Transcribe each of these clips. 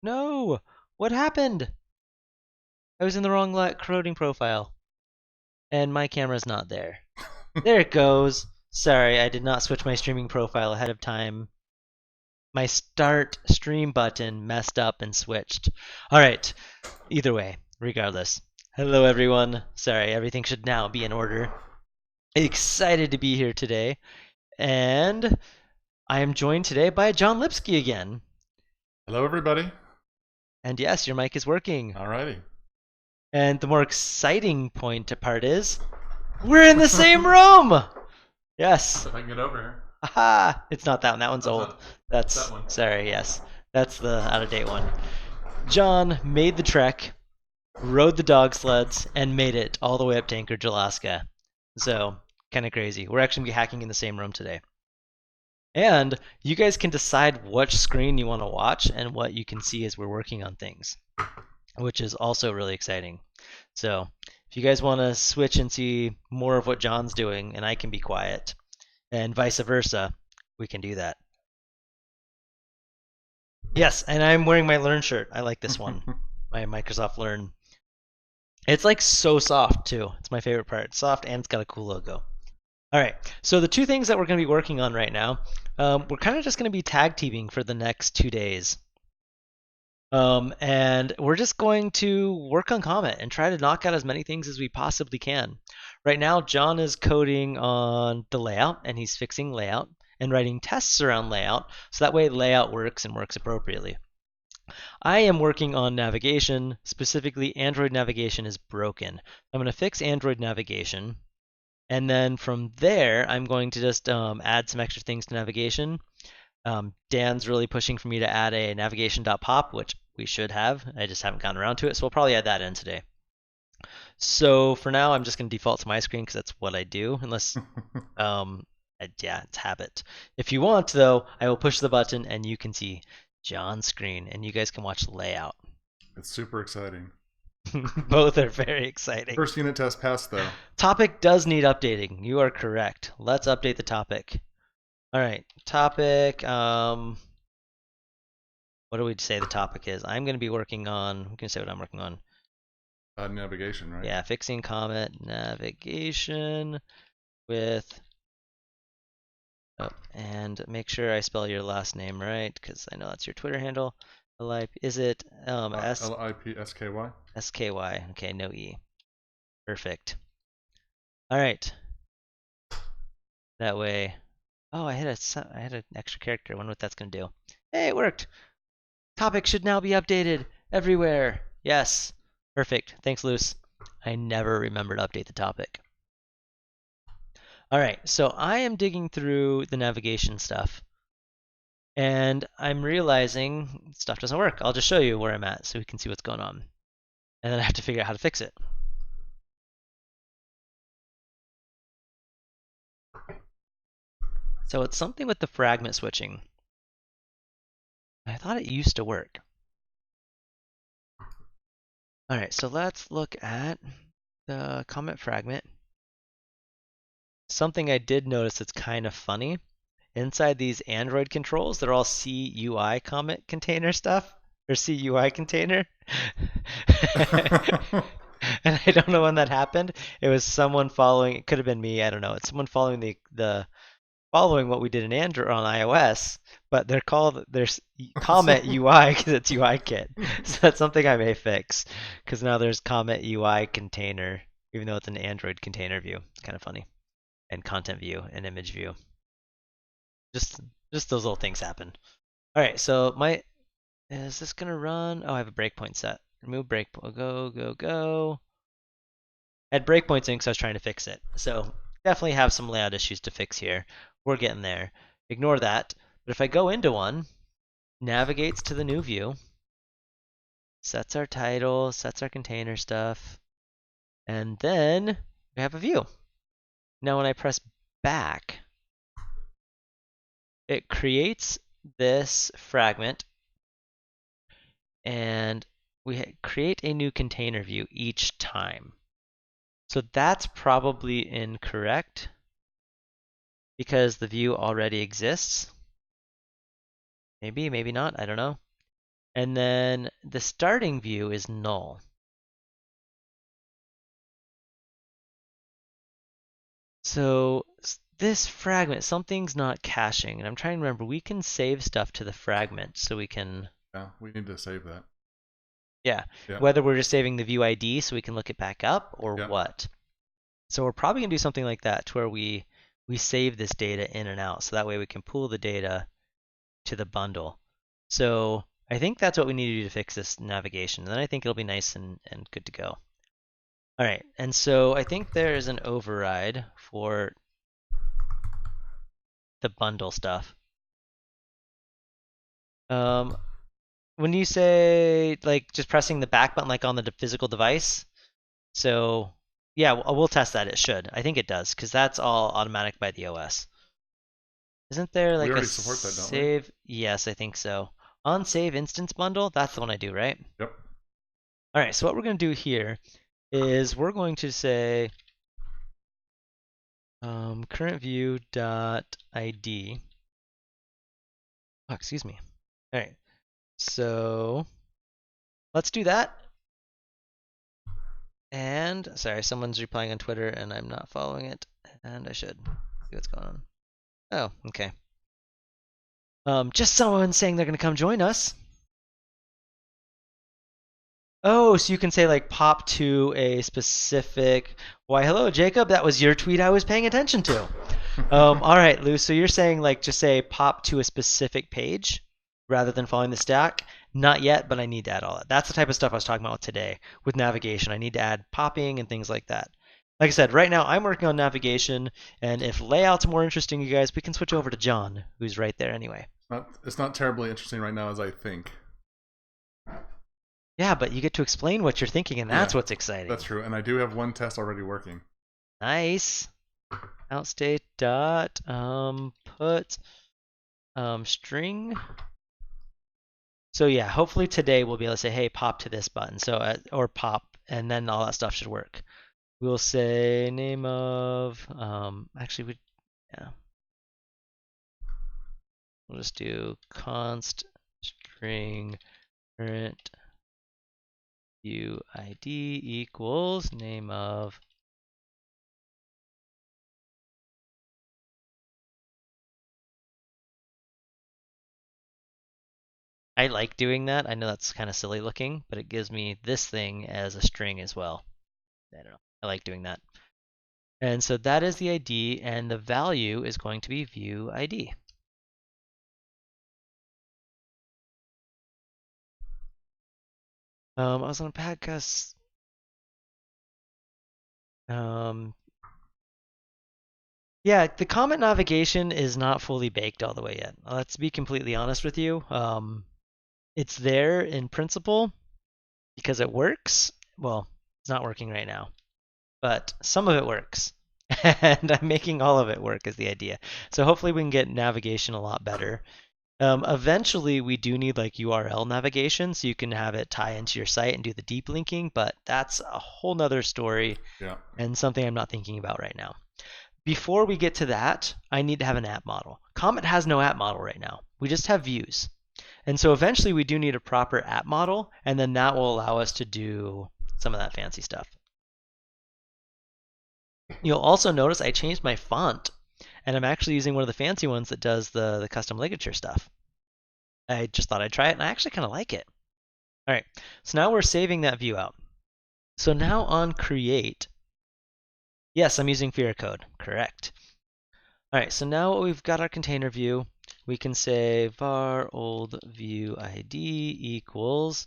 No! What happened? I was in the wrong corroding profile, and my camera's not there. There it goes. Sorry, I did not switch my streaming profile ahead of time. My start stream button messed up and switched. All right, either way, regardless. Hello, everyone. Sorry, everything should now be in order. Excited to be here today, and I am joined today by John Lipsky again. Hello, everybody. And yes, your mic is working. Alrighty. And the more exciting part is we're in the same room. Yes. If I can get over here. Aha! It's not that one. That one's That's old. not That's that one. sorry. Yes, that's the out of date one. John made the trek, rode the dog sleds, and made it all the way up to Anchorage, Alaska. So kind of crazy. We're actually gonna be hacking in the same room today. And you guys can decide which screen you want to watch and what you can see as we're working on things, which is also really exciting. So if you guys want to switch and see more of what John's doing and I can be quiet, and vice versa, we can do that. Yes, and I'm wearing my Learn shirt. I like this one, my Microsoft Learn. It's like so soft too. It's my favorite part. It's soft and it's got a cool logo. All right, so the two things that we're going to be working on right now, we're kind of just going to be tag teaming for the next 2 days. And we're just going to work on Comet and try to knock out as many things as we possibly can. Right now, John is coding on the layout and he's fixing layout and writing tests around layout so that way layout works and works appropriately. I am working on navigation, specifically Android navigation is broken. I'm going to fix Android navigation, and then from there, I'm going to just add some extra things to navigation. Dan's really pushing for me to add a navigation.pop, which we should have. I just haven't gotten around to it, so we'll probably add that in today. So for now, I'm just going to default to my screen because that's what I do, unless, yeah, it's habit. If you want, though, I will push the button and you can see John's screen, and you guys can watch layout. It's super exciting. Both are very exciting. First unit test passed, though. Topic does need updating. You are correct. Let's update the topic. All right, topic. What do we say the topic is? I'm going to be working on. I'm going to say what I'm working on. Navigation, right? Yeah, fixing Comet navigation with. Oh, and make sure I spell your last name right, because I know that's your Twitter handle. Is it Lipsky. SKY? Okay, no E. Perfect. All right. That way. Oh, I had an extra character. I wonder what that's gonna do. Hey, it worked. Topic should now be updated everywhere. Yes. Perfect. Thanks, Luce. I never remember to update the topic. All right, so I am digging through the navigation stuff, and I'm realizing stuff doesn't work. I'll just show you where I'm at so we can see what's going on. And then I have to figure out how to fix it. So it's something with the fragment switching. I thought it used to work. All right, so let's look at the Comet fragment. Something I did notice that's kind of funny. Inside these Android controls, they're all CUI Comet container stuff, or CUI container. And I don't know when that happened. It was someone following, it could have been me, I don't know. It's someone following the following what we did in Android on iOS, but there's Comet UI because it's UIKit. So that's something I may fix because now there's Comet UI container, even though it's an Android container view. Kind of funny. And content view and image view. Just just those little things happen. All right, so is this gonna run? Oh, I have a breakpoint set. Remove breakpoint. Go. I had breakpoints in because I was trying to fix it. So definitely have some layout issues to fix here. We're getting there. Ignore that. But if I go into one, navigates to the new view, sets our title, sets our container stuff, and then we have a view. Now when I press back, it creates this fragment and we create a new container view each time. So that's probably incorrect because the view already exists. Maybe, maybe not, I don't know. And then the starting view is null. So this fragment, something's not caching, and I'm trying to remember, we can save stuff to the fragment so we can, Yeah, we need to save that. yeah, Yeah. whether we're just saving the view ID so we can look it back up or Yeah. what. So we're probably gonna do something like that to where we save this data in and out, so that way we can pull the data to the bundle. So I think that's what we need to do to fix this navigation. And then I think it'll be nice and good to go. All right, and so I think there is an override for the bundle stuff. When you say like just pressing the back button like on the physical device, so yeah, we'll test that. It should. I think it does because that's all automatic by the OS. Isn't there We like a already support that, don't we? save? Yes, I think so. On save instance bundle, that's the one I do, right? Yep. All right, so what we're going to do here is we're going to say current view dot ID. Oh, excuse me. All right, so let's do that. And sorry, someone's replying on Twitter and I'm not following it, and I should see what's going on. Oh, okay. Just someone saying they're going to come join us. Oh, so you can say like pop to a specific. Why, hello, Jacob. That was your tweet I was paying attention to. All right, Lou. So you're saying like just say pop to a specific page rather than following the stack? Not yet, but I need to add all that. That's the type of stuff I was talking about today with navigation. I need to add popping and things like that. Like I said, right now I'm working on navigation, and if layout's more interesting, you guys, we can switch over to John, who's right there anyway. It's not terribly interesting right now as I think. Yeah, but you get to explain what you're thinking, and that's Yeah, what's exciting. that's true. And I do have one test already working. Nice. Outstate dot put string. So yeah, hopefully today we'll be able to say, hey, pop to this button. So or pop, and then all that stuff should work. We'll say name of actually we yeah. We'll just do const string current view ID equals name of. I like doing that. I know that's kind of silly looking, but it gives me this thing as a string as well. I don't know. I like doing that. And so that is the ID, and the value is going to be view ID. I was on a podcast. Um, yeah, the Comet navigation is not fully baked all the way yet. Let's be completely honest with you. It's there in principle because it works. Well, it's not working right now, but some of it works. And I'm making all of it work is the idea. So hopefully we can get navigation a lot better. Eventually, we do need like URL navigation, so you can have it tie into your site and do the deep linking, but that's a whole nother story Yeah. and something I'm not thinking about right now. Before we get to that, I need to have an app model. Comet has no app model right now. We just have views. And so eventually we do need a proper app model, and then that will allow us to do some of that fancy stuff. You'll also notice I changed my font, and I'm actually using one of the fancy ones that does the custom ligature stuff. I just thought I'd try it, and I actually kind of like it. All right, so now we're saving that view out. So now on create, yes, I'm using Fira code, correct. All right, so now we've got our container view. We can say var old view ID equals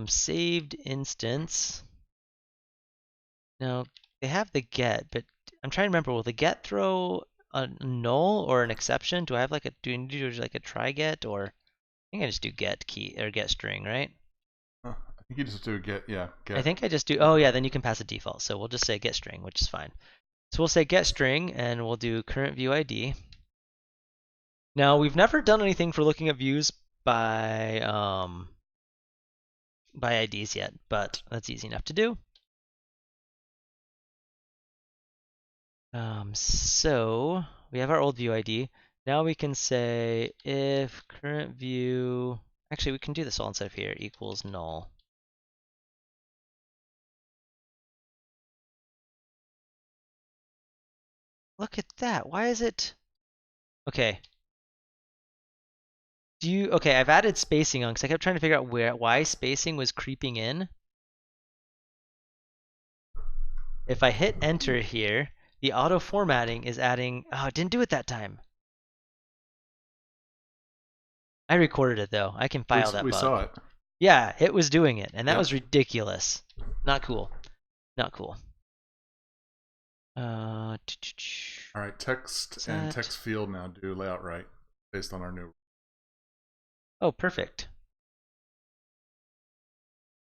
saved instance. Now they have the get, but I'm trying to remember, will the get throw a null or an exception? Do I have like a do I need to do like a try get, or I think I just do get key or get string, right? I think you just do get, yeah, I get. think I just do, oh yeah, then you can pass a default. So we'll just say get string, which is fine. So we'll say get string and we'll do current view ID. Now we've never done anything for looking at views by IDs yet, but that's easy enough to do. So we have our old view ID. Now we can say if current view Actually, we can do this all instead of here. Equals null. Look at that. Why is it? Okay. Okay, I've added spacing on because I kept trying to figure out why spacing was creeping in. If I hit enter here, the auto formatting is adding. Oh, it didn't do it that time. I recorded it though. I can file that We bug. saw it. Yeah, it was doing it, and that Yep. was ridiculous. Not cool. Not cool. All right, text and text field now do layout right based on our new. Oh, perfect.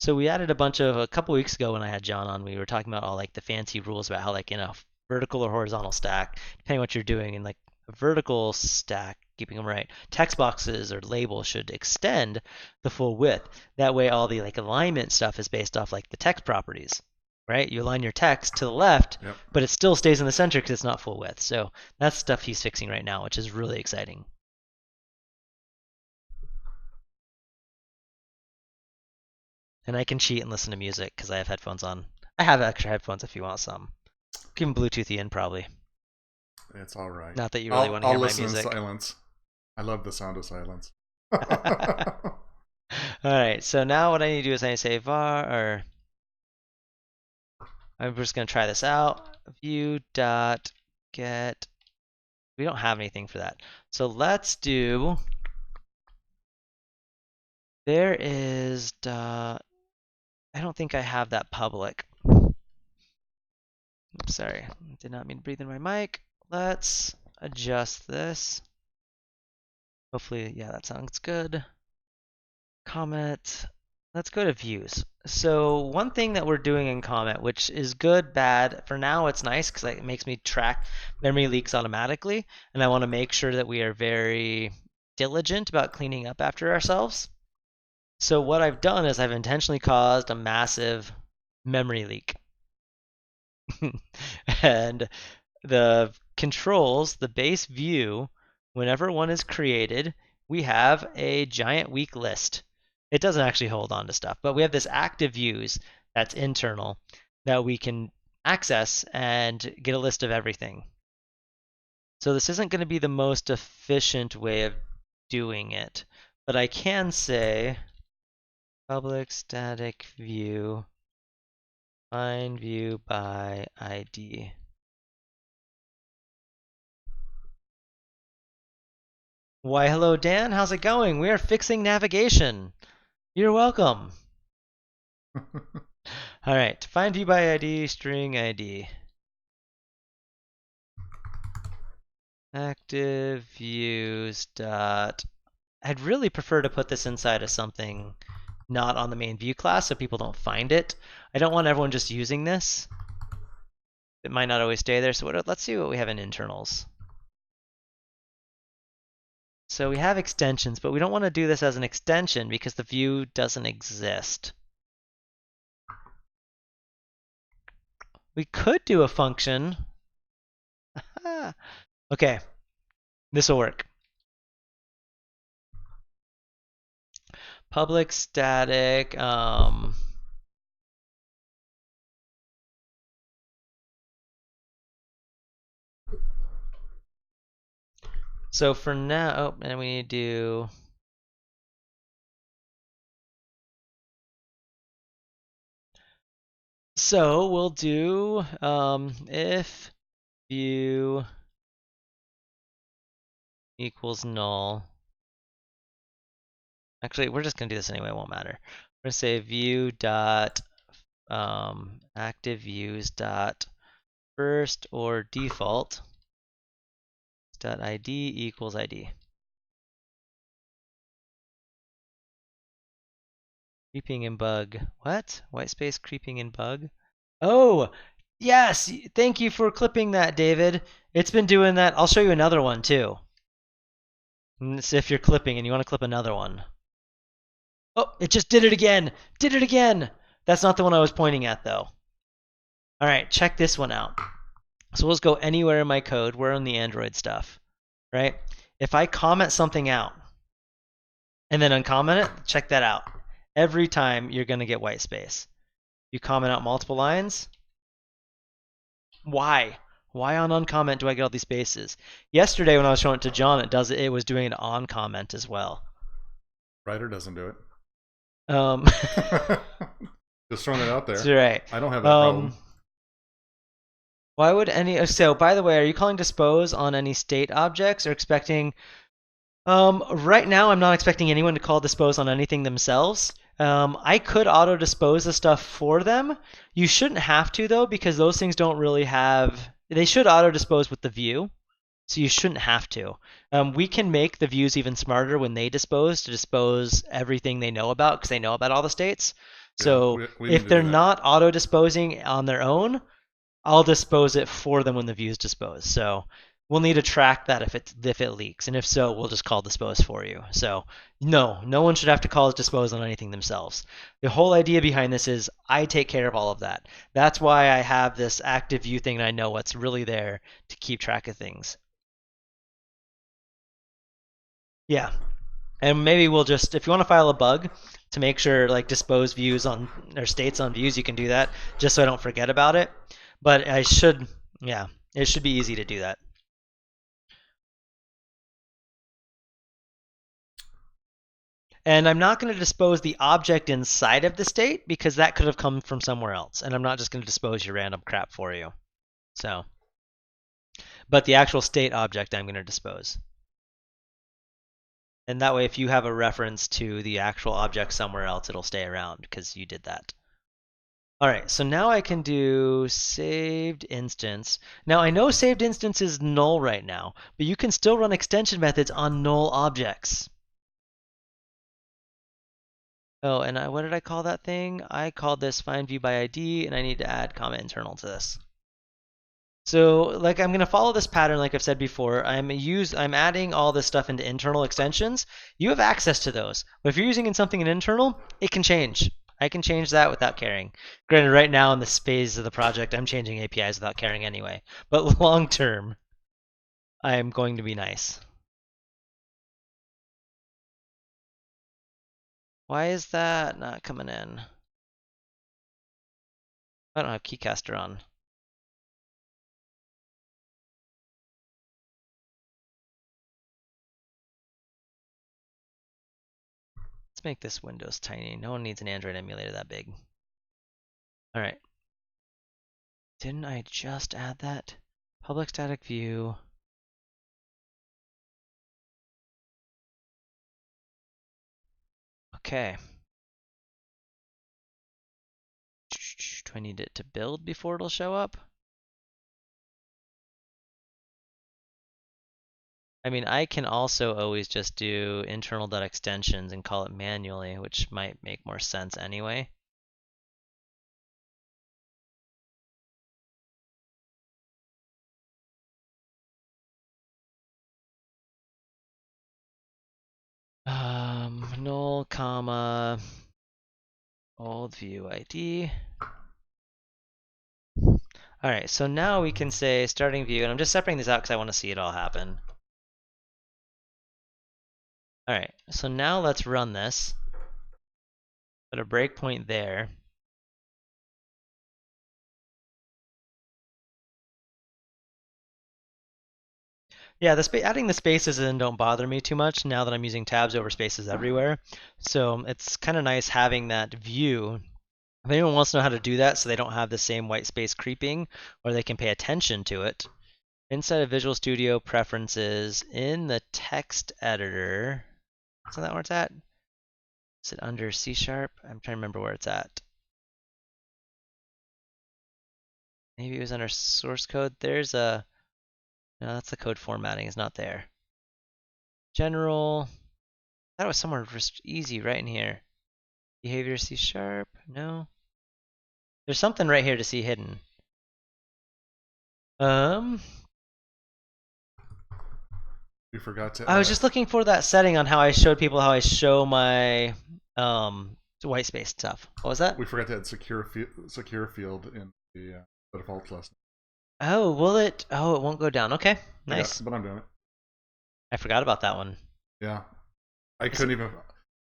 So we added a couple weeks ago when I had John on, we were talking about all like the fancy rules about how like in a vertical or horizontal stack, depending on what you're doing, in like a vertical stack, keeping them right, text boxes or labels should extend the full width. That way all the like alignment stuff is based off like the text properties, right? You align your text to the left, Yep. but it still stays in the center because it's not full width. So that's stuff he's fixing right now, which is really exciting. And I can cheat and listen to music because I have headphones on. I have extra headphones if you want some. Give them Bluetooth in probably. It's all right. Not that you really want to hear my music. I'll listen in silence. I love the sound of silence. All right, so now what I need to do is I need to say var, or I'm just going to try this out. View dot get. We don't have anything for that. So let's do. There is. I don't think I have that public. Oops, sorry. Did not mean to breathe in my mic. Let's adjust this. Hopefully, yeah, that sounds good. Comet. Let's go to views. So one thing that we're doing in Comet, which is good, bad. For now, it's nice because it makes me track memory leaks automatically, and I want to make sure that we are very diligent about cleaning up after ourselves. So what I've done is I've intentionally caused a massive memory leak. And the controls, the base view, whenever one is created, we have a giant weak list. It doesn't actually hold on to stuff, but we have this active views that's internal that we can access and get a list of everything. So this isn't going to be the most efficient way of doing it, but I can say public static view find view by ID. Why, hello, Dan. How's it going? We are fixing navigation. You're welcome. All right, find view by ID, string ID. Active views dot. I'd really prefer to put this inside of something not on the main view class so people don't find it. I don't want everyone just using this. It might not always stay there, so let's see what we have in internals. So we have extensions, but we don't want to do this as an extension because the view doesn't exist. We could do a function. Okay, this will work. Public static. So for now, oh, and we need to do. So we'll do if view equals null. Actually, we're just gonna do this anyway. It won't matter. We're gonna say view dot active views dot first or default dot ID equals ID. Creeping in bug. What? White space creeping in bug? Oh, yes. Thank you for clipping that, David. It's been doing that. I'll show you another one too. See if you're clipping and you want to clip another one. Oh, it just did it again. Did it again. That's not the one I was pointing at though. All right, check this one out. So let's go anywhere in my code. We're on the Android stuff, right? If I comment something out, and then uncomment it. Check that out. Every time you're going to get white space. You comment out multiple lines. Why? Why on uncomment do I get all these spaces? Yesterday when I was showing it to John, it was doing it on comment as well. Writer doesn't do it. Um, Just throwing it out that's there. right. I don't have that Um, problem. why would any? So by the way, are you calling dispose on any state objects or expecting? Right now, I'm not expecting anyone to call dispose on anything themselves. I could auto dispose the stuff for them. You shouldn't have to though, because those things don't really have. They should auto dispose with the view, so you shouldn't have to. We can make the views even smarter when they dispose to dispose everything they know about because they know about all the states. Yeah, So we need if to they're do that. not auto disposing on their own, I'll dispose it for them when the view's disposed. So we'll need to track that if it leaks, and if so, we'll just call dispose for you. So no one should have to call dispose on anything themselves. The whole idea behind this is I take care of all of that. That's why I have this active view thing, and I know what's really there to keep track of things. Yeah, and maybe we'll just if you want to file a bug to make sure like dispose views on or states on views, you can do that just so I don't forget about it. But I should, yeah, it should be easy to do that. And I'm not going to dispose the object inside of the state because that could have come from somewhere else. And I'm not just going to dispose your random crap for you. So, but the actual state object I'm going to dispose. And that way, if you have a reference to the actual object somewhere else, it'll stay around because you did that. All right, so now I can do saved instance. Now I know saved instance is null right now, but you can still run extension methods on null objects. Oh, and what did I call that thing? I called this find view by ID, and I need to add comment internal to this. So, like, I'm gonna follow this pattern, like I've said before. I'm adding all this stuff into internal extensions. You have access to those, but if you're using something in internal, it can change. I can change that without caring. Granted, right now in this phase of the project, I'm changing APIs without caring anyway. But long term, I am going to be nice. Why is that not coming in? I don't have Keycaster on. Let's make this Windows tiny. No one needs an Android emulator that big. All right. Didn't I just add that? Public static view. Okay. Do I need it to build before it'll show up? I mean, I can also always just do internal.extensions and call it manually, which might make more sense anyway. Null, comma, old view ID. All right, so now we can say starting view, and I'm just separating this out because I want to see it all happen. All right, so now let's run this. Put a breakpoint there. Yeah, adding the spaces in don't bother me too much now that I'm using tabs over spaces everywhere. So it's kind of nice having that view. If anyone wants to know how to do that so they don't have the same white space creeping, or they can pay attention to it, inside of Visual Studio Preferences, in the text editor, isn't that where it's at? Is it under C#? I'm trying to remember where it's at. Maybe it was under source code. No, that's the code formatting, it's not there. General, that was somewhere just easy right in here. Behavior C#, no. There's something right here to see hidden. Um, We forgot to I was just looking for that setting on how I showed people how I show my white space stuff. What was that? we forgot to add secure field in the default list. Oh, will it? Oh, it won't go down. Okay, Yeah, nice. but I'm doing it. I forgot about that one. Yeah, I couldn't even.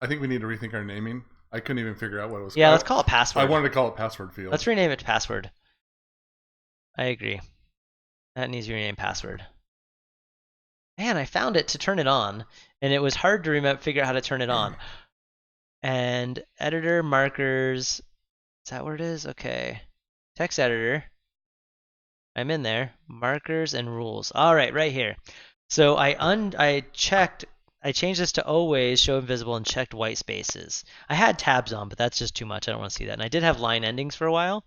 I think we need to rethink our naming. I couldn't even figure out what it was. Yeah, let's call it I password. wanted to call it password field. Let's rename it to password. I agree. That needs to be renamed password. Man, I found it to turn it on, and it was hard to figure out how to turn it on. And editor markers. Is that where it is? Okay. Text editor. I'm in there. Markers and rules. All right, right here. So I changed this to always show invisible and checked white spaces. I had tabs on, but that's just too much. I don't want to see that. And I did have line endings for a while,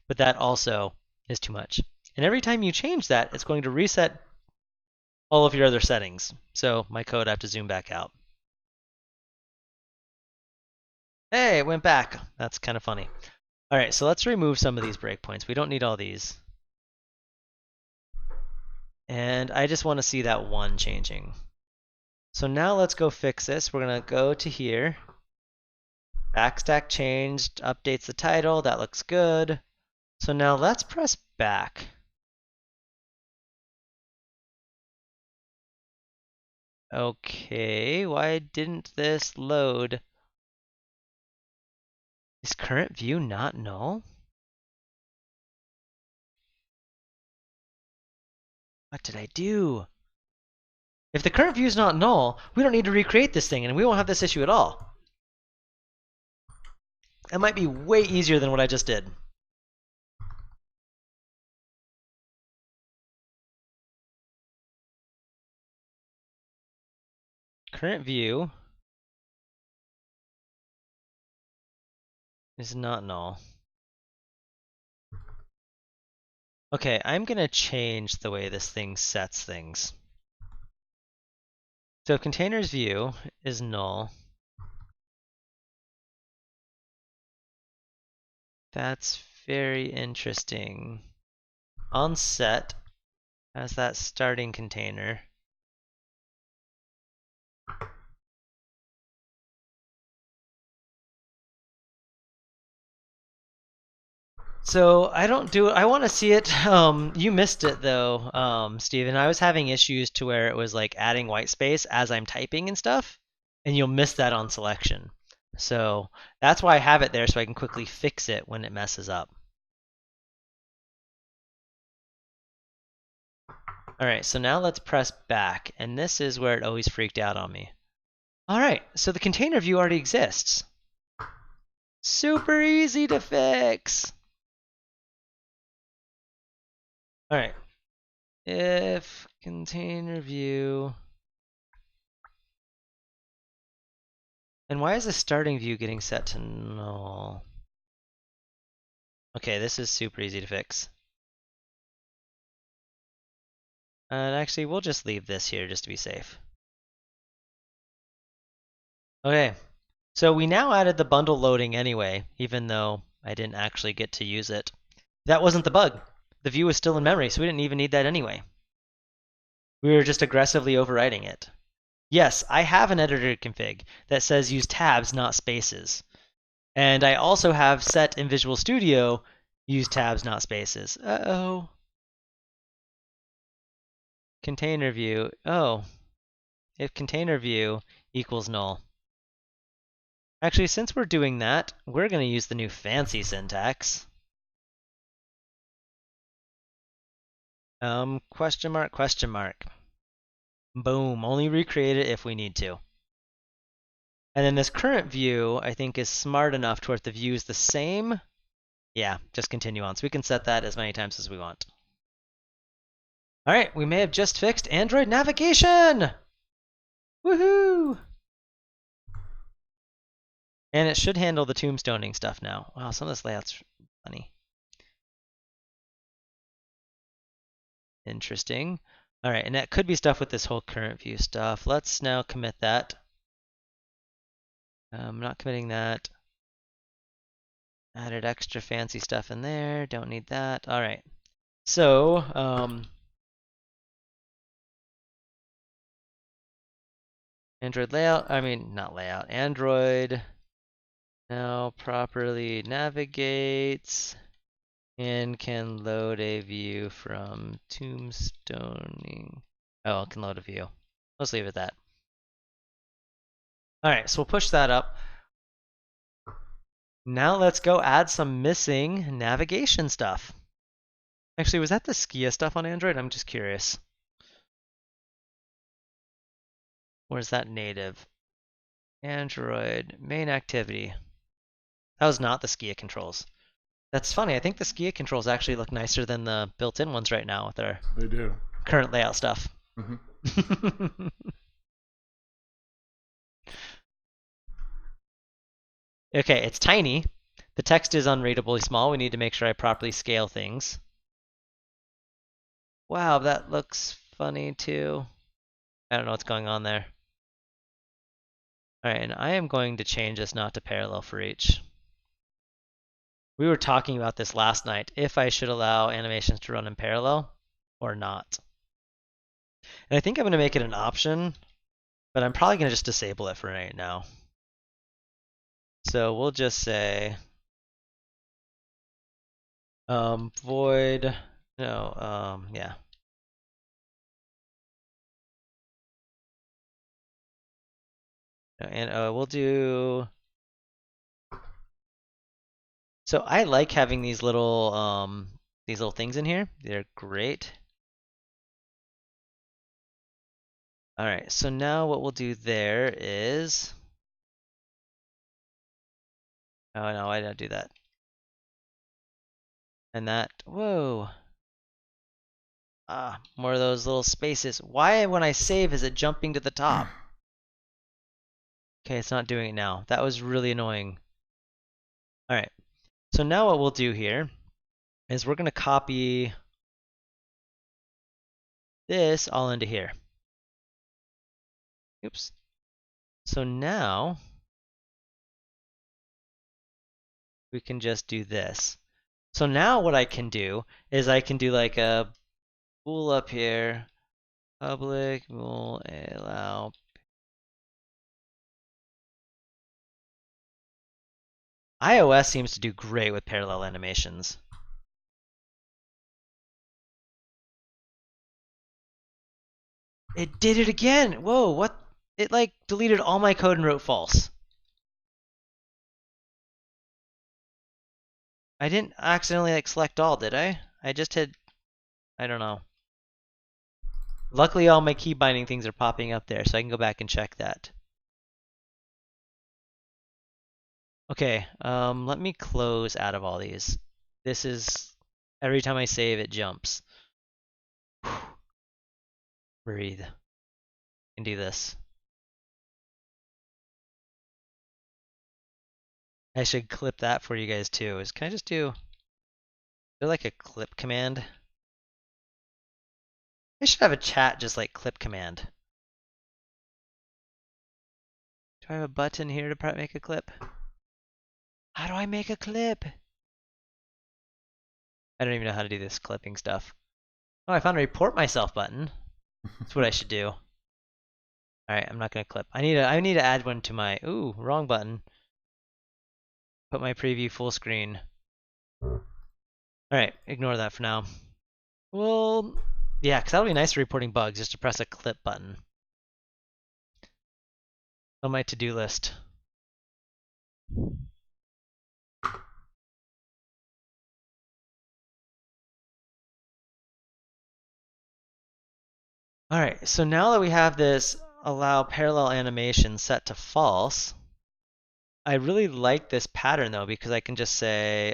but that also is too much. And every time you change that, it's going to reset all of your other settings. So my code, I have to zoom back out. Hey, it went back. That's kind of funny. All right, so let's remove some of these breakpoints. We don't need all these. And I just want to see that one changing. So now let's go fix this. We're going to go to here. Backstack changed, updates the title. That looks good. So now let's press back. Okay, why didn't this load? Is current view not null? What did I do? If the current view is not null, we don't need to recreate this thing and we won't have this issue at all. That might be way easier than what I just did. Current view is not null. Okay, I'm gonna change the way this thing sets things. So containers view is null. That's very interesting. On set has that starting container. So I don't do it. I want to see it. You missed it though, Steven. I was having issues to where it was like adding white space as I'm typing and stuff, and you'll miss that on selection. So that's why I have it there so I can quickly fix it when it messes up. All right, so now let's press back, and this is where it always freaked out on me. All right, so the container view already exists. Super easy to fix. All right, if container view, and why is the starting view getting set to null? Okay, this is super easy to fix. And actually, we'll just leave this here just to be safe. Okay, so we now added the bundle loading anyway, even though I didn't actually get to use it. That wasn't the bug. The view was still in memory, so we didn't even need that anyway. We were just aggressively overriding it. Yes, I have an editor config that says use tabs, not spaces. And I also have set in Visual Studio use tabs, not spaces. Uh-oh. Container view. Oh, if container view equals null. Actually, since we're doing that, we're going to use the new fancy syntax. Question mark, question mark. Boom, only recreate it if we need to. And then this current view, I think, is smart enough to where if the view is the same, yeah, just continue on. So we can set that as many times as we want. All right, we may have just fixed Android navigation! Woohoo! And it should handle the tombstoning stuff now. Wow, some of this layout's funny. Interesting. All right, and that could be stuff with this whole current view stuff. Let's now commit that. I'm not committing that. Added extra fancy stuff in there. Don't need that. All right. So, Android layout, not layout, Android now properly navigates and can load a view from tombstoning. Oh, it can load a view. Let's leave it at that. All right, so we'll push that up. Now let's go add some missing navigation stuff. Actually, was that the Skia stuff on Android? I'm just curious. Or is that native? Android, main activity. That was not the Skia controls. That's funny. I think the Skia controls actually look nicer than the built-in ones right now with their They do. current layout stuff. Mm-hmm. Okay, it's tiny. The text is unreadably small. We need to make sure I properly scale things. Wow, that looks funny too. I don't know what's going on there. All right, and I am going to change this not to parallel for each. We were talking about this last night, if I should allow animations to run in parallel or not. And I think I'm going to make it an option, but I'm probably going to just disable it for right now. So we'll just say void, no, yeah. And we'll do, so I like having these little things in here. They're great. All right, so now what we'll do there is, oh no, I didn't do that. And that, whoa. Ah, more of those little spaces. Why, when I save, is it jumping to the top? Okay, it's not doing it now. That was really annoying. All right, so now what we'll do here is we're going to copy this all into here. Oops. So now we can just do this. So now what I can do is I can do like a bool up here. Public will allow. iOS seems to do great with parallel animations. It did it again. Whoa, what? It like deleted all my code and wrote false. I didn't accidentally like select all, did I? I just had, I don't know. Luckily all my key binding things are popping up there, so I can go back and check that. Okay, let me close out of all these. This is, every time I save it jumps. Breathe. Can do this. I should clip that for you guys too. Can I just do, is there like a clip command? I should have a chat just like clip command. Do I have a button here to make a clip? How do I make a clip? I don't even know how to do this clipping stuff. Oh, I found a report myself button. That's what I should do. All right, I'm not gonna clip. I need to add one to my, ooh, wrong button. Put my preview full screen. All right, ignore that for now. Well, yeah, because that'll be nice for reporting bugs, just to press a clip button on my to-do list. All right, so now that we have this allow parallel animation set to false, I really like this pattern though, because I can just say,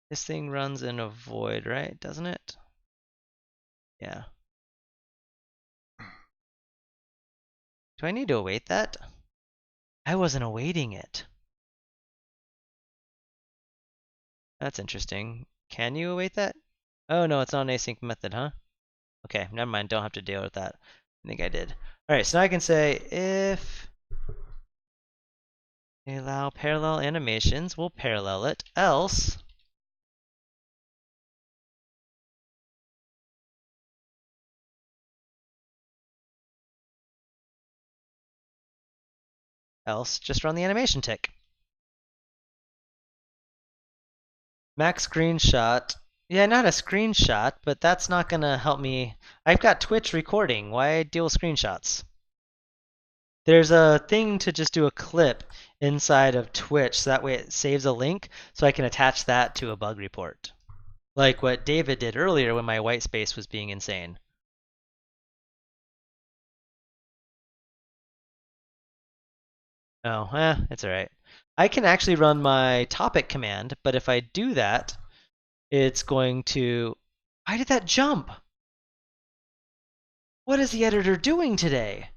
this thing runs in a void, right? Doesn't it? Yeah. Do I need to await that? I wasn't awaiting it. That's interesting. Can you await that? Oh no, it's not an async method, huh? Okay, never mind. Don't have to deal with that. I think I did. All right, so now I can say if they allow parallel animations, we'll parallel it. Else, just run the animation tick. Max screenshot. Yeah, not a screenshot, but that's not gonna help me. I've got Twitch recording. Why deal with screenshots? There's a thing to just do a clip inside of Twitch, so that way it saves a link, so I can attach that to a bug report. Like what David did earlier when my white space was being insane. Oh, it's alright. I can actually run my topic command, but if I do that, it's going to... Why did that jump? What is the editor doing today?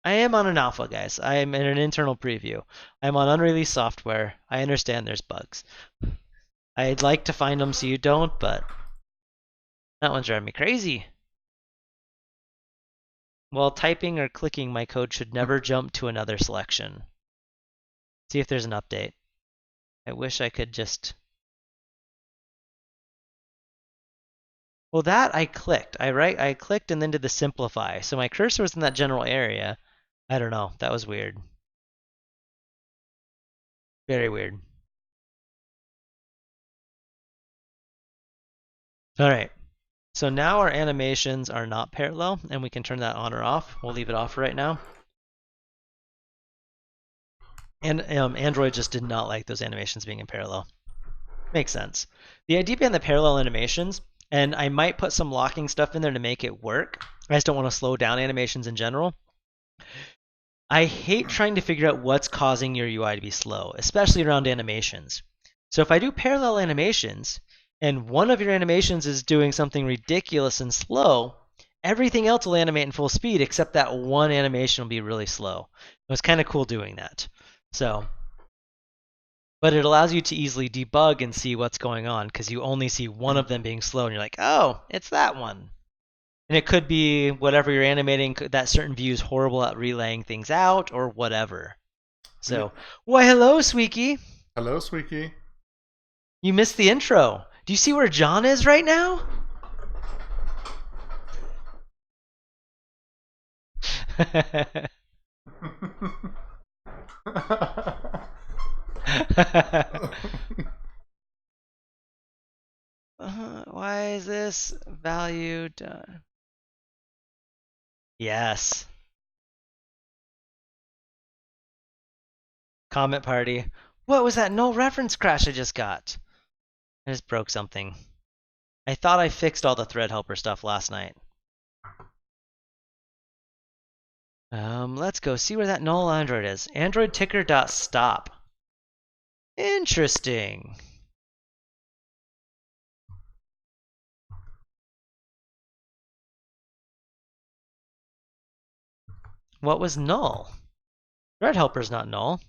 I am on an alpha, guys. I am in an internal preview. I'm on unreleased software. I understand there's bugs. I'd like to find them so you don't, but that one's driving me crazy. While typing or clicking, my code should never jump to another selection. See if there's an update. I wish I could just... Well, that I clicked. I clicked and then did the simplify. So my cursor was in that general area. I don't know. That was weird. Very weird. All right. So now our animations are not parallel, and we can turn that on or off. We'll leave it off right now. And Android just did not like those animations being in parallel. Makes sense. The idea behind the parallel animations, and I might put some locking stuff in there to make it work. I just don't want to slow down animations in general. I hate trying to figure out what's causing your UI to be slow, especially around animations. So if I do parallel animations, and one of your animations is doing something ridiculous and slow, everything else will animate in full speed except that one animation will be really slow. It was kind of cool doing that. So, but it allows you to easily debug and see what's going on because you only see one of them being slow and you're like, oh, it's that one. And it could be whatever you're animating, that certain view is horrible at relaying things out or whatever. So, why hello, Sweeky. Hello, Sweeky. You missed the intro. Do you see where John is right now? Why is this value done? Yes. Comet party. What was that null reference crash I just got? I just broke something. I thought I fixed all the thread helper stuff last night. Let's go see where that null Android is. Android ticker.stop. Interesting. What was null? Thread helper's not null.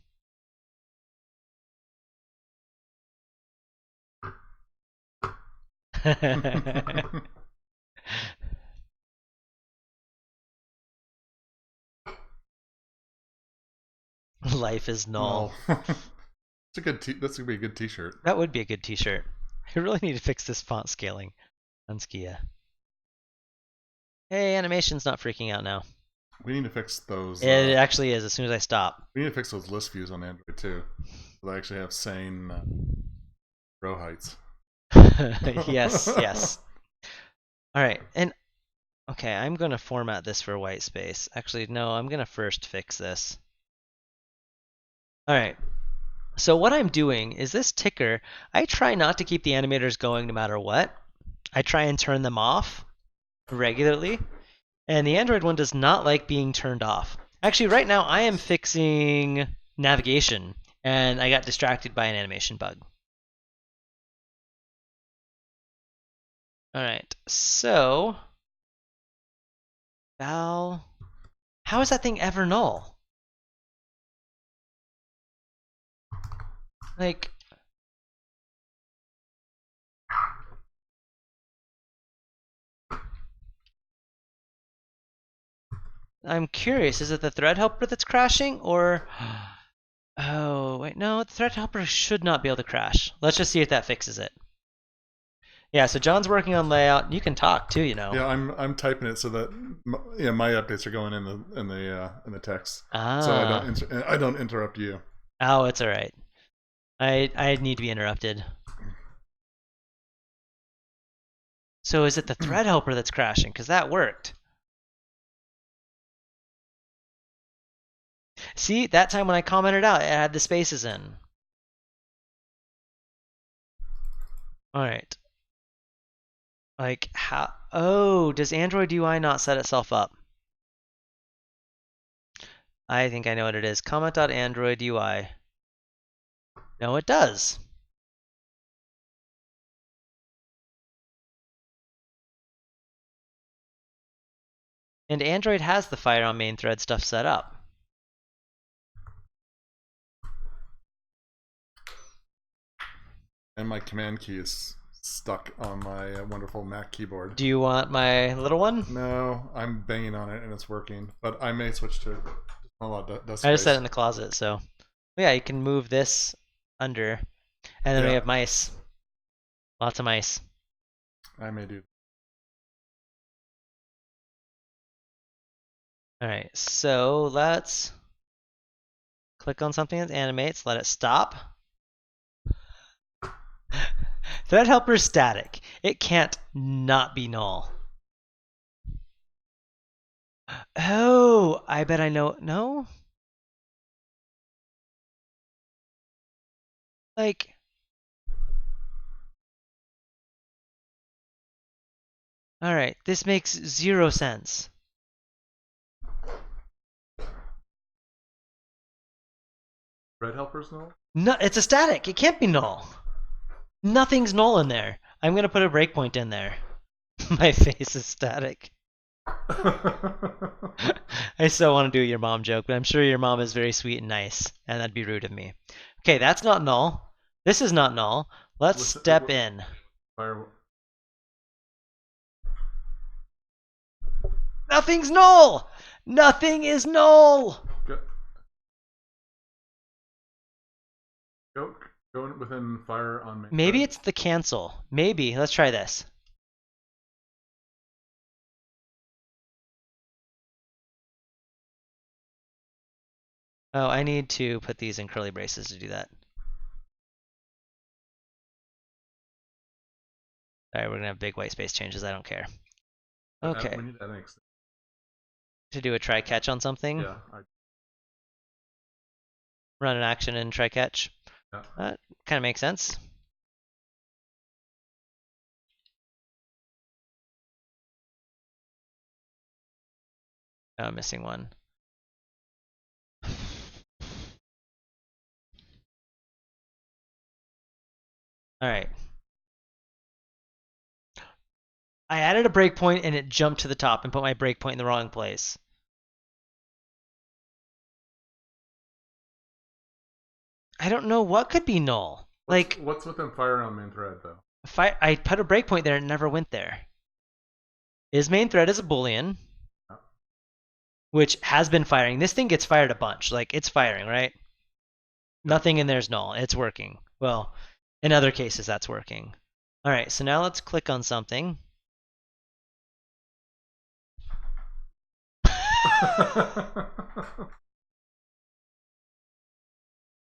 Life is null. No. That's gonna be a good T-shirt. That would be a good T-shirt. I really need to fix this font scaling on Skia. Hey, animation's not freaking out now. We need to fix those. It actually is. As soon as I stop. We need to fix those list views on Android too. So they actually have sane row heights. Yes, yes. All right, and okay, I'm going to format this for white space. Actually, no, I'm going to first fix this. All right. So what I'm doing is this ticker, I try not to keep the animators going no matter what. I try and turn them off regularly. And the Android one does not like being turned off. Actually, right now I am fixing navigation, and I got distracted by an animation bug. All right, so val, how is that thing ever null? Like, I'm curious, is it the thread helper that's crashing, or... Oh, wait, no, the thread helper should not be able to crash. Let's just see if that fixes it. Yeah, so John's working on layout. You can talk too, you know. Yeah, I'm typing it so that my updates are going in the text, Ah. so I don't interrupt you. Oh, it's all right. I need to be interrupted. So is it the thread helper that's crashing? Because that worked. See, that time when I commented out, it had the spaces in. All right. Like how? Oh, does Android UI not set itself up? I think I know what it is. Comment.android UI. No, it does. And Android has the fire on main thread stuff set up. And my command key is stuck on my wonderful Mac keyboard. Do you want my little one? No, I'm banging on it and it's working, but I may switch to a lot of dust I just space. set it in the closet, so yeah, you can move this under, and then we have mice. Lots of mice. I may do. All right, so let's click on something that animates. Let it stop. Thread helper is static. It can't not be null. Oh, I bet I know. No? Like, all right, this makes 0 sense. Red helpers null? No, it's a static. It can't be null. Nothing's null in there. I'm gonna put a breakpoint in there. My face is static. I still want to do your mom joke, but I'm sure your mom is very sweet and nice, and that'd be rude of me. Okay, that's not null. This is not null. Let's step in. Fire. Nothing's null! Nothing is null! Go within fire on main. Maybe it's the cancel. Maybe. Let's try this. Oh, I need to put these in curly braces to do that. All right, we're gonna have big white space changes. I don't care. Okay. We need NX. To do a try catch on something. Yeah. Run an action and try catch. Yeah. That kind of makes sense. Oh, I'm missing one. All right. I added a breakpoint and it jumped to the top and put my breakpoint in the wrong place. I don't know what could be null. What's within fire on main thread though? I put a breakpoint there and it never went there. Is main thread is a boolean, which has been firing. This thing gets fired a bunch. Like it's firing, right? Nothing in there is null. It's working. Well, in other cases that's working. All right, so now let's click on something.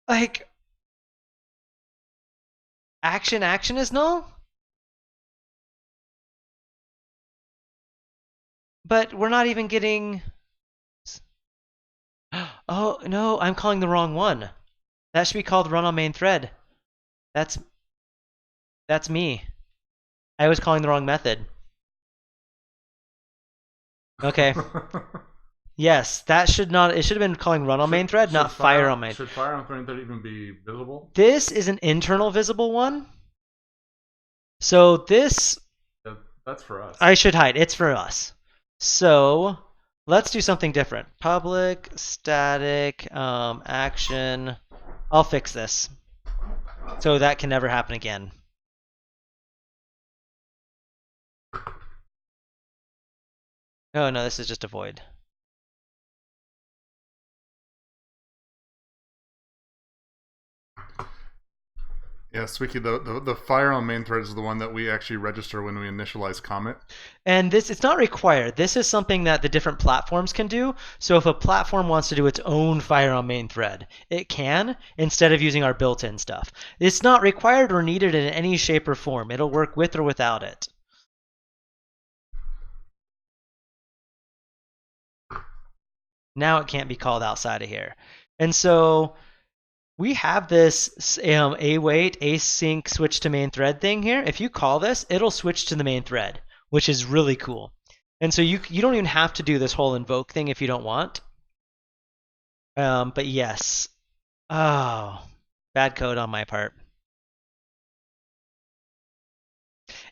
Like, action is null? But we're not even getting... Oh, no, I'm calling the wrong one. That should be called run on main thread. That's me. I was calling the wrong method. Okay. Yes, that should not. It should have been calling run on main thread, not fire on main. Should fire on main thread even be visible? This is an internal visible one. So this. That's for us. I should hide. It's for us. So let's do something different. Public static action. I'll fix this. So that can never happen again. Oh no, this is just a void. Yeah, Swicky, the fire on main thread is the one that we actually register when we initialize Comet. And this, it's not required. This is something that the different platforms can do. So if a platform wants to do its own fire on main thread, it can, instead of using our built-in stuff. It's not required or needed in any shape or form. It'll work with or without it. Now it can't be called outside of here. And so we have this await async switch to main thread thing here. If you call this, it'll switch to the main thread, which is really cool. And so you don't even have to do this whole invoke thing if you don't want. But yes. Oh, bad code on my part.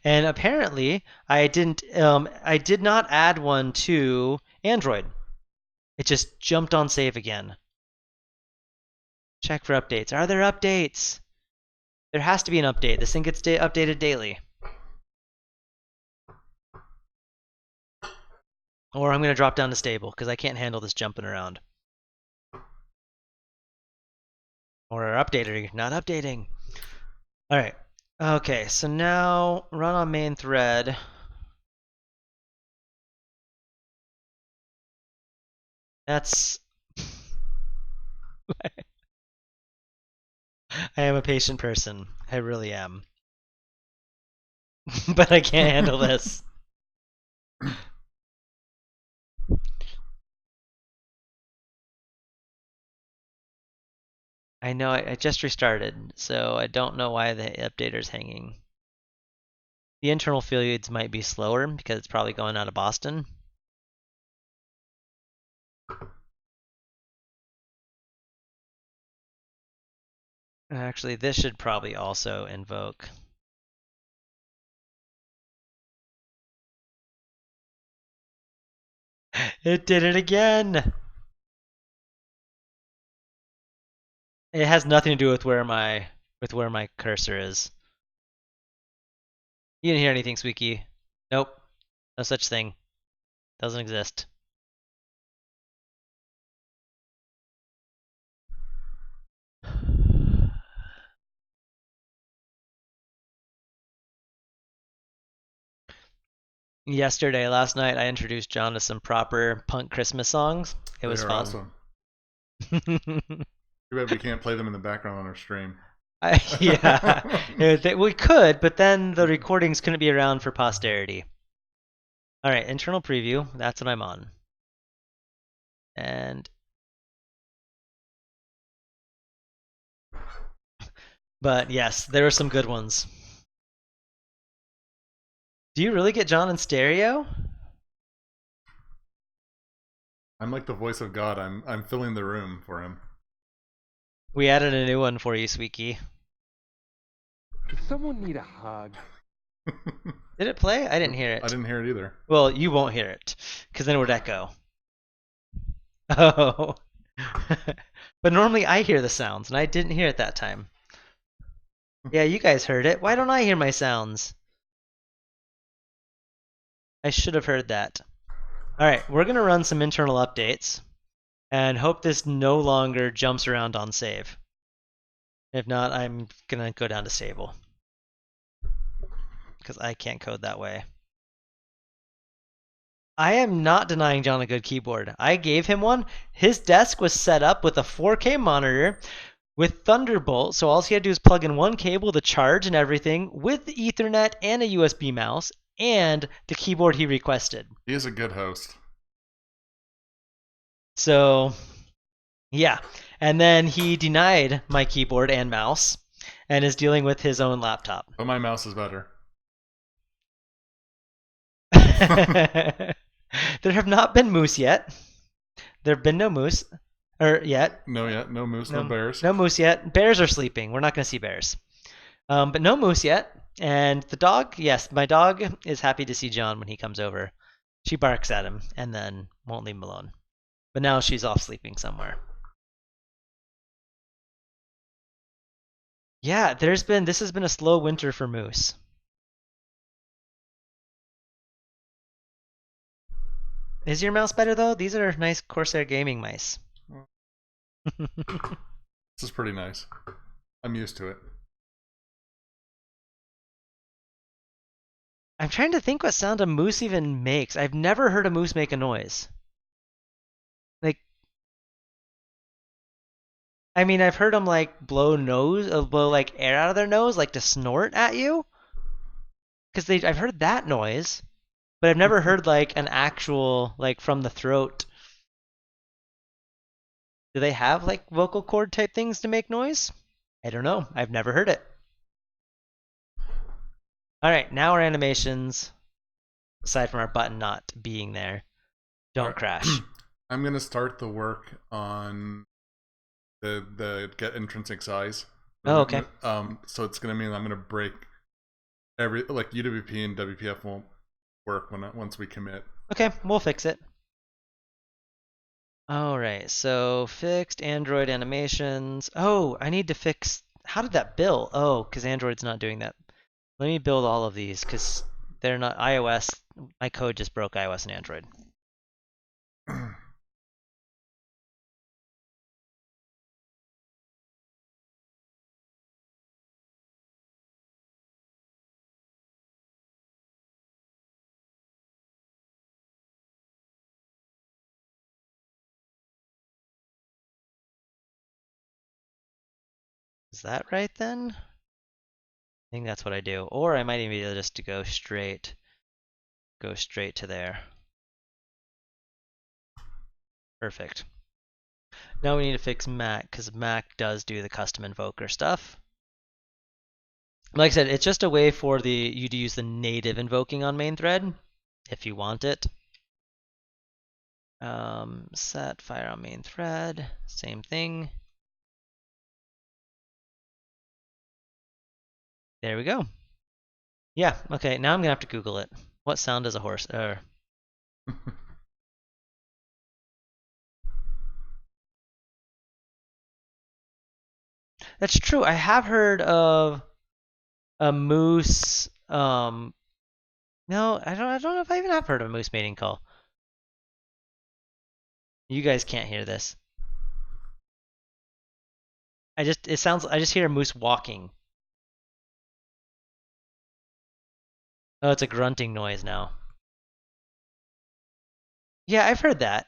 And apparently, I did not add one to Android. It just jumped on save again. Check for updates. Are there updates? There has to be an update. This thing gets updated daily. Or I'm going to drop down to stable because I can't handle this jumping around. Or our updater not updating. All right. Okay, so now run on main thread. That's. I am a patient person. I really am. But I can't handle this. I know I just restarted, so I don't know why the updater's hanging. The internal feeds might be slower because it's probably going out of Boston. Actually, this should probably also invoke. It did it again! It has nothing to do with where my cursor is. You didn't hear anything, Squeaky. Nope. No such thing. Doesn't exist. Last night, I introduced John to some proper punk Christmas songs. It was fun. Awesome. Too bad we can't play them in the background on our stream. Yeah, we could, but then the recordings couldn't be around for posterity. All right, internal preview. That's what I'm on. And but yes, there were some good ones. Do you really get John in stereo? I'm like the voice of God. I'm filling the room for him. We added a new one for you, Squeaky. Does someone need a hug? Did it play? I didn't hear it. I didn't hear it either. Well, you won't hear it, because then it would echo. Oh. But normally I hear the sounds, and I didn't hear it that time. Yeah, you guys heard it. Why don't I hear my sounds? I should have heard that. Alright, we're going to run some internal updates, and hope this no longer jumps around on save. If not, I'm going to go down to stable. Because I can't code that way. I am not denying John a good keyboard. I gave him one. His desk was set up with a 4K monitor with Thunderbolt, so all he had to do is plug in one cable to charge and everything with Ethernet and a USB mouse and the keyboard he requested. He is a good host. So, yeah. And then he denied my keyboard and mouse and is dealing with his own laptop. But my mouse is better. There have not been moose yet. There have been no moose. Yet. No moose, no bears. No moose yet. Bears are sleeping. We're not going to see bears. But no moose yet. And the dog, yes, my dog is happy to see John when he comes over. She barks at him and then won't leave him alone. But now she's off sleeping somewhere. Yeah, this has been a slow winter for moose. Is your mouse better though? These are nice Corsair gaming mice. This is pretty nice. I'm used to it. I'm trying to think what sound a moose even makes. I've never heard a moose make a noise. Like, I mean, I've heard them like blow like air out of their nose, like to snort at you. Because I've heard that noise, but I've never heard like an actual like from the throat Do they have like vocal cord type things to make noise? I don't know. I've never heard it. All right, now our animations, aside from our button not being there, All don't right. crash. I'm gonna start the work on the get intrinsic size. Oh, okay. So it's gonna mean I'm gonna break every like UWP and WPF won't work once we commit. Okay, we'll fix it. All right, so fixed Android animations. Oh, I need to fix. How did that bill? Oh, because Android's not doing that. Let me build all of these because they're not iOS. My code just broke iOS and Android. Is that right then? I think that's what I do. Or I might even be able just to go straight to there. Perfect. Now we need to fix Mac because Mac does do the custom invoker stuff. Like I said, it's just a way for you to use the native invoking on main thread if you want it. Set fire on main thread, same thing. There we go. Yeah, okay, now I'm gonna have to Google it. What sound does a horse? That's true. I have heard of a moose. No, I don't know if I even have heard of a moose mating call. You guys can't hear this. I just hear a moose walking. Oh, it's a grunting noise now. Yeah, I've heard that.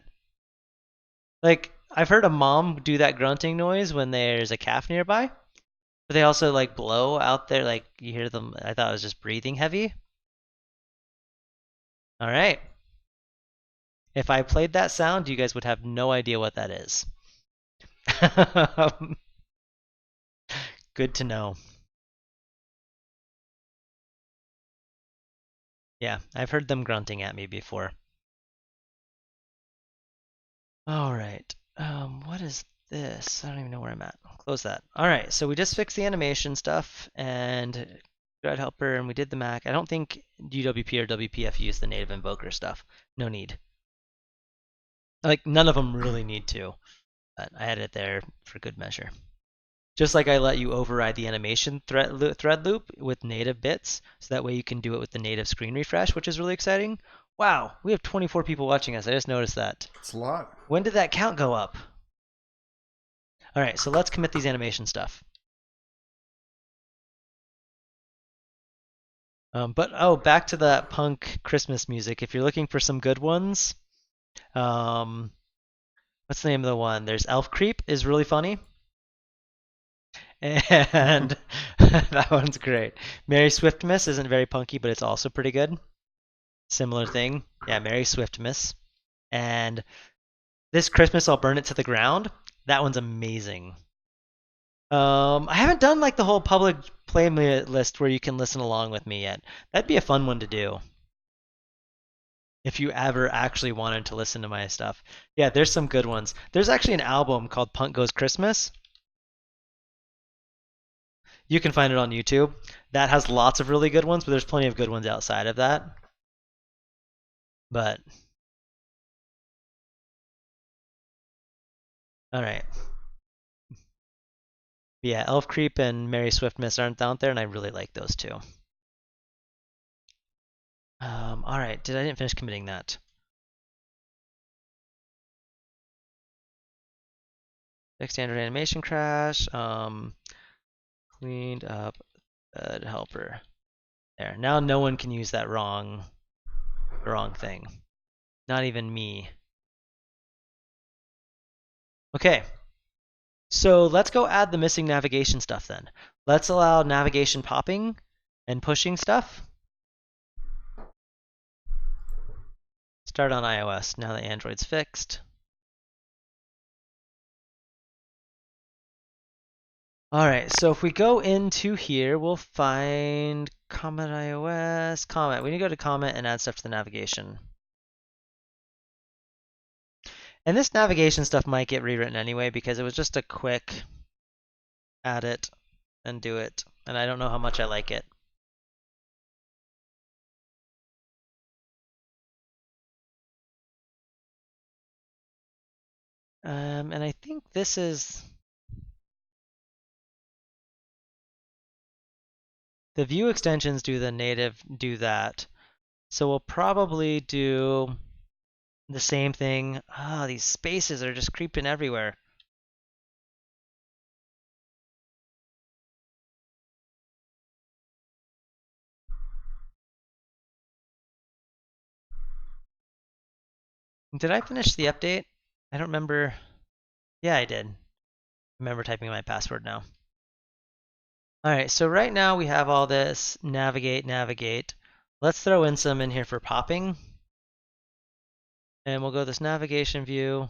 Like, I've heard a mom do that grunting noise when there's a calf nearby. But they also like blow out there, like you hear them. I thought it was just breathing heavy. All right. If I played that sound, you guys would have no idea what that is. Good to know. Yeah, I've heard them grunting at me before. All right. What is this? I don't even know where I'm at. I'll close that. All right, so we just fixed the animation stuff and Thread Helper, and we did the Mac. I don't think UWP or WPF use the native invoker stuff. No need. Like, none of them really need to. But I had it there for good measure. Just like I let you override the animation thread loop with native bits, so that way you can do it with the native screen refresh, which is really exciting. Wow, we have 24 people watching us. I just noticed that. It's a lot. When did that count go up? All right, so let's commit these animation stuff. Back to that punk Christmas music. If you're looking for some good ones, what's the name of the one? There's Elf Creep is really funny. And that one's great. Merry Swiftmas isn't very punky, but it's also pretty good. Similar thing. Yeah, Merry Swiftmas. And This Christmas I'll Burn It to the Ground. That one's amazing. I haven't done like the whole public playlist where you can listen along with me yet. That'd be a fun one to do. If you ever actually wanted to listen to my stuff. Yeah, there's some good ones. There's actually an album called Punk Goes Christmas. You can find it on YouTube. That has lots of really good ones, but there's plenty of good ones outside of that. But all right. Yeah, Elf Creep and Merry Swiftmas aren't out there, and I really like those two. All right, I didn't finish committing that. Fixed standard animation crash. Cleaned up helper. There. Now no one can use that wrong thing. Not even me. Okay. So let's go add the missing navigation stuff then. Let's allow navigation popping and pushing stuff. Start on iOS now that Android's fixed. All right, so if we go into here, we'll find Comet iOS, Comet. We need to go to Comet and add stuff to the navigation. And this navigation stuff might get rewritten anyway because it was just a quick add it and do it. And I don't know how much I like it. And I think this is the view extensions do the native do that. So we'll probably do the same thing. Ah, these spaces are just creeping everywhere. Did I finish the update? I don't remember. Yeah, I did. I remember typing in my password now. All right, so right now we have all this navigate, navigate. Let's throw in some in here for popping. And we'll go this navigation view.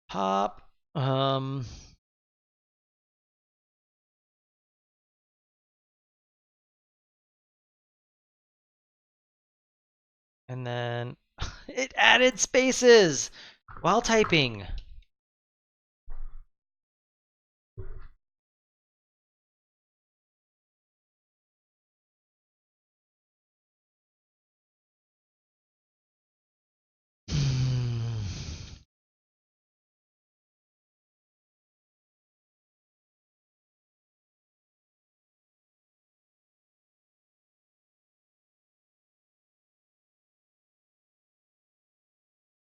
Pop. And then it added spaces while typing.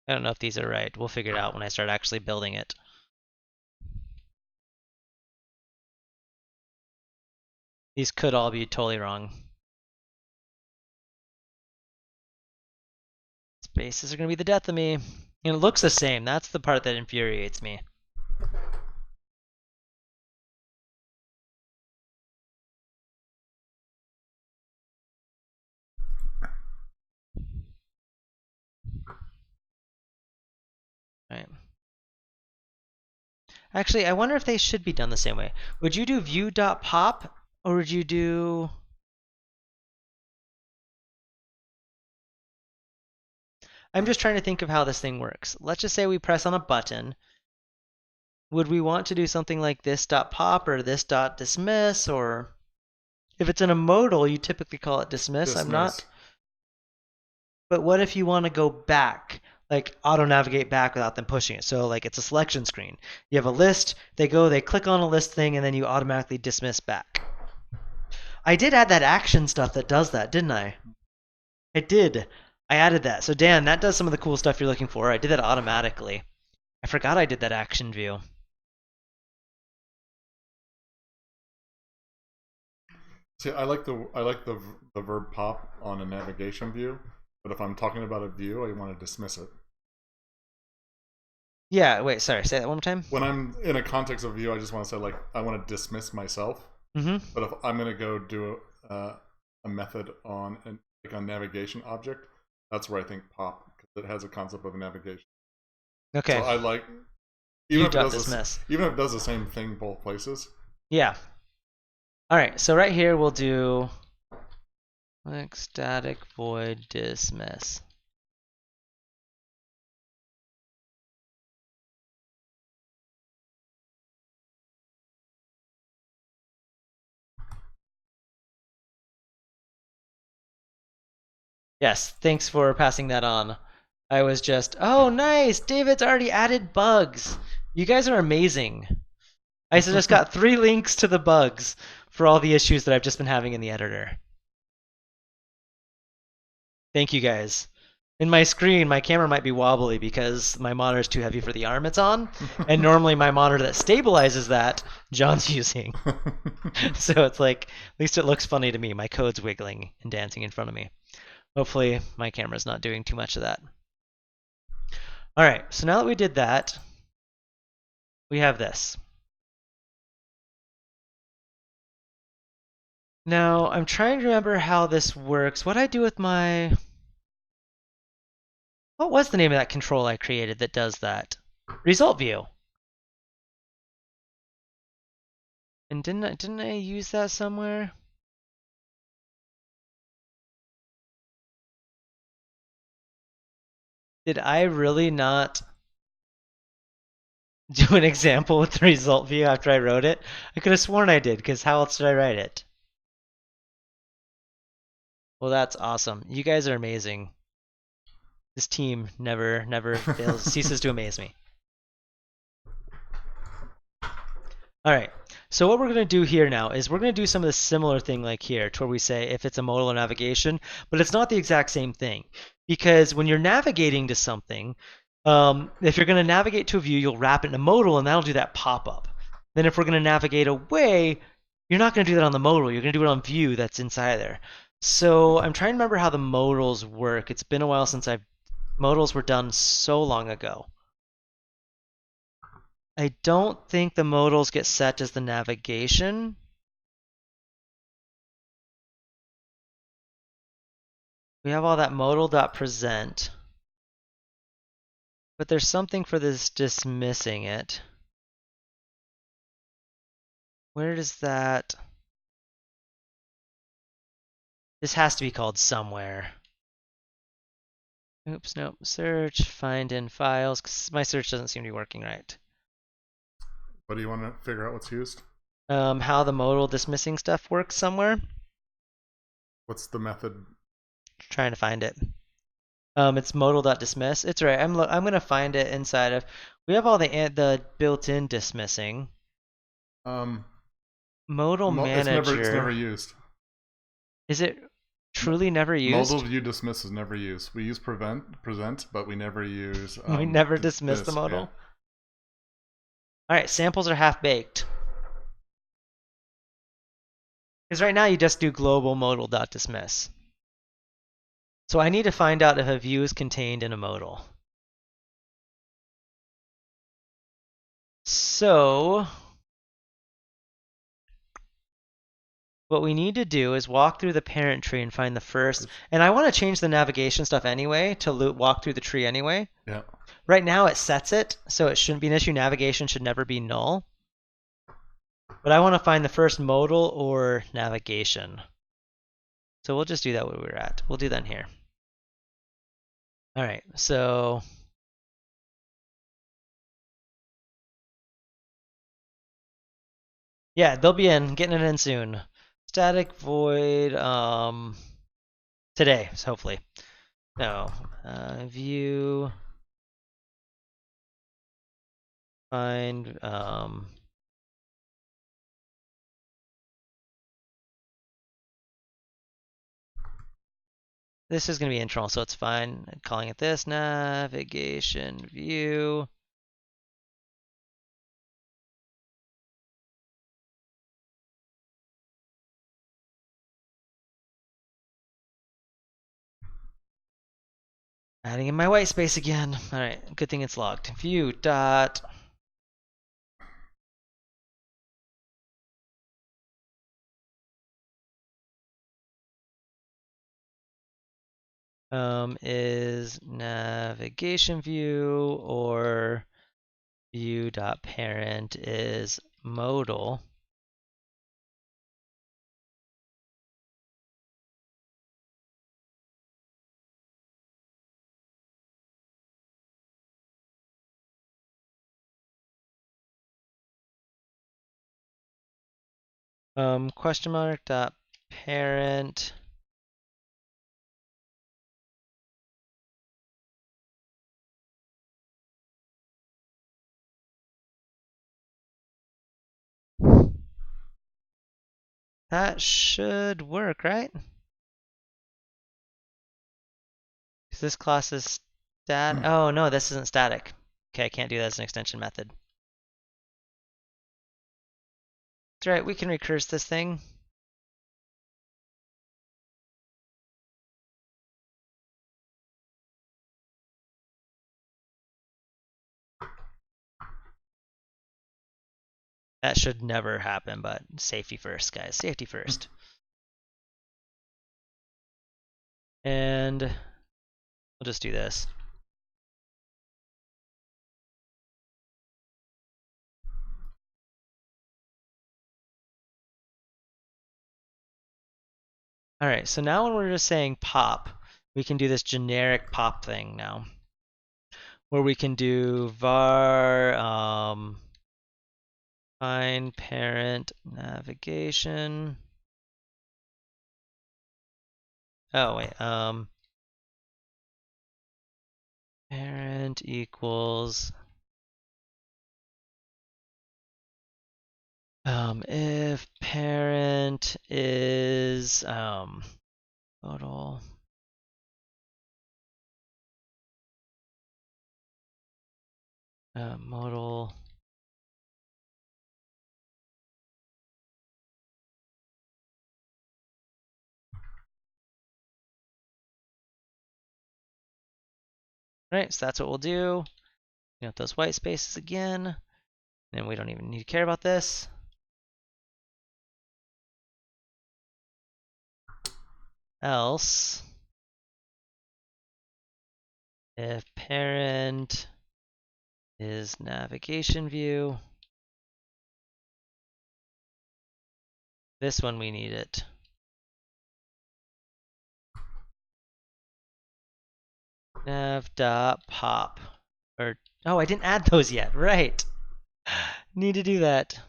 I don't know if these are right. We'll figure it out when I start actually building it. These could all be totally wrong. Spaces are going to be the death of me. And it looks the same. That's the part that infuriates me. Right. Actually, I wonder if they should be done the same way. Would you do view.pop or would you do... I'm just trying to think of how this thing works. Let's just say we press on a button. Would we want to do something like this.pop or this.dismiss? Or if it's in a modal, you typically call it dismiss. I'm not. But what if you want to go back, like auto navigate back without them pushing it? So like it's a selection screen. You have a list, they click on a list thing, and then you automatically dismiss back. I did add that action stuff that does that, didn't I? I did. I added that. So Dan, that does some of the cool stuff you're looking for. I did that automatically. I forgot I did that action view. See, I like the verb pop on a navigation view, but if I'm talking about a view, I want to dismiss it. Yeah, wait, sorry, say that one more time. When I'm in a context of view, I just want to say like I want to dismiss myself. Mm-hmm. But if I'm gonna go do a method on like a navigation object, that's where I think pop, because it has a concept of a navigation. Okay. So I like even if it does the same thing both places. Yeah. All right, so right here we'll do like static void dismiss. Yes, thanks for passing that on. I was just, oh nice, David's already added bugs. You guys are amazing. I just got 3 links to the bugs for all the issues that I've just been having in the editor. Thank you guys. In my screen, my camera might be wobbly because my monitor is too heavy for the arm it's on, and normally my monitor that stabilizes that, John's using. So it's like, at least it looks funny to me. My code's wiggling and dancing in front of me. Hopefully my camera's not doing too much of that. All right, so now that we did that, we have this. Now, I'm trying to remember how this works. What I do with my... What was the name of that control I created that does that? Result view. And didn't I use that somewhere? Did I really not do an example with the result view after I wrote it? I could have sworn I did, because how else did I write it? Well, that's awesome. You guys are amazing. This team never fails, ceases to amaze me. All right. So what we're going to do here now is we're going to do some of the similar thing like here, to where we say if it's a modal or navigation, but it's not the exact same thing. Because when you're navigating to something, if you're going to navigate to a view, you'll wrap it in a modal, and that'll do that pop-up. Then if we're going to navigate away, you're not going to do that on the modal. You're going to do it on view that's inside there. So I'm trying to remember how the modals work. It's been a while since modals were done so long ago. I don't think the modals get set as the navigation. We have all that modal.present. But there's something for this dismissing it. Where does that... This has to be called somewhere. Oops, nope. Search, find in files, because my search doesn't seem to be working right. What do you want to figure out what's used? How the modal dismissing stuff works somewhere. What's the method? Trying to find it. It's modal.dismiss. It's right. I'm gonna find it inside of. We have all the built-in dismissing. Modal manager. It's never used. Is it truly never used? Modal view dismiss is never used. We use present, but we never use. We never dismiss the modal. Yeah. All right, samples are half baked. Because right now you just do global modal.dismiss. So I need to find out if a view is contained in a modal. So what we need to do is walk through the parent tree and find the first. And I want to change the navigation stuff anyway to walk through the tree anyway. Yeah. Right now it sets it, so it shouldn't be an issue. Navigation should never be null. But I want to find the first modal or navigation. So we'll just do that where we're at. We'll do that here. All right, so yeah, they'll be getting it in soon. Static void today, hopefully. No, view find this is going to be internal, so it's fine. I'm calling it this navigation view. Adding in my white space again. All right, good thing it's logged. View dot is navigation view, or view dot parent is modal. Question mark dot parent that should work, right? Because this class is static. Oh no, this isn't static. Okay, I can't do that as an extension method. That's right, we can recurse this thing. That should never happen, but safety first, guys. Safety first. And we'll just do this. All right, so now when we're just saying pop, we can do this generic pop thing now, where we can do var find parent navigation. Oh wait, parent equals if parent is modal modal right, so that's what we'll do. Note those white spaces again, and we don't even need to care about this. Else, if parent is navigation view, this one we need it. Nav.pop. Or, oh, I didn't add those yet, right. Need to do that.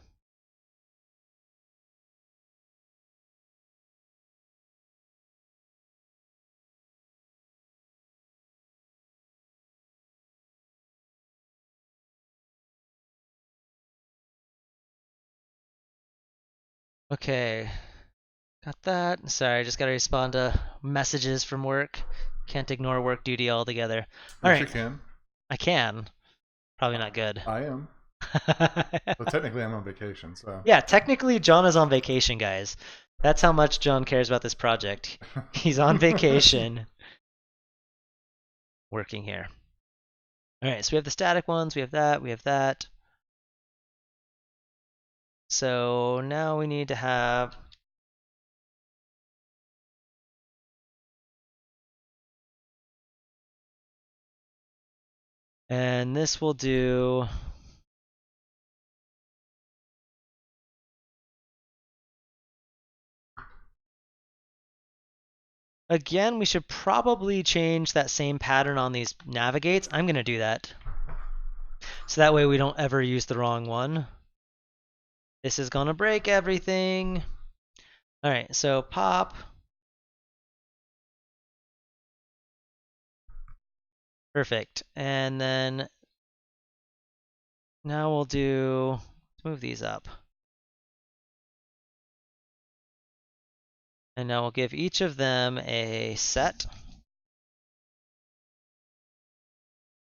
Okay, got that. Sorry, I just gotta respond to messages from work. Can't ignore work duty altogether. All Yes, you right, can. I can. Probably not good. I am. Well, technically, I'm on vacation, so. Yeah, technically, John is on vacation, guys. That's how much John cares about this project. He's on vacation, working here. All right, so we have the static ones, we have that, we have that. So now we need to have and this will do again, we should probably change that same pattern on these navigates. I'm going to do that. So that way we don't ever use the wrong one. This is going to break everything. All right, so pop. Perfect. And then now we'll do, let's move these up. And now we'll give each of them a set.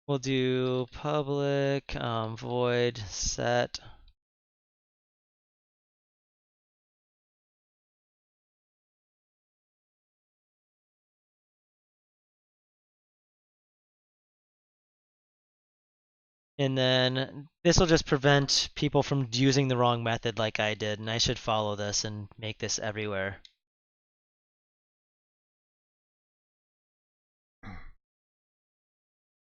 We'll do public void set. And then this will just prevent people from using the wrong method like I did. And I should follow this and make this everywhere.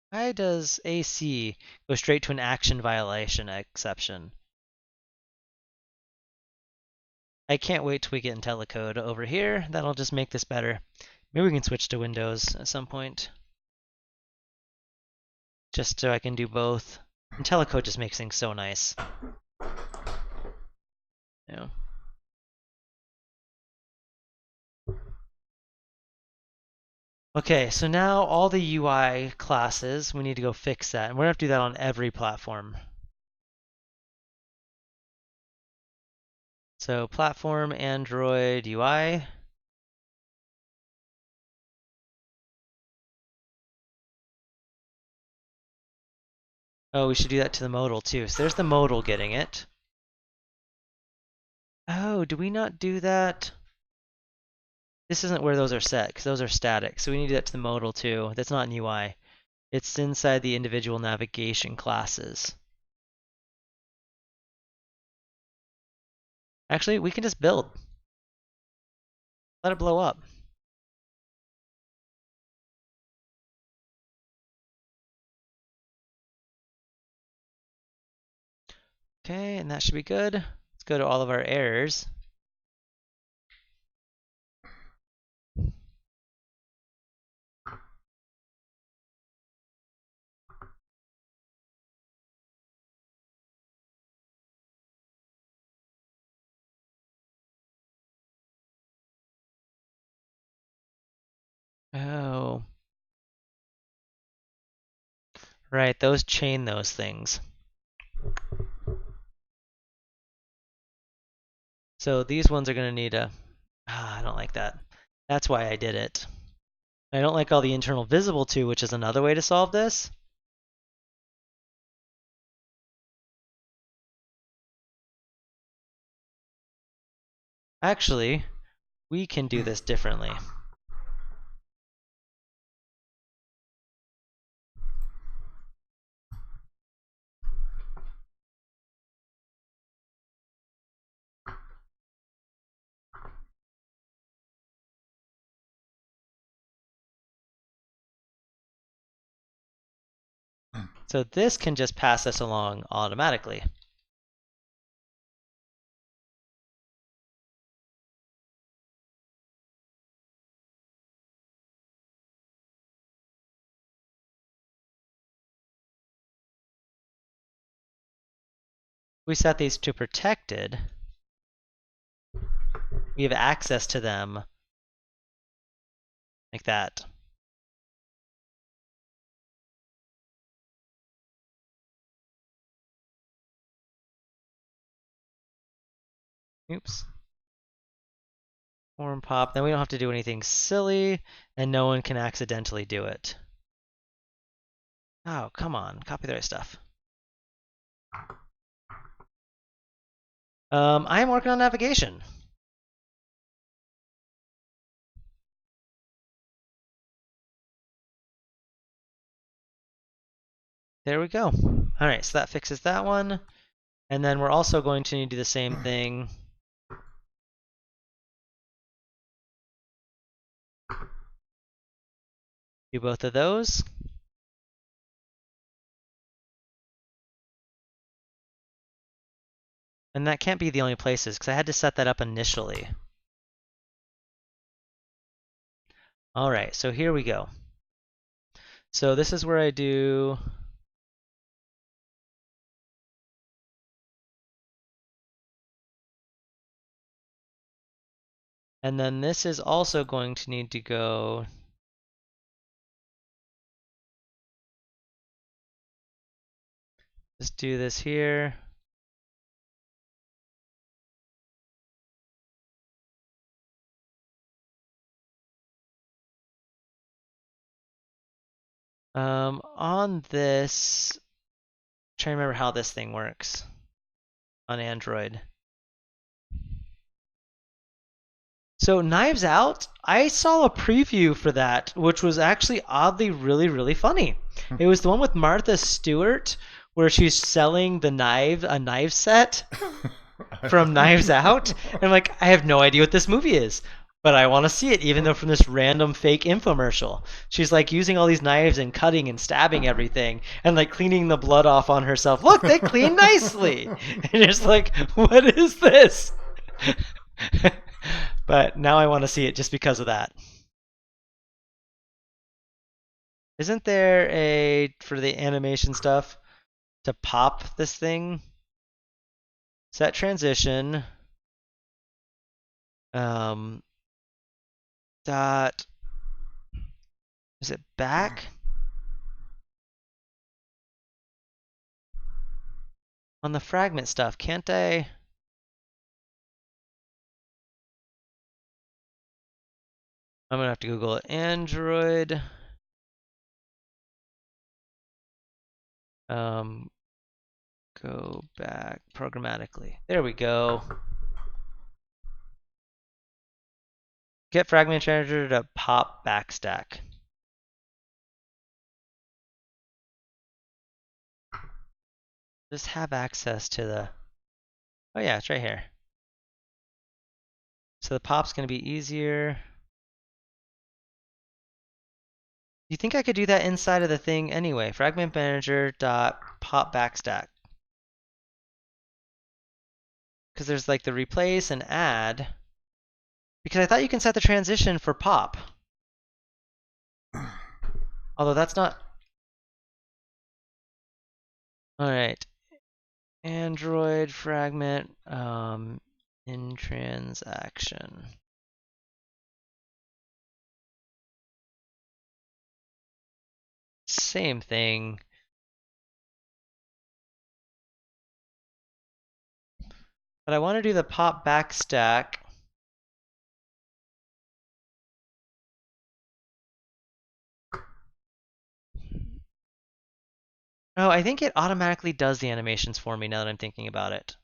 Why does AC go straight to an action violation exception? I can't wait till we get IntelliCode over here. That'll just make this better. Maybe we can switch to Windows at some point. Just so I can do both. IntelliCode just makes things so nice. Yeah. Okay, so now all the UI classes, we need to go fix that. And we're gonna have to do that on every platform. So platform, Android, UI. Oh, we should do that to the modal too. So there's the modal getting it. Oh, do we not do that? This isn't where those are set, because those are static. So we need to do that to the modal too. That's not in UI. It's inside the individual navigation classes. Actually, we can just build. Let it blow up. Okay, and that should be good. Let's go to all of our errors. Oh, right, those chain those things. So these ones are going to need a... I don't like that. That's why I did it. I don't like all the internal visible to, which is another way to solve this. Actually, we can do this differently. So this can just pass us along automatically. We set these to protected. We have access to them like that. Oops. Form pop. Then we don't have to do anything silly, and no one can accidentally do it. Oh, come on. Copy the right stuff. I'm working on navigation. There we go. All right, so that fixes that one. And then we're also going to need to do the same thing. Do both of those. And that can't be the only places, because I had to set that up initially. All right, so here we go. So this is where I do... And then this is also going to need to go... Just do this here. On this, I'm trying to remember how this thing works on Android. So Knives Out, I saw a preview for that, which was actually oddly really, really funny. It was the one with Martha Stewart, where she's selling a knife set from Knives Out. And I'm like, I have no idea what this movie is, but I want to see it, even though from this random fake infomercial. She's like using all these knives and cutting and stabbing everything and like cleaning the blood off on herself. Look, they clean nicely. And you're just like, what is this? But now I want to see it just because of that. Isn't there a, for the animation stuff, to pop this thing? Set transition. Dot. Is it back? On the fragment stuff, can't I? I'm gonna have to Google it. Android. Go back programmatically. There we go. Get fragment manager to pop backstack. Just have access to the... Oh yeah, it's right here. So the pop's gonna be easier. You think I could do that inside of the thing anyway? Fragment manager dot pop backstack. because there's like the replace and add. Because I thought you can set the transition for pop. Although that's not. All right. Android fragment in transaction. Same thing. But I want to do the pop backstack. Oh, I think it automatically does the animations for me now that I'm thinking about it.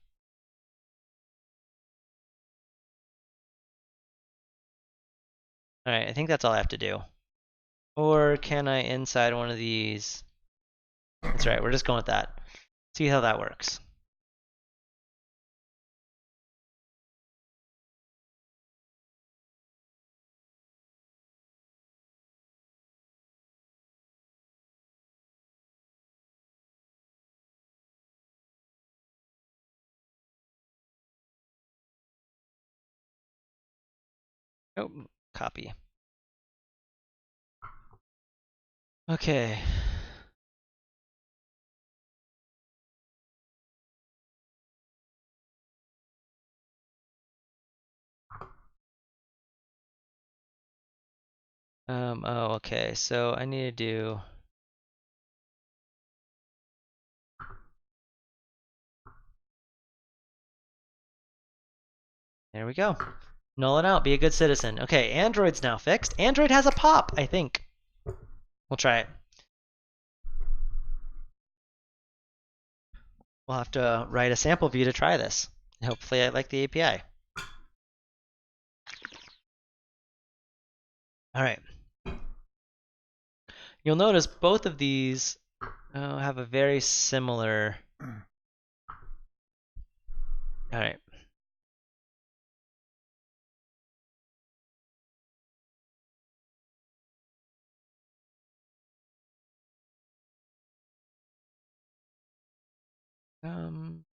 All right, I think that's all I have to do. Or can I inside one of these? That's right, we're just going with that. See how that works. Oh, copy. Okay. Oh, okay, so I need to do. There we go. Null it out, be a good citizen. Okay, Android's now fixed. Android has a pop, I think. We'll try it. We'll have to write a sample view to try this. Hopefully I like the API. All right. You'll notice both of these have a very similar. All right. Um,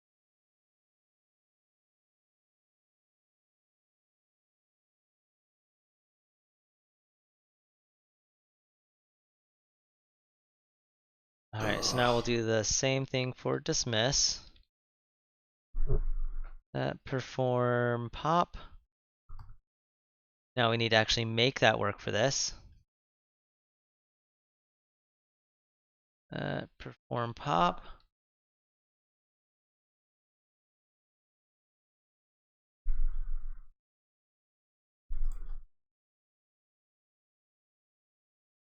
all right, so now we'll do the same thing for dismiss. Perform pop. Now we need to actually make that work for this. Perform pop.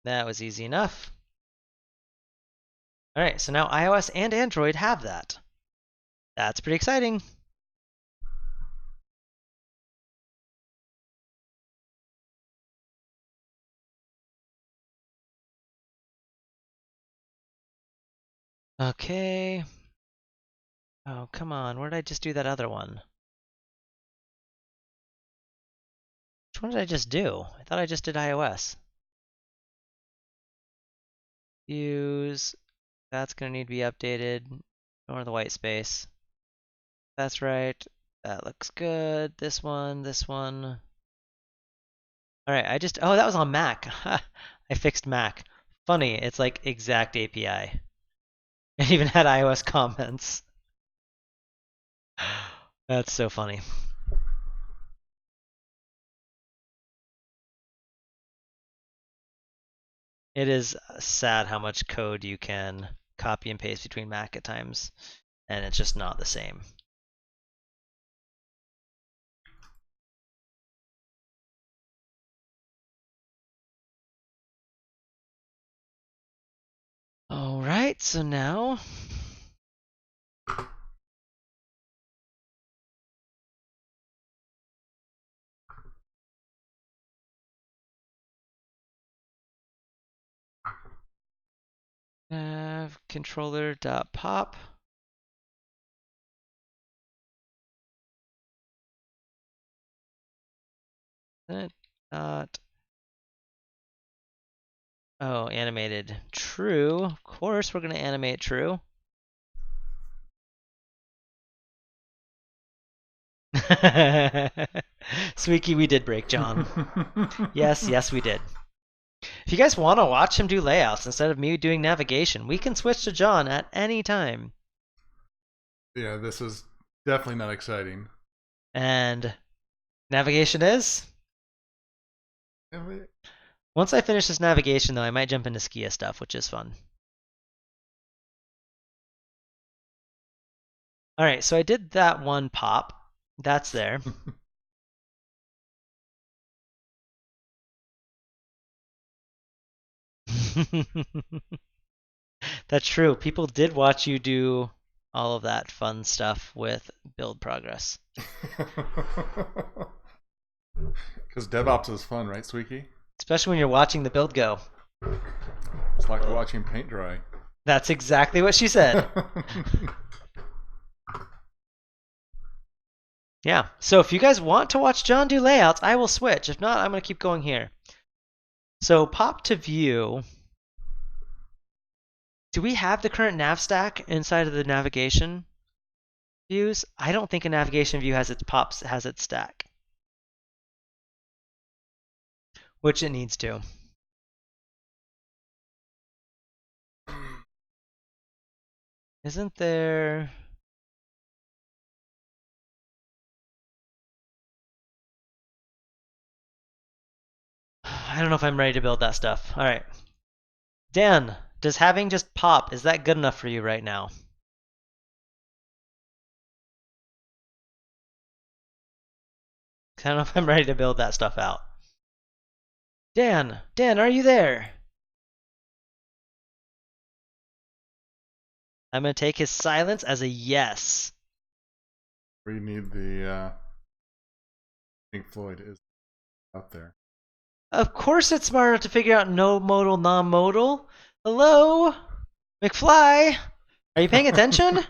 That was easy enough. All right, so now iOS and Android have that. That's pretty exciting. Okay. Oh, come on. Where did I just do that other one? Which one did I just do? I thought I just did iOS. Use. That's going to need to be updated. Ignore the white space. That's right. That looks good. This one, this one. All right, oh, that was on Mac. I fixed Mac. Funny, it's like exact API. It even had iOS comments. That's so funny. It is sad how much code you can copy and paste between Mac at times, and it's just not the same. All right, so now controller.pop. Dot. Oh, animated true. Of course, we're going to animate true. Squeaky, we did break John. Yes, yes, we did. If you guys want to watch him do layouts instead of me doing navigation, we can switch to John at any time. Yeah, this is definitely not exciting. And navigation is? Once I finish this navigation, though, I might jump into Skia stuff, which is fun. All right, so I did that one pop. That's there. That's true. People did watch you do all of that fun stuff with build progress. Because DevOps is fun, right, Squeaky? Especially when you're watching the build go. It's like watching paint dry. That's exactly what she said. Yeah, so if you guys want to watch John do layouts, I will switch. If not, I'm going to keep going here. So pop to view. Do we have the current nav stack inside of the navigation views? I don't think a navigation view has its pops, has its stack. Which it needs to. Isn't there... I don't know if I'm ready to build that stuff. All right. Dan, does having just pop, is that good enough for you right now? I don't know if I'm ready to build that stuff out. Dan, are you there? I'm going to take his silence as a yes. We need the Pink Floyd is out there. Of course it's smart enough to figure out no modal, non-modal. Hello? McFly? Are you paying attention?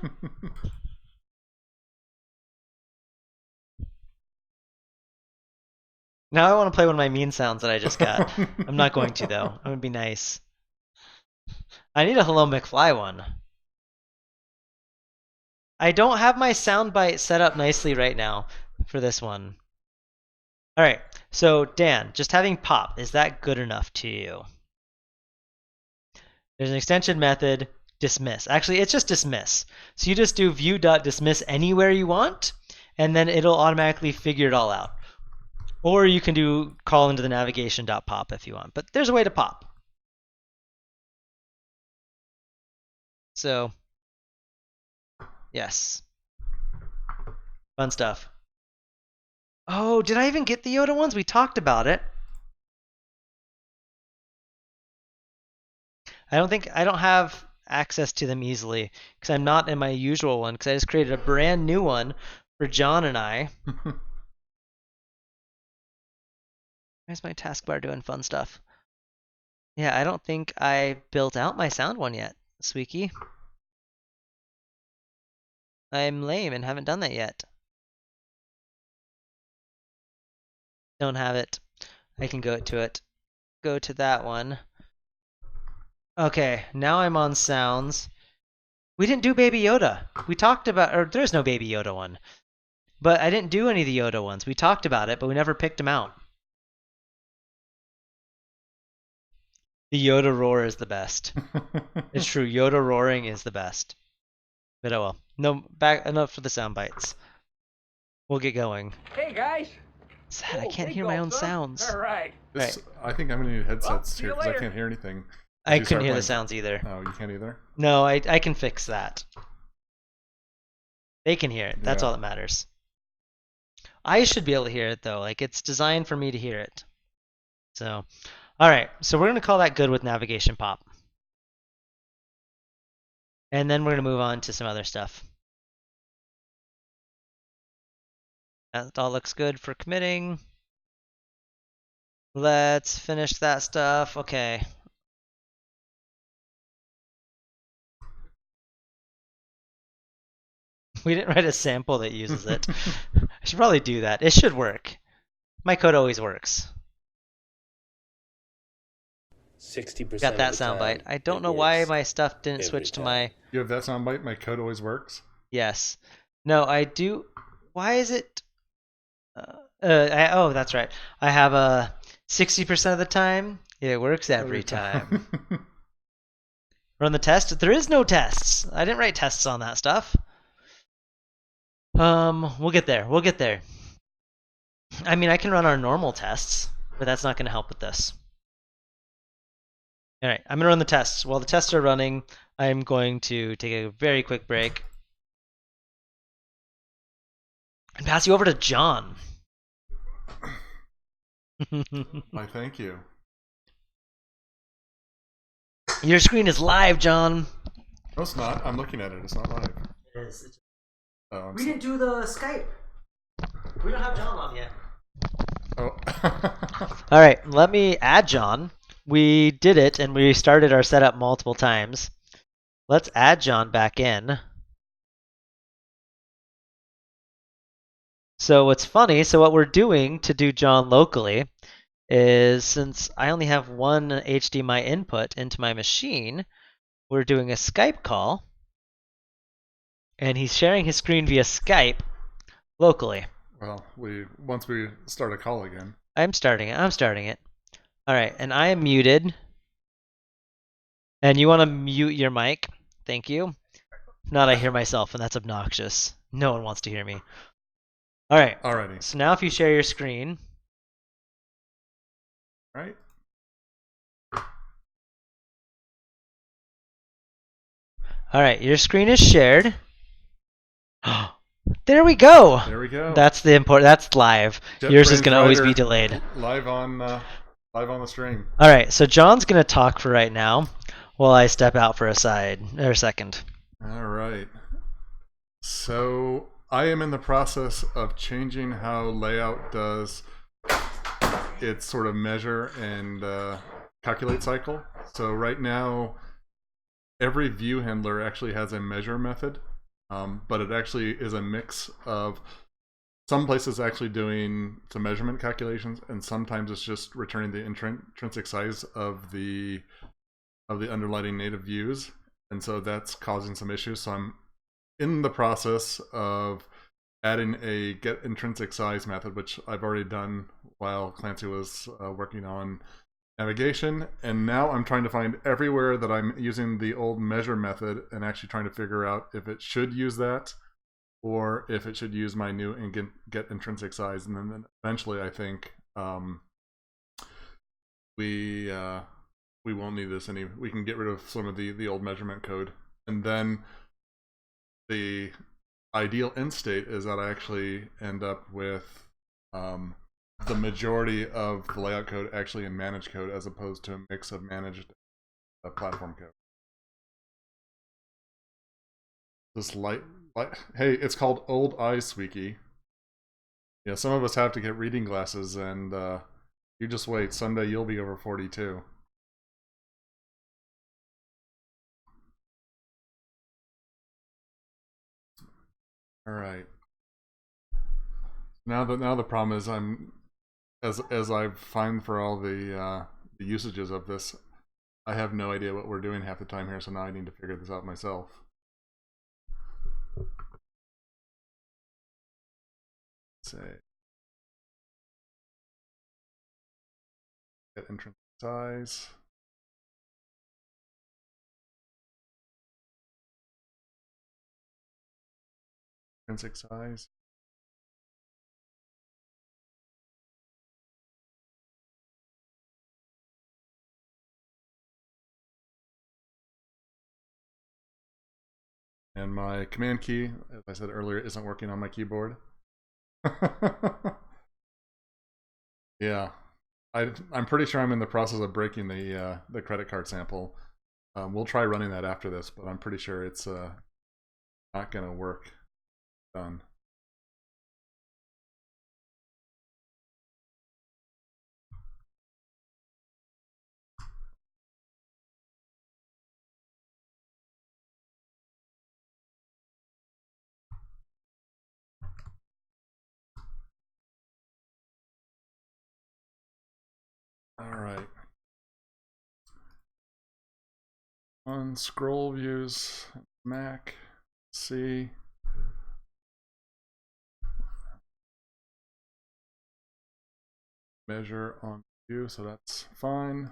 Now I want to play one of my mean sounds that I just got. I'm not going to, though. I'm going to be nice. I need a Hello McFly one. I don't have my soundbite set up nicely right now for this one. All right, so Dan, just having pop, is that good enough to you? There's an extension method, dismiss. Actually, it's just dismiss. So you just do view.dismiss anywhere you want, and then it'll automatically figure it all out. Or you can do call into the navigation.pop if you want, but there's a way to pop. So, yes. Fun stuff. Oh, did I even get the Yoda ones? We talked about it. I don't have access to them easily because I'm not in my usual one because I just created a brand new one for John and I. Where's my taskbar doing fun stuff? Yeah, I don't think I built out my sound one yet, Squeaky. I'm lame and haven't done that yet. Don't have it. I can go to it. Go to that one. Okay, now I'm on sounds. We didn't do Baby Yoda. We talked about, or there's no Baby Yoda one. But I didn't do any of the Yoda ones. We talked about it, but we never picked them out. The Yoda roar is the best. It's true. Yoda roaring is the best. But oh well. No, back enough for the sound bites. We'll get going. Hey guys. Sad, I can't hear my own sounds. All right. This, I think I'm gonna need headsets see you here because I later. can't hear anything. I You couldn't start hear the playing. sounds either. Oh, you can't either? No, I can fix that. They can hear it. That's Yeah. all that matters. I should be able to hear it though. Like it's designed for me to hear it. So, all right. So we're gonna call that good with navigation pop. And then we're gonna move on to some other stuff. That all looks good for committing. Let's finish that stuff. Okay. We didn't write a sample that uses it. I should probably do that. It should work. My code always works. 60% Got that of the soundbite. time, I don't it know why works my stuff didn't every switch to time. my... You have that soundbite? My code always works. Yes. No, I do... Why is it... Oh, that's right. I have a 60% of the time. It works every time. Run the test. There is no tests. I didn't write tests on that stuff. We'll get there. We'll get there. I mean, I can run our normal tests, but that's not going to help with this. All right, I'm going to run the tests. While the tests are running, I'm going to take a very quick break and pass you over to John. I thank you. Your screen is live, John. No, it's not. I'm looking at it. It's not live. It is. Oh, We didn't do the Skype. We don't have John on yet. Oh. All right, let me add John. We did it, and we started our setup multiple times. Let's add John back in. So what's funny, so what we're doing to do John locally is, since I only have one HDMI input into my machine, we're doing a Skype call, and he's sharing his screen via Skype locally. Well, once we start a call again. I'm starting it. All right, and I am muted. And you want to mute your mic? Thank you. If not, I hear myself, and that's obnoxious. No one wants to hear me. All right. Alrighty. So now if you share your screen. Right. All right, your screen is shared. There we go. There we go. That's the important. That's live. Yours is going to always be delayed. Live on the stream. All right, so John's going to talk for right now, while I step out for a second. All right. So I am in the process of changing how Layout does its sort of measure and calculate cycle. So right now, every view handler actually has a measure method, but it actually is a mix of some places actually doing some measurement calculations, and sometimes it's just returning the intrinsic size of the underlying native views, and so that's causing some issues. So I'm in the process of adding a get intrinsic size method, which I've already done while Clancy was working on navigation, and now I'm trying to find everywhere that I'm using the old measure method and actually trying to figure out if it should use that or if it should use my new and get intrinsic size. And then eventually I think we won't need this we can get rid of some of the old measurement code. And then the ideal end state is that I actually end up with the majority of the layout code actually in managed code as opposed to a mix of managed platform code. This hey, it's called Old Eyes Squeaky. Yeah, some of us have to get reading glasses, and you just wait. Someday you'll be over 42. All right. Now the problem is as I find for all the usages of this, I have no idea what we're doing half the time here. So now I need to figure this out myself. Let's say get intrinsic size. Intrinsic size. And my command key, as I said earlier, isn't working on my keyboard. Yeah, I'm pretty sure I'm in the process of breaking the credit card sample. We'll try running that after this, but I'm pretty sure it's not gonna work. Done. All right. On scroll views, Mac, C. measure on view, so that's fine.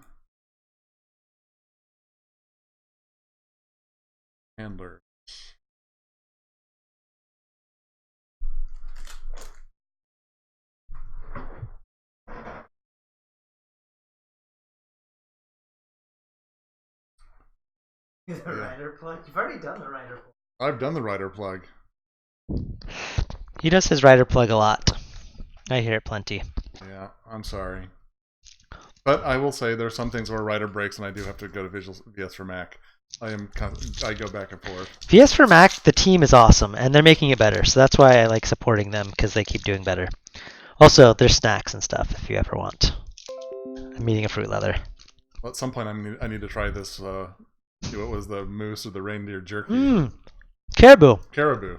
Handlers. The rider plug. You've already done the rider plug. I've done the writer plug. He does his rider plug a lot. I hear it plenty. Yeah, I'm sorry. But I will say there's some things where writer breaks and I do have to go to Visual VS for Mac. I go back and forth. VS for Mac, the team is awesome, and they're making it better. So that's why I like supporting them, because they keep doing better. Also, there's snacks and stuff if you ever want. I'm eating a fruit leather. Well, at some point I need to try this. What was the moose or the reindeer jerky? Caribou. Caribou.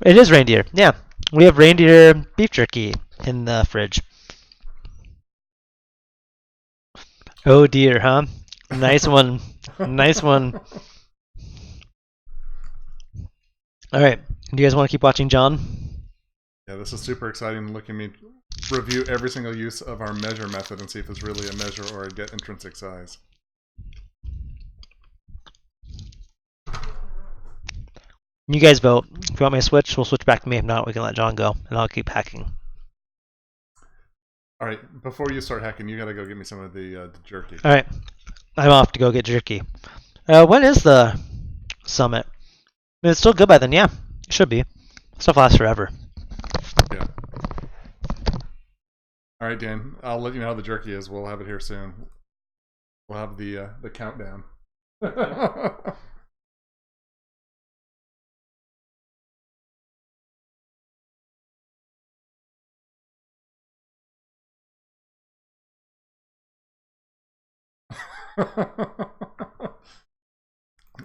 It is reindeer. Yeah, we have reindeer beef jerky in the fridge. Oh dear, huh? Nice one. Nice one. All right. Do you guys want to keep watching John? Yeah, this is super exciting. Look at me review every single use of our measure method and see if it's really a measure or a get intrinsic size. You guys vote. If you want me to switch, we'll switch back to me. If not, we can let John go, and I'll keep hacking. All right, before you start hacking, you got to go get me some of the jerky. All right. I'm off to go get jerky. When is the summit? If it's still good by then, yeah. It should be. Stuff lasts forever. Yeah. All right, Dan. I'll let you know how the jerky is. We'll have it here soon. We'll have the countdown.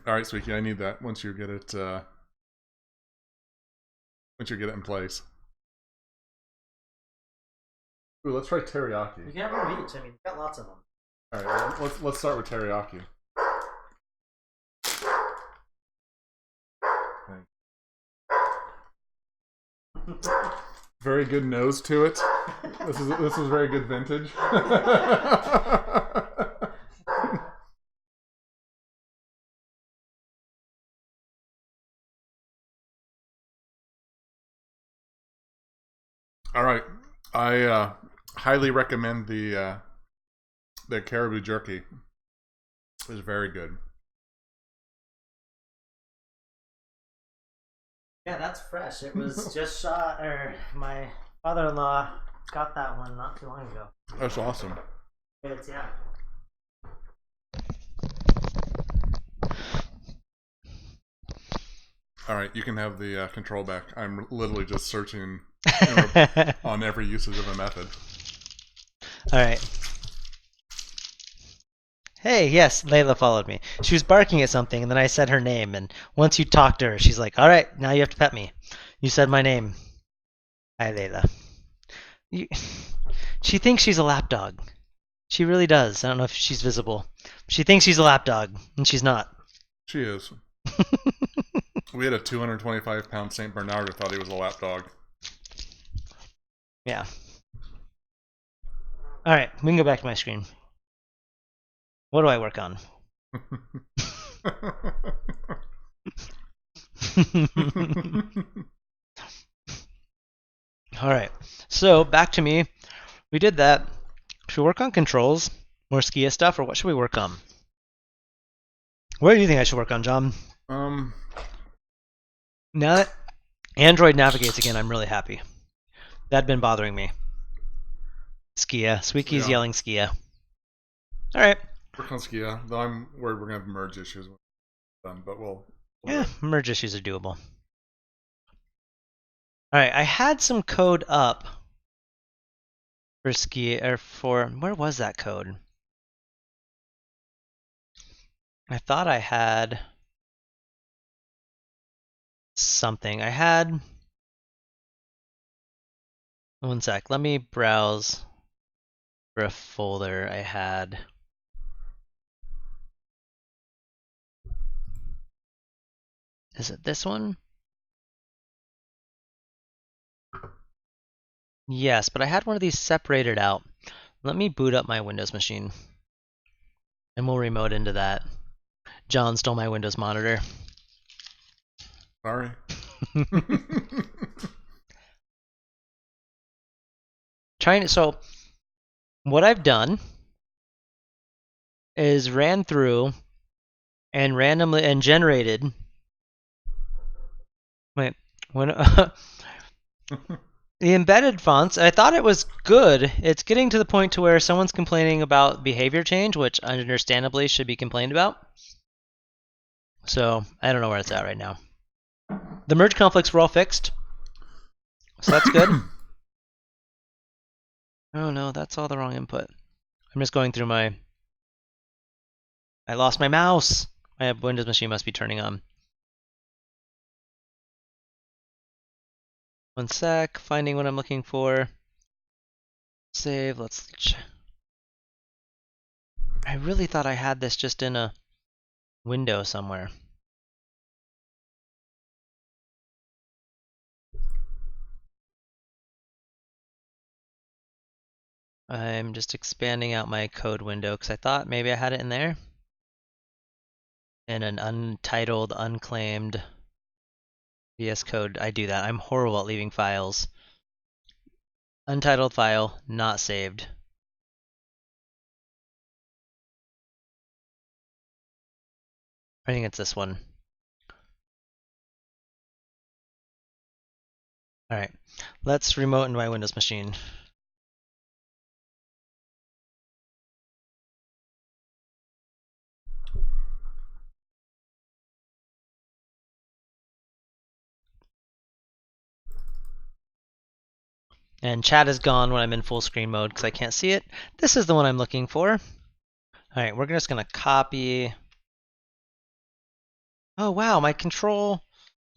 All right, Sweekie, I need that once you get it. Once you get it in place. Ooh, let's try teriyaki. You can have one of each. I mean, you've got lots of them. All right, well, let's start with teriyaki. Very good nose to it. This is very good vintage. All right, I highly recommend the caribou jerky. It's very good. Yeah, that's fresh. It was just shot, or my father-in-law got that one not too long ago. That's awesome. It's, yeah. All right, you can have the control back. I'm literally just searching on every usage of a method. All right. Hey, yes, Layla followed me. She was barking at something, and then I said her name, and once you talked to her, she's like, all right, now you have to pet me. You said my name. Hi, Layla. She thinks she's a lapdog. She really does. I don't know if she's visible. She thinks she's a lapdog, and she's not. She is. We had a 225-pound St. Bernard who thought he was a lapdog. Yeah. All right, we can go back to my screen. What do I work on? All right, so back to me. We did that. Should we work on controls? More Skia stuff, or what should we work on? What do you think I should work on, John? Now that Android navigates again, I'm really happy. That'd been bothering me. Skia. Sweekie's yelling Skia. All right. Work on Skia, though I'm worried we're going to have merge issues with them, but we'll Yeah, merge issues are doable. All right, I had some code up for Skia, or for, where was that code? I thought I had something. I had, one sec, let me browse for a folder I had. Is it this one? Yes, but I had one of these separated out. Let me boot up my Windows machine. And we'll remote into that. John stole my Windows monitor. Sorry. So what I've done is ran through and randomly and generated. Wait, when the embedded fonts, I thought it was good. It's getting to the point to where someone's complaining about behavior change, which understandably should be complained about. So I don't know where it's at right now. The merge conflicts were all fixed, so that's good. Oh no, that's all the wrong input. I'm just going through my... I lost my mouse! My Windows machine must be turning on. One sec, finding what I'm looking for. Save, I really thought I had this just in a window somewhere. I'm just expanding out my code window because I thought maybe I had it in there. In an untitled, unclaimed VS Code. I do that. I'm horrible at leaving files. Untitled file, not saved. I think it's this one. Alright, let's remote into my Windows machine. And chat is gone when I'm in full screen mode because I can't see it. This is the one I'm looking for. Alright, we're just going to copy. Oh wow, my control,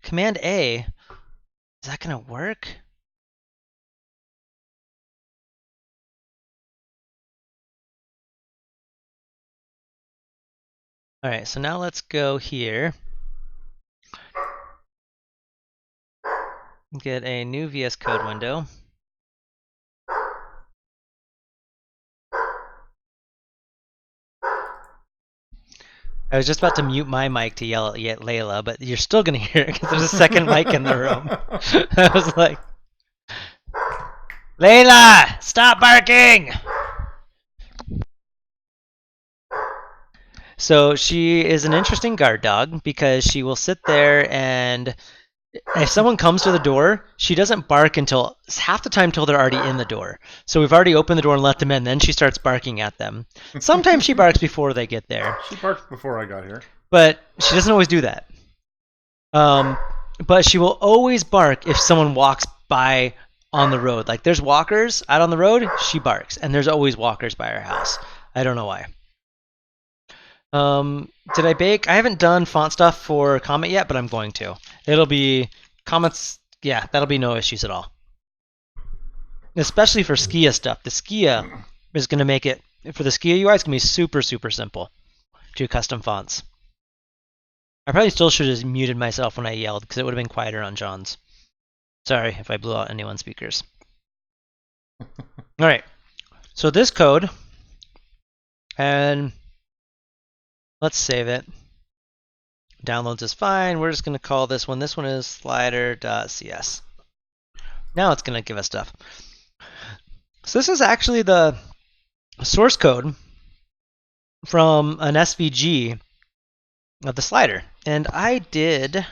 Command A. Is that going to work? Alright, so now let's go here. Get a new VS Code window. I was just about to mute my mic to yell at Layla, but you're still going to hear it because there's a second mic in the room. I was like, Layla, stop barking! So she is an interesting guard dog because she will sit there and if someone comes to the door, she doesn't bark until half the time till they're already in the door. So we've already opened the door and let them in, then she starts barking at them. Sometimes she barks before they get there. She barked before I got here. But she doesn't always do that. But she will always bark if someone walks by on the road. Like there's walkers out on the road, she barks. And there's always walkers by our house. I don't know why. Did I bake? I haven't done font stuff for Comet yet, but I'm going to. It'll be Comet's, yeah, that'll be no issues at all. Especially for Skia stuff. The Skia is going to make it, for the Skia UI, it's going to be super, super simple to custom fonts. I probably still should have muted myself when I yelled because it would have been quieter on John's. Sorry if I blew out anyone's speakers. Alright, so this code, and let's save it. Downloads is fine. We're just going to call this one is slider.cs. Now it's going to give us stuff. So this is actually the source code from an SVG of the slider. And I did,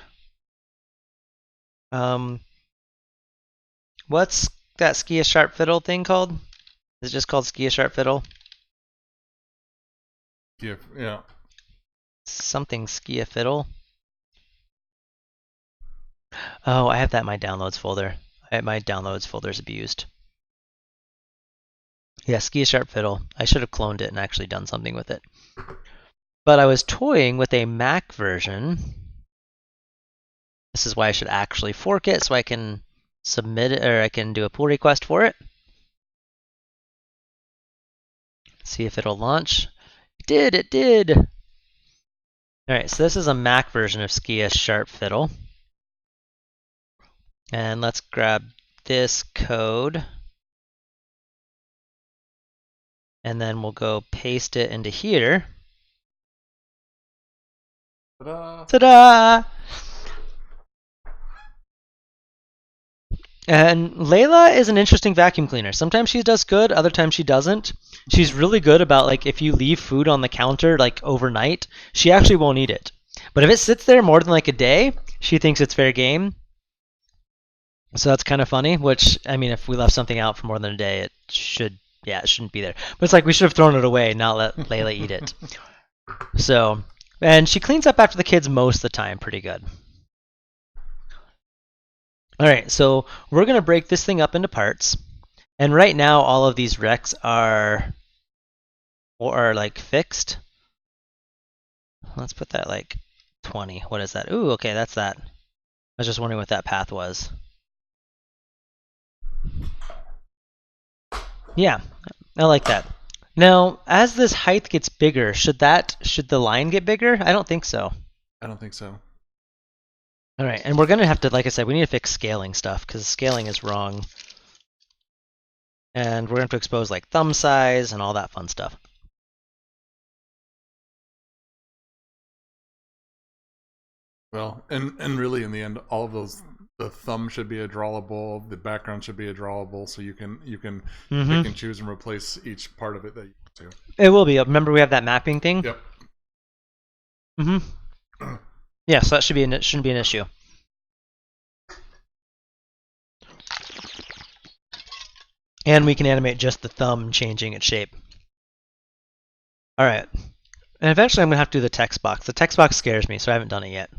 what's that Skia Sharp Fiddle thing called? Is it just called Skia Sharp Fiddle? Yeah. Something Skia Fiddle. Oh, I have that in my downloads folder. My downloads folder is abused. Yeah, Skia Sharp Fiddle. I should have cloned it and actually done something with it. But I was toying with a Mac version. This is why I should actually fork it so I can submit it, or I can do a pull request for it. See if it'll launch. It did! Alright, so this is a Mac version of Skia Sharp Fiddle. And let's grab this code. and then we'll go paste it into here. Ta-da! Ta-da! And Layla is an interesting vacuum cleaner. Sometimes she does good, other times she doesn't. She's really good about, like, if you leave food on the counter, like, overnight, she actually won't eat it. But if it sits there more than, like, a day, she thinks it's fair game. So that's kind of funny, which, I mean, if we left something out for more than a day, it shouldn't be there. But it's like we should have thrown it away, not let Layla eat it. So, and she cleans up after the kids most of the time pretty good. All right, so we're going to break this thing up into parts. And right now, all of these recs are like fixed. Let's put that like 20. What is that? Ooh, okay, that's that. I was just wondering what that path was. Yeah, I like that. Now, as this height gets bigger, should the line get bigger? I don't think so. I don't think so. All right, and we're going to have to, like I said, we need to fix scaling stuff because scaling is wrong. And we're going to have to expose like thumb size and all that fun stuff. Well, and really in the end, all of those, the thumb should be a drawable, the background should be a drawable, so you can pick and choose and replace each part of it that you want to. It will be. Remember we have that mapping thing? Yep. Yeah, so that shouldn't be an issue. And we can animate just the thumb changing its shape. All right. And eventually I'm going to have to do the text box. The text box scares me, so I haven't done it yet.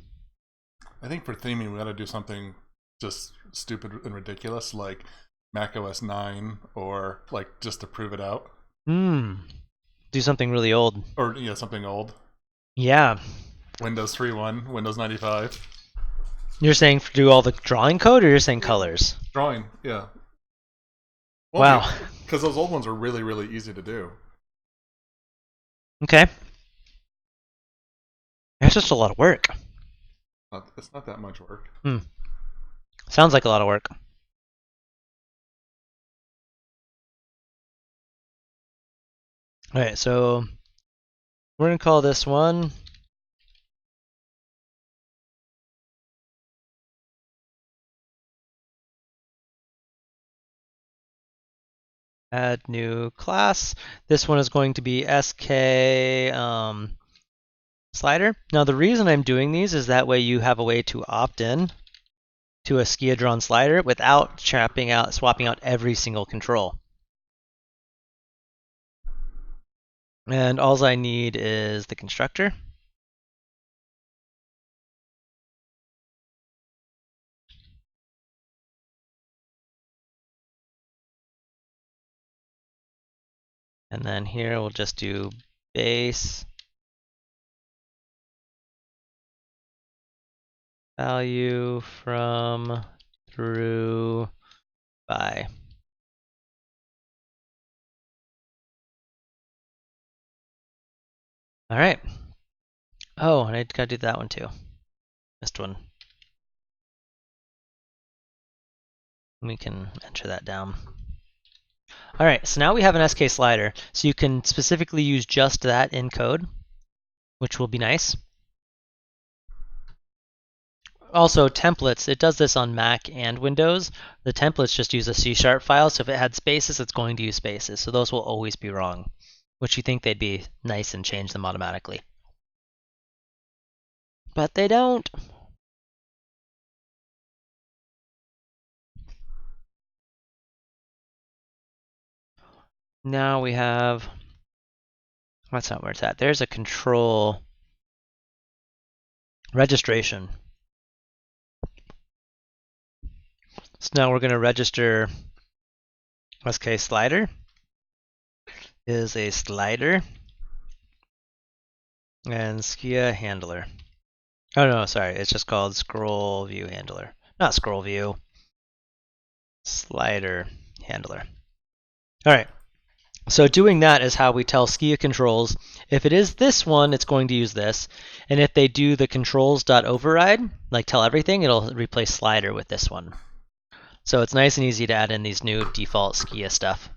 I think for theming, we got to do something just stupid and ridiculous, like Mac OS 9, or like just to prove it out. Do something really old. Or, yeah, something old. Yeah. Windows 3.1, Windows 95. You're saying do all the drawing code, or you're saying colors? Drawing, yeah. Well, wow. Because those old ones are really, really easy to do. Okay. That's just a lot of work. It's not that much work. Sounds like a lot of work. All right, so we're going to call this one add new class. This one is going to be SK slider. Now the reason I'm doing these is that way you have a way to opt in to a Skiadron slider without swapping out every single control. And all I need is the constructor. And then here we'll just do base value from through by. All right. Oh, and I gotta do that one too. Missed one. We can enter that down. All right, so now we have an SK slider, so you can specifically use just that in code, which will be nice. Also, templates, it does this on Mac and Windows. The templates just use a C# file, so if it had spaces, it's going to use spaces. So those will always be wrong, which you think they'd be nice and change them automatically. But they don't. Now we have, that's not where it's at. There's a control registration. So now we're going to register SK slider is a slider and Skia handler. Oh no, sorry, it's just called scroll view handler. Not scroll view, slider handler. All right. So doing that is how we tell Skia controls, if it is this one, it's going to use this. And if they do the controls.override, like tell everything, it'll replace slider with this one. So it's nice and easy to add in these new default Skia stuff.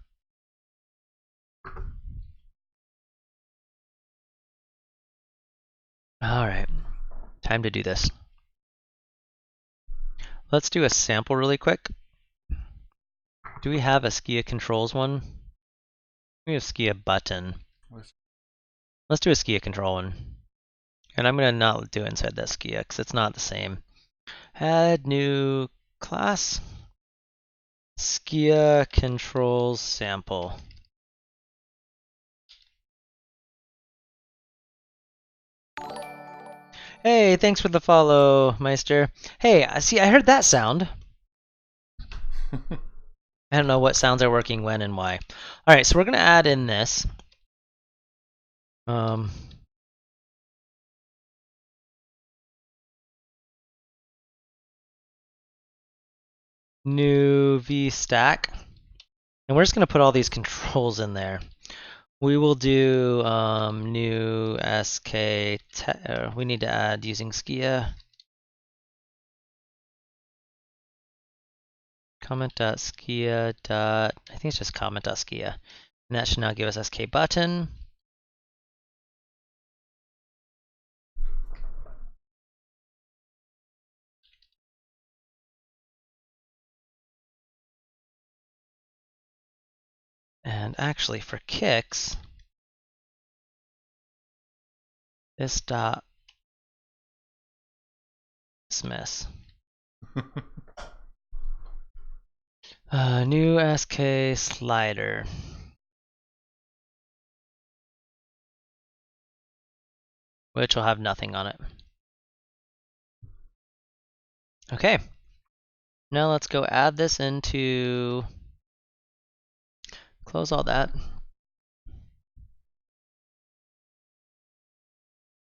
All right, time to do this. Let's do a sample really quick. Do we have a Skia controls one? We have Skia button. Let's do a Skia control one. And I'm gonna not do it inside that Skia because it's not the same. Add new class. Skia controls sample. Hey, thanks for the follow, Meister. Hey, see, I heard that sound. I don't know what sounds are working when and why. All right, so we're gonna add in this. New vstack, and we're just gonna put all these controls in there. We will do new sk. We need to add using Skia. Comment.skia. I think it's just comment.skia. And that should now give us sk button. And actually for kicks, this dot dismiss. New sk slider. Which will have nothing on it. Okay. Now let's go add this into, close all that.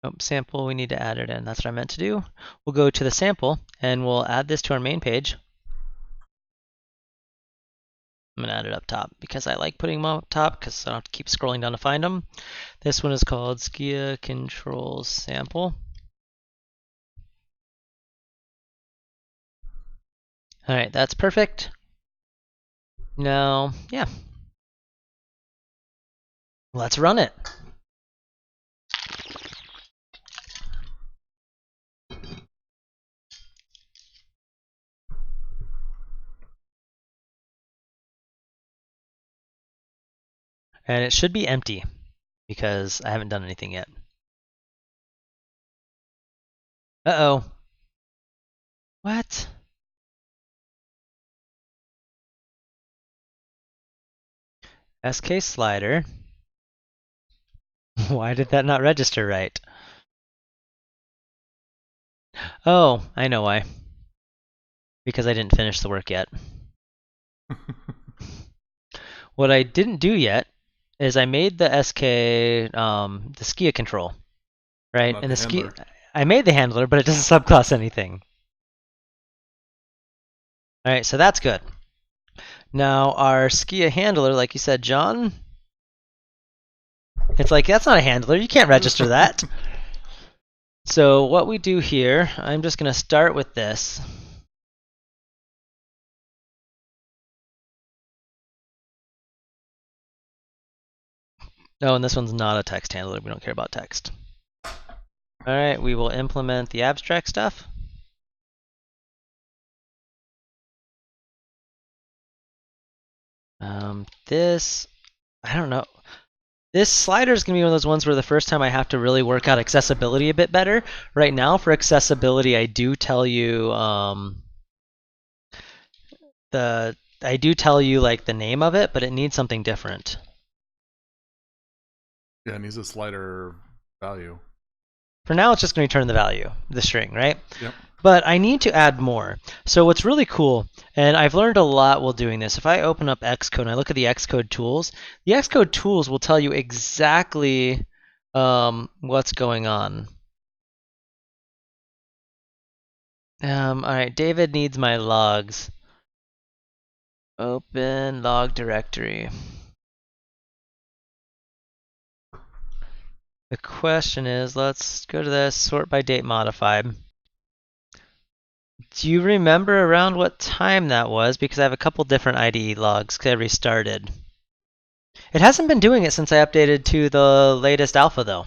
Oh, sample, we need to add it in. That's what I meant to do. We'll go to the sample and we'll add this to our main page. I'm gonna add it up top because I like putting them up top because I don't have to keep scrolling down to find them. This one is called Skia Controls Sample. All right, that's perfect. Now, yeah. Let's run it. And it should be empty because I haven't done anything yet. Uh-oh. What? SK slider. Why did that not register right? Oh, I know why. Because I didn't finish the work yet. What I didn't do yet is I made the SK, the Skia control, right? Not and the the Skia, handler. I made the handler, but it doesn't subclass anything. All right, so that's good. Now our Skia handler, like you said, John, it's like, that's not a handler. You can't register that. So what we do here, I'm just going to start with this. Oh, and this one's not a text handler. We don't care about text. All right, we will implement the abstract stuff. This, I don't know. This slider is going to be one of those ones where the first time I have to really work out accessibility a bit better. Right now, for accessibility, I do tell you like the name of it, but it needs something different. Yeah, it needs a slider value. For now, it's just going to return the value, the string, right? Yep. But I need to add more. So what's really cool, and I've learned a lot while doing this, if I open up Xcode and I look at the Xcode tools, the Xcode tools will tell you exactly what's going on. All right, David needs my logs. Open log directory. The question is, let's go to this, sort by date modified. Do you remember around what time that was? Because I have a couple different IDE logs because I restarted. It hasn't been doing it since I updated to the latest alpha though.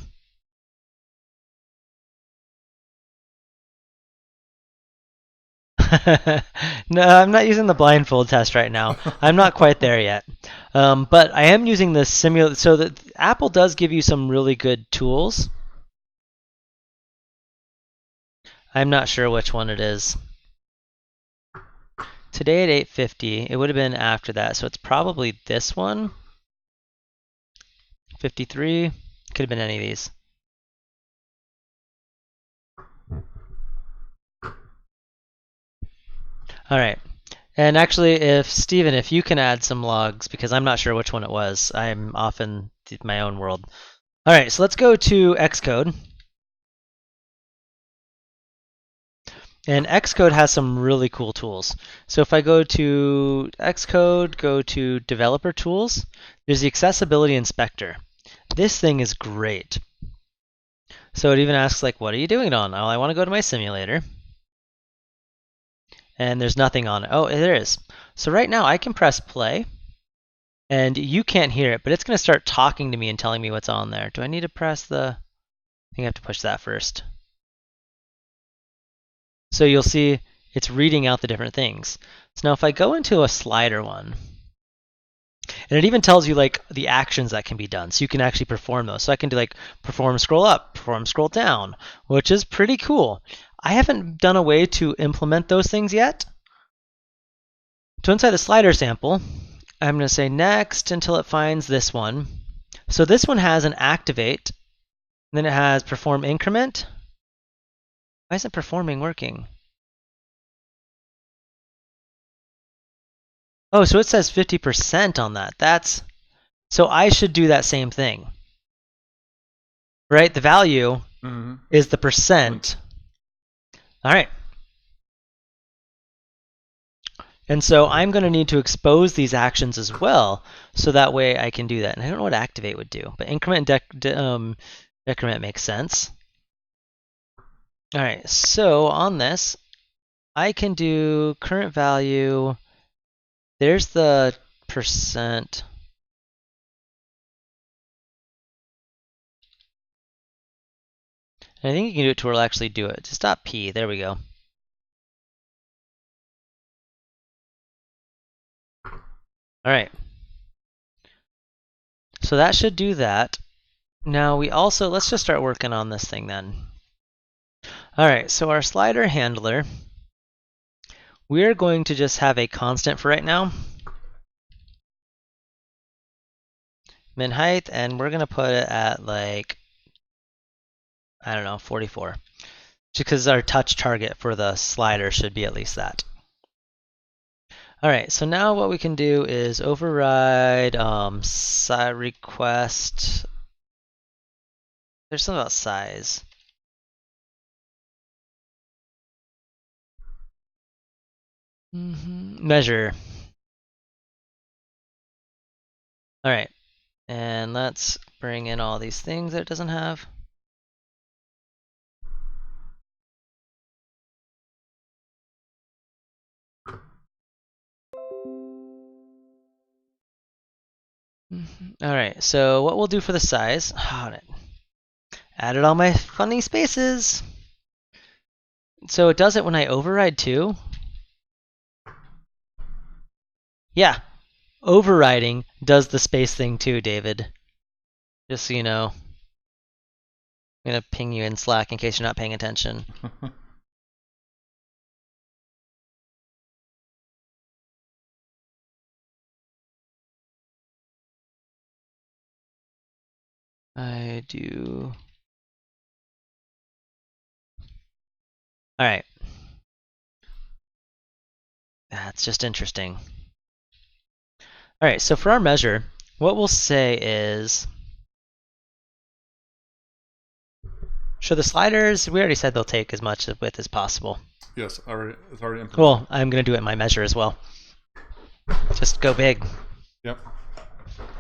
No, I'm not using the blindfold test right now. I'm not quite there yet. But I am using the simulator. So that Apple does give you some really good tools. I'm not sure which one it is. Today at 8:50, it would have been after that, so it's probably this one. 53, could have been any of these. All right. And actually, if Steven, if you can add some logs, because I'm not sure which one it was. I'm often in my own world. All right, so let's go to Xcode. And Xcode has some really cool tools. So if I go to Xcode, go to Developer Tools, there's the Accessibility Inspector. This thing is great. So it even asks, like, what are you doing it on? Oh, I want to go to my simulator. And there's nothing on it. Oh, there is. So right now I can press play. And you can't hear it, but it's going to start talking to me and telling me what's on there. Do I need to press the... I think I have to push that first. So you'll see it's reading out the different things. So now if I go into a slider one, and it even tells you like the actions that can be done, so you can actually perform those. So I can do like perform scroll up, perform scroll down, which is pretty cool. I haven't done a way to implement those things yet. So inside the slider sample, I'm going to say next until it finds this one. So this one has an activate, and then it has perform increment. Why isn't performing working? Oh, so it says 50% on that. So I should do that same thing. Right? The value is the percent. All right. And so I'm going to need to expose these actions as well, so that way I can do that. And I don't know what activate would do, but increment and decrement makes sense. All right, so on this, I can do current value. There's the percent. And I think you can do it to where it'll actually do it. Just stop P. There we go. All right. So that should do that. Now we also, let's just start working on this thing then. All right, so our slider handler, we're going to just have a constant for right now. Min height, and we're gonna put it at like, I don't know, 44. Just because our touch target for the slider should be at least that. All right, so now what we can do is override request. There's something about size. Measure. All right, and let's bring in all these things that it doesn't have. All right, so what we'll do for the size, added all my funny spaces. So it does it when I override too? Yeah, overriding does the space thing too, David. Just so you know. I'm gonna ping you in Slack in case you're not paying attention. I do. All right. That's just interesting. All right, so for our measure, what we'll say is, show the sliders, we already said they'll take as much width as possible. Yes, it's already implemented. Well, I'm going to do it in my measure as well. Just go big. Yep.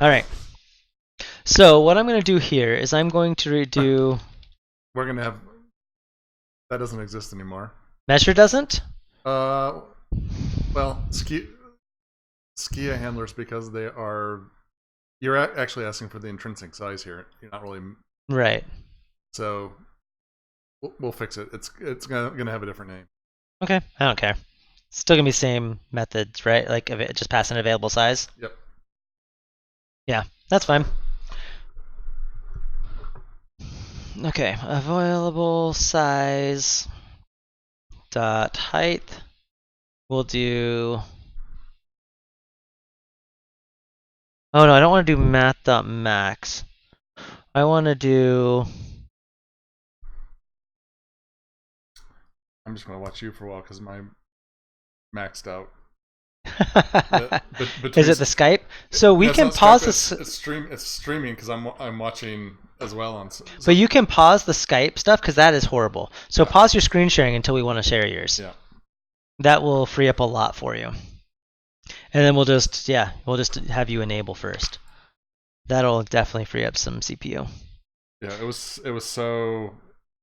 All right. So what I'm going to do here is I'm going to redo... We're going to have... That doesn't exist anymore. Measure doesn't? Well, Skia handlers, because they are... You're actually asking for the intrinsic size here. You're not really... Right. So we'll fix it. It's going to have a different name. Okay, I don't care. Still gonna be same methods, right? Like just pass an available size. Yep. Yeah, that's fine. Okay, available size dot height. We'll do. Oh no, I don't want to do math dot max. I want to do. I'm just gonna watch you for a while because my maxed out. Is it the Skype? So we That's can not pause Skype, this. It's streaming because I'm watching as well on. So, But you can pause the Skype stuff because that is horrible. So Yeah. pause your screen sharing until we want to share yours. yeah. That will free up a lot for you. And then we'll just have you enable first. That'll definitely free up some CPU. Yeah, it was so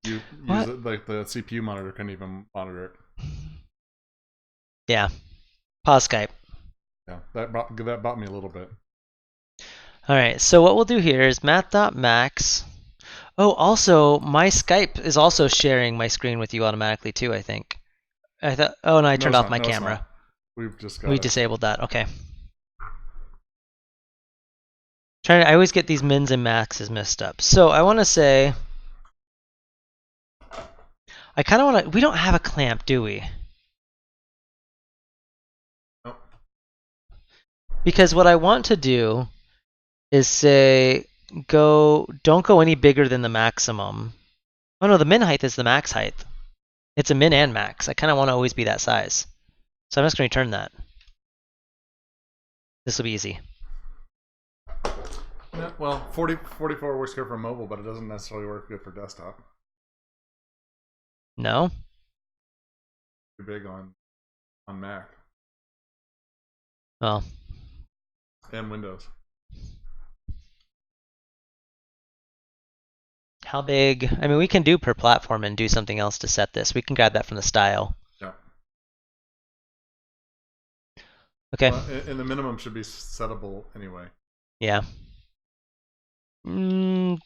you What? use it like the CPU monitor couldn't even monitor it. Yeah. Pause Skype. Yeah, that bought me a little bit. All right. So what we'll do here is math.max. Oh, also my Skype is also sharing my screen with you automatically too, I think. I thought oh no, I turned off my No, it's camera. not. We've just got We it. disabled that. Okay. I always get these mins and maxes messed up. So I want to say I kind of want to. We don't have a clamp, do we? Nope. Because what I want to do is say don't go any bigger than the maximum. Oh no, the min height is the max height. It's a min and max. I kind of want to always be that size. So I'm just going to return that. This will be easy. Yeah, well, 44 works good for mobile, but it doesn't necessarily work good for desktop. No? Too big on Mac Well, and Windows. how big? I mean, we can do per platform and do something else to set this. We can grab that from the style. Yeah. Okay. Well, and the minimum should be settable anyway. Yeah.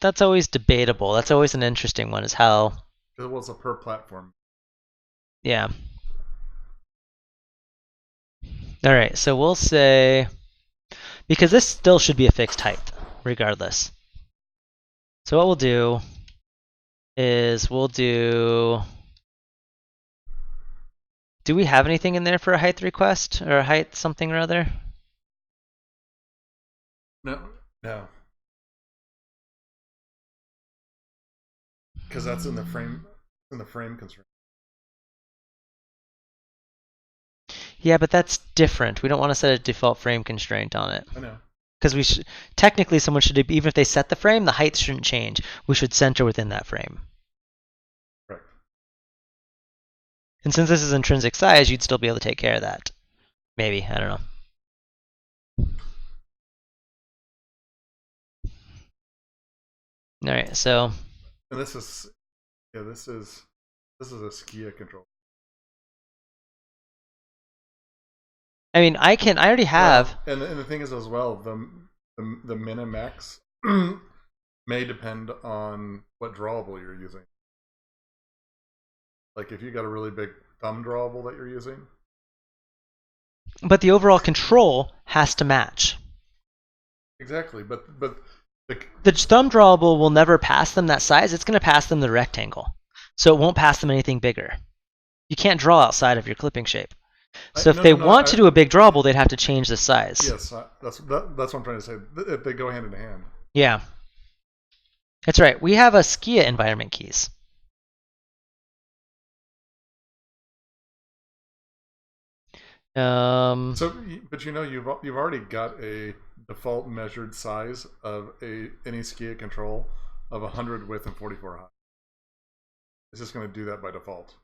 That's always debatable. That's always an interesting one, is how. It was a per platform. Yeah. All right, so we'll say, because this still should be a fixed height, regardless. So what we'll do is do we have anything in there for a height request or a height something or other? No. Because that's in the frame constraint. Yeah, but that's different. We don't want to set a default frame constraint on it. I know. Because technically someone should, even if they set the frame, the height shouldn't change. We should center within that frame. Correct. And since this is intrinsic size, you'd still be able to take care of that. Maybe, I don't know. All right, so. And this is a Skia control. I mean, I already have. Well, and the thing is as well, the min and max may depend on what drawable you're using. Like if you got a really big thumb drawable that you're using. But the overall control has to match. Exactly, but the thumb drawable will never pass them that size. It's going to pass them the rectangle, so it won't pass them anything bigger. You can't draw outside of your clipping shape. So if they want to do a big drawable, they'd have to change the size. Yes, that's what I'm trying to say. They go hand in hand. Yeah, that's right. We have a Skia environment keys. So, but you've already got a default measured size of any Skia control of 100 width and 44 high. It's just going to do that by default.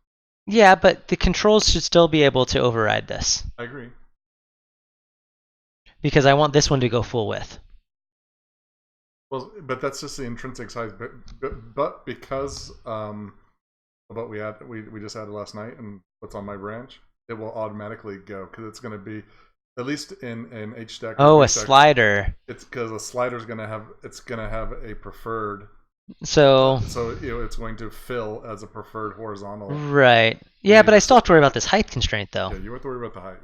Yeah, but the controls should still be able to override this. I agree. Because I want this one to go full width. Well, but that's just the intrinsic size. But because of what we just added last night and what's on my branch, it will automatically go because it's going to be at least in HStack. Oh, a slider. It's because a slider's going to have a preferred So, So it's going to fill as a preferred horizontal. right. Yeah, but I still have to worry about this height constraint, though. Yeah, you have to worry about the height.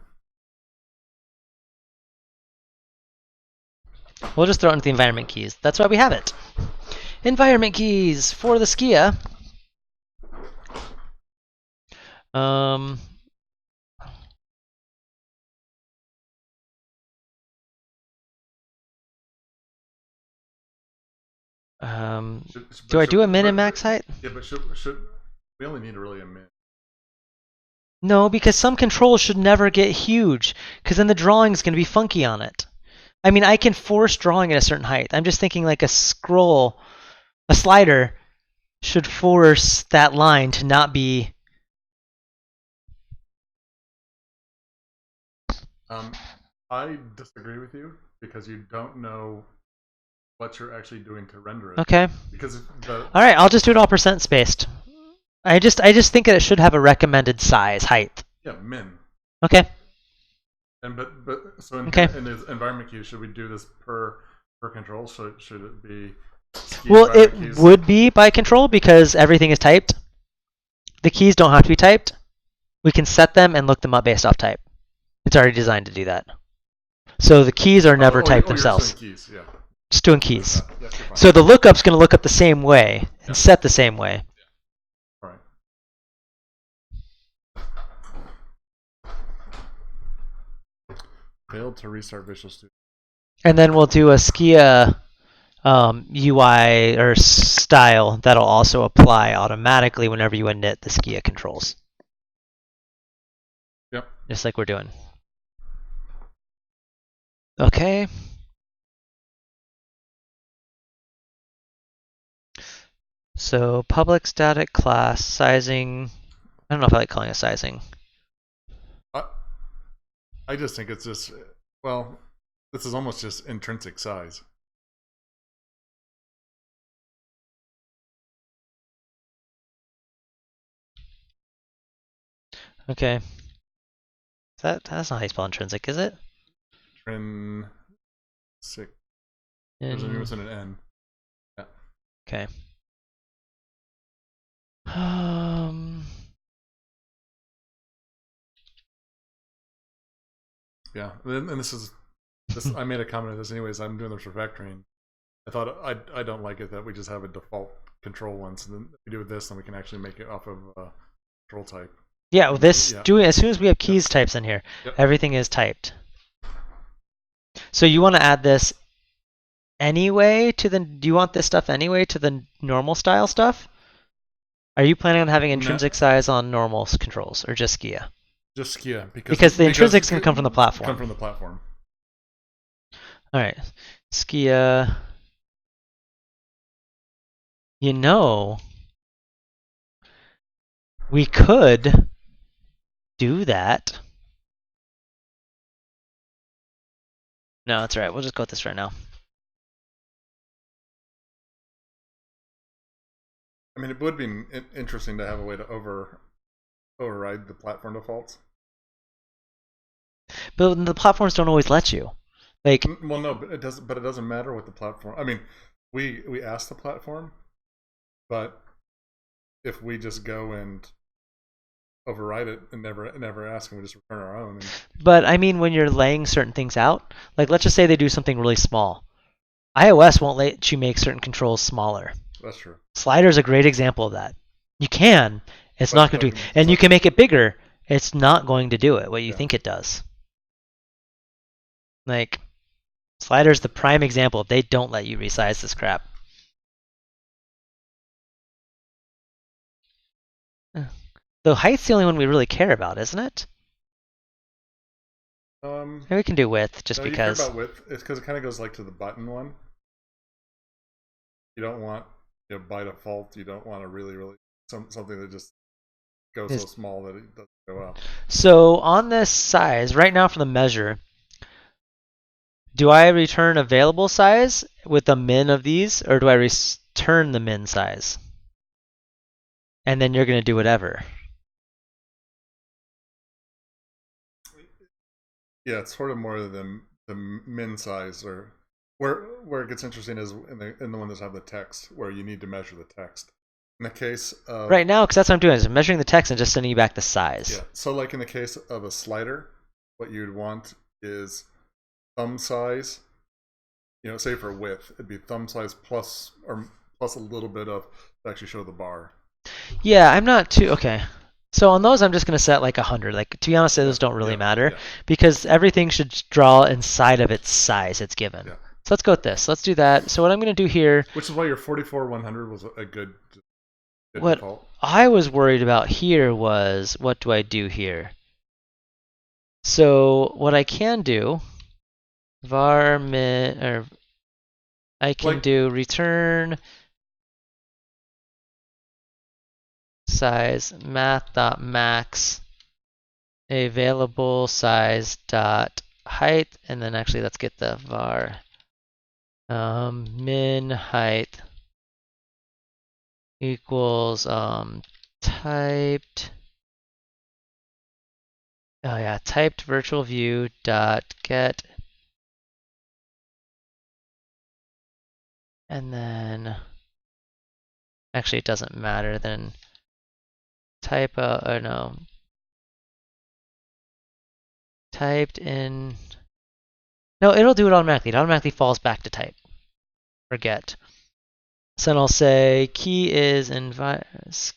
We'll just throw it into the environment keys. That's why we have it. Environment keys for the Skia. Um, do I do a min and max height? Yeah, but should we only need really a min? No, because some controls should never get huge, because then the drawing's going to be funky on it. I mean, I can force drawing at a certain height. I'm just thinking like a scroll, a slider should force that line to not be. I disagree with you because you don't know what you're actually doing to render it. Okay. Because All right, I'll just do it all percent spaced. I just think that it should have a recommended size height. Yeah, min. Okay. And but so in, Okay. in the environment keys, should we do this per control? Should it be? Well, it would be by control because everything is typed. The keys don't have to be typed. We can set them and look them up based off type. It's already designed to do that. So the keys are never typed themselves. Keys, yeah. Just doing keys. Yeah, so the lookup's going to look up the same way and set the same way. All right. Failed to restart Visual Studio. And then we'll do a Skia UI or style that'll also apply automatically whenever you init the Skia controls. Yep. Just like we're doing. Okay. So public static class sizing. I don't know if I like calling it sizing. I just think it's just, well, this is almost just intrinsic size. Okay. That's not how you spell intrinsic, is it? Intrinsic. There's an with an N. Yeah. Okay. Yeah, and this is this. I made a comment of this anyways. I'm doing this for vectoring. I thought I don't like it that we just have a default control once, and then if we do this, then we can actually make it off of control type. Yeah, well, this doing as soon as we have keys types in here, everything is typed. So you want to add this anyway to the? Do you want this stuff anyway to the normal style stuff? Are you planning on having intrinsic size on normal controls or just Skia? Just Skia because the intrinsics can come from the platform. Come from the platform. All right, Skia. You know, we could do that. No, that's all right. We'll just go with this right now. I mean, it would be interesting to have a way to override the platform defaults. But the platforms don't always let you. Like, well, no, but it doesn't. But it doesn't matter what the platform. I mean, we ask the platform, but if we just go and override it and never ask, and we just return our own. But I mean, when you're laying certain things out, like let's just say they do something really small, iOS won't let you make certain controls smaller. That's true. Slider's a great example of that. You can, it's not going to do, and you can make it bigger. It's not going to do it what you think it does. Like, Slider's the prime example. They don't let you resize this crap. Though height's the only one we really care about, isn't it? Maybe we can do width just because. You care about width. It's because it kind of goes like to the button one. You don't want, by default, you don't want to really something that just goes so small that it doesn't go up. So on this size, right now for the measure, do I return available size with a min of these, or do I return the min size? And then you're going to do whatever. Yeah, it's sort of more the min size, or Where it gets interesting is in the one that have the text, where you need to measure the text. In the case of Right now, because that's what I'm doing, is I'm measuring the text and just sending you back the size. yeah, so like in the case of a slider, what you'd want is thumb size. You know, say for width, it'd be thumb size plus a little bit of to actually show the bar. Yeah, I'm not too okay. So on those, I'm just gonna set like 100. Like to be honest, those don't really matter because everything should draw inside of its size it's given. Yeah. So let's go with this. Let's do that. So what I'm gonna do here, Which is why your 44-100 was a good what default. I was worried about here was what do I do here? So what I can do, var min, or I can do return size math.max available size dot height, and then actually let's get the var min height equals typed typed virtual view dot get, and then actually it doesn't matter, then type no, typed in, no, it'll do it automatically. It automatically falls back to type or get. So then I'll say key is environment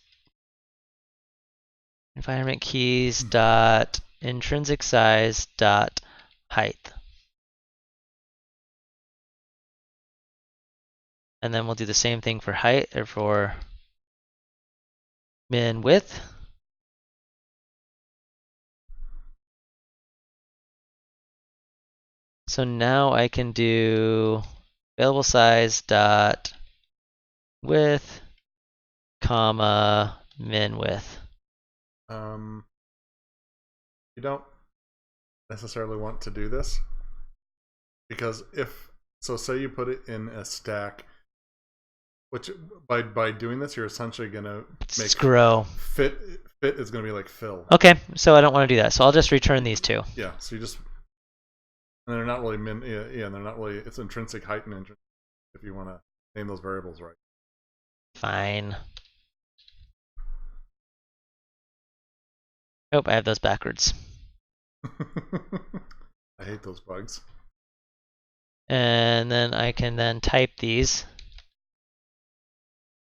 keys dot intrinsic size dot height. And then we'll do the same thing for height or for min width. So now I can do available size dot width, comma, min width. You don't necessarily want to do this because say you put it in a stack, which by doing this you're essentially gonna make grow. Fit is gonna be like fill. Okay, so I don't want to do that. So I'll just return these two. Yeah, so you just, and they're not really they're not really, it's intrinsic height and intrinsic if you want to name those variables right. Fine. Nope, I have those backwards. I hate those bugs. And then I can then type these.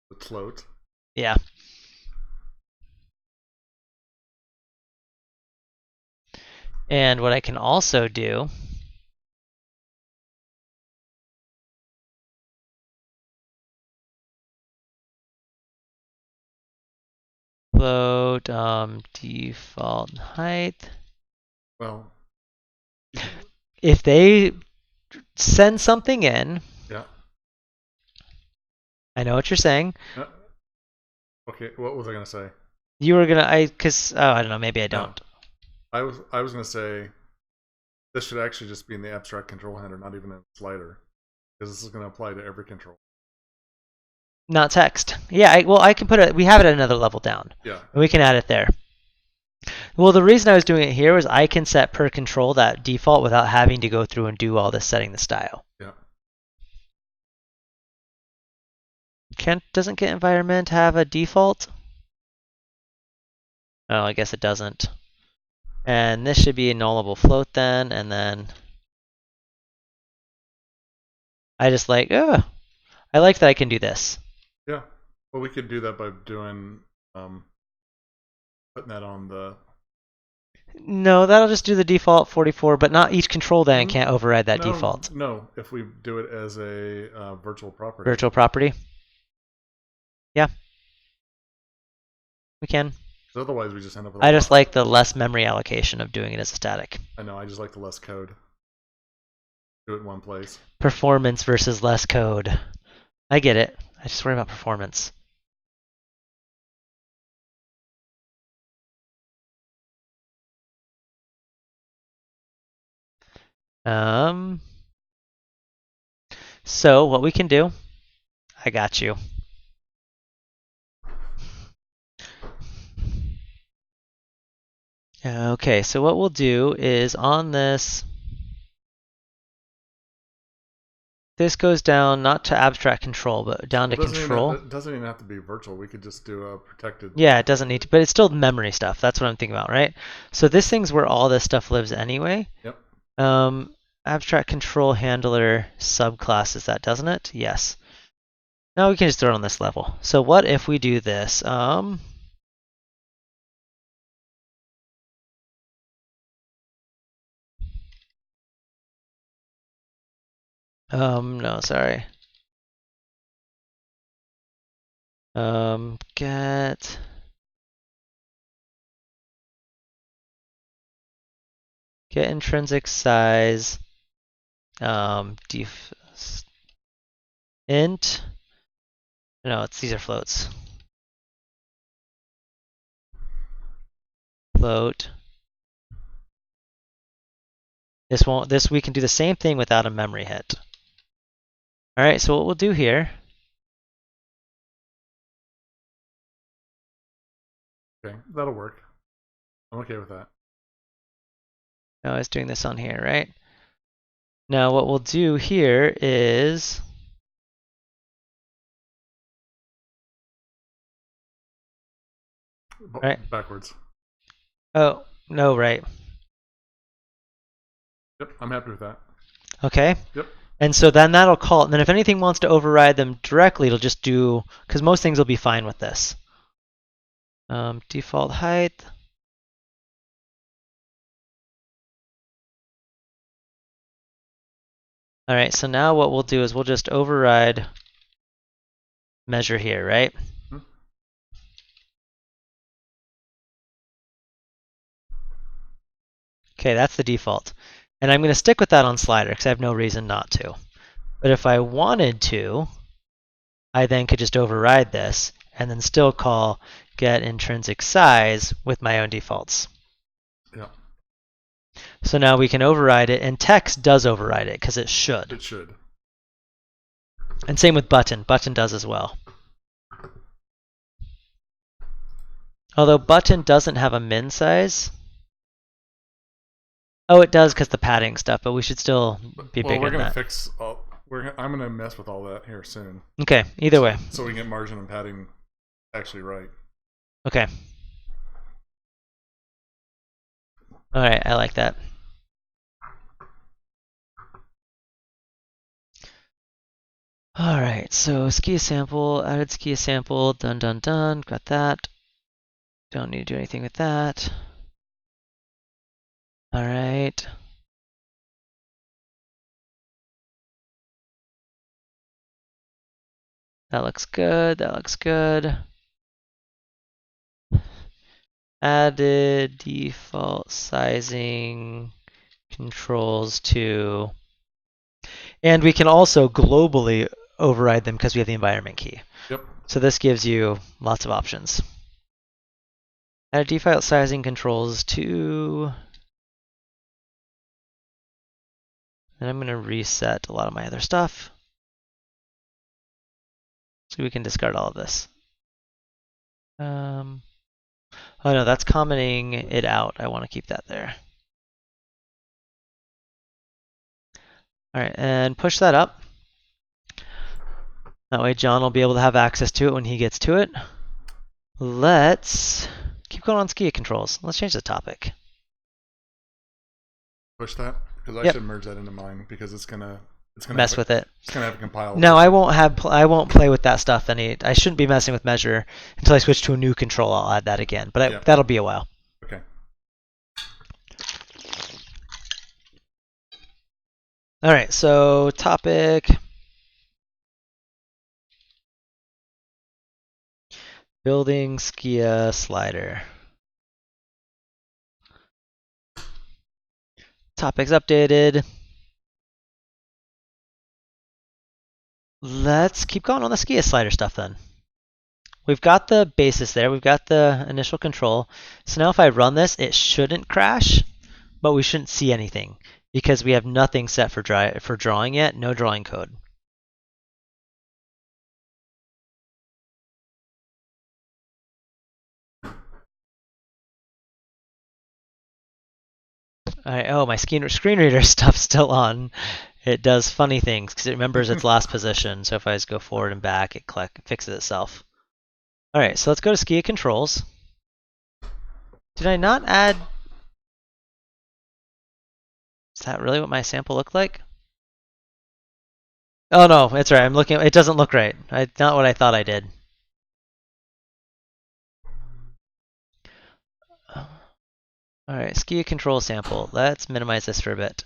The float. Yeah. And what I can also do float default height. Well, if they send something in, yeah. I know what you're saying. Okay, what was I gonna say? You were gonna, I don't know, maybe I don't. No. I was gonna say this should actually just be in the abstract control header, not even in the slider, because this is gonna apply to every control. Not text. Yeah, I can put it. We have it at another level down. Yeah. And we can add it there. Well, the reason I was doing it here was I can set per control that default without having to go through and do all this setting the style. Yeah. Doesn't get environment have a default? Oh, I guess it doesn't. And this should be a nullable float then, and then I just like, I like that I can do this. Yeah. Well, we could do that by doing putting that on the. No, that'll just do the default 44, but not each control then can't override that default. No, if we do it as a virtual property. Virtual property? Yeah. We can. Otherwise, we just end up with. I just like the less memory allocation of doing it as a static. I know. I just like the less code. Do it in one place. Performance versus less code. I get it. I just worry about performance. So what we can do, I got you. Okay, so what we'll do is on this this goes down not to abstract control, but down to control. It doesn't even have to be virtual. We could just do a protected. Yeah, it doesn't need to, but it's still memory stuff. That's what I'm thinking about, right? So this thing's where all this stuff lives anyway. Yep. Abstract control handler subclass is that, doesn't it? Yes. Now we can just throw it on this level. So what if we do this? No, sorry. Get intrinsic size, def int. No, these are floats. Float. This we can do the same thing without a memory hit. All right, so what we'll do here. Okay, that'll work. I'm okay with that. No, I was doing this on here, right? Now what we'll do here is right. Backwards. Oh, no, right. Yep, I'm happy with that. Okay. Yep. And so then that'll call it. And then if anything wants to override them directly, it'll just do, because most things will be fine with this. Default height. All right, so now what we'll do is we'll just override measure here, right? Okay, that's the default. And I'm going to stick with that on slider because I have no reason not to. But if I wanted to, I then could just override this and then still call get intrinsic size with my own defaults. Yeah. So now we can override it, and text does override it because it should. It should. And same with button. Button does as well. Although button doesn't have a min size. Oh, it does because the padding stuff, but we should still be bigger than that. We're gonna fix. I'm gonna mess with all that here soon. Okay. Either way. So we can get margin and padding actually right. Okay. All right. I like that. All right. So skia sample, added skia sample, done, done, done. Got that. Don't need to do anything with that. All right. That looks good. That looks good. Added default sizing controls to, and we can also globally override them because we have the environment key. Yep. So this gives you lots of options. Add default sizing controls to, and I'm going to reset a lot of my other stuff. So we can discard all of this. Oh no, that's commenting it out. I want to keep that there. All right, and push that up. That way John will be able to have access to it when he gets to it. Let's keep going on skia controls. Let's change the topic. Push that because I Yep. should merge that into mine because it's gonna Mess with it. It's gonna have a compile. No, I won't play with that stuff any. I shouldn't be messing with measure until I switch to a new control. I'll add that again, but that'll be a while. Okay. All right, so topic. Building skia slider. Topics updated. Let's keep going on the skia slider stuff then. We've got the basis there. We've got the initial control. So now if I run this, it shouldn't crash, but we shouldn't see anything because we have nothing set for drawing yet. No drawing code. All right. Oh, my screen reader stuff's still on. it does funny things because it remembers its last position. So if I just go forward and back, it fixes itself. All right, so let's go to Skia controls. Did I not add? Is that really what my sample looked like? Oh no, it's right. I'm looking. It doesn't look right. Not what I thought I did. All right, Skia control sample. Let's minimize this for a bit.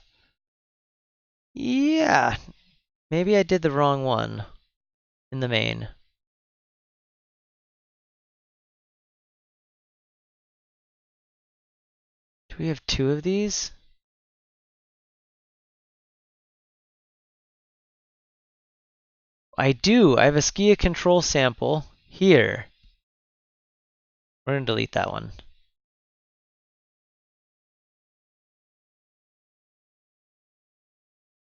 Yeah, maybe I did the wrong one in the main. Do we have 2 of these? I do. I have a Skia control sample here. We're going to delete that one.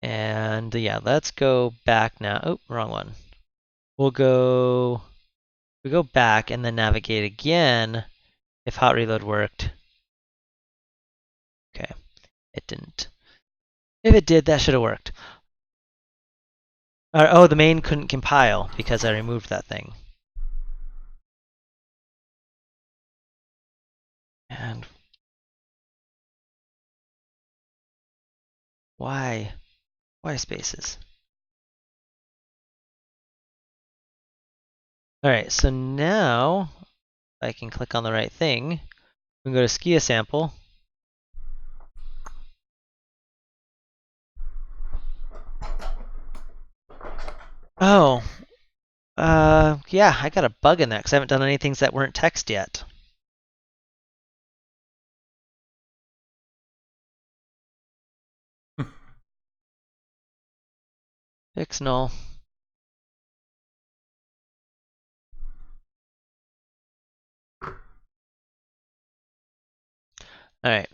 And yeah, let's go back now. Oh, wrong one. We go back and then navigate again if hot reload worked. Okay, it didn't. If it did, that should have worked. Oh, the main couldn't compile because I removed that thing. And why? Why spaces? Alright, so now I can click on the right thing. We can go to Skia sample. Oh, yeah, I got a bug in that because I haven't done any things that weren't text yet. Fix null. Alright.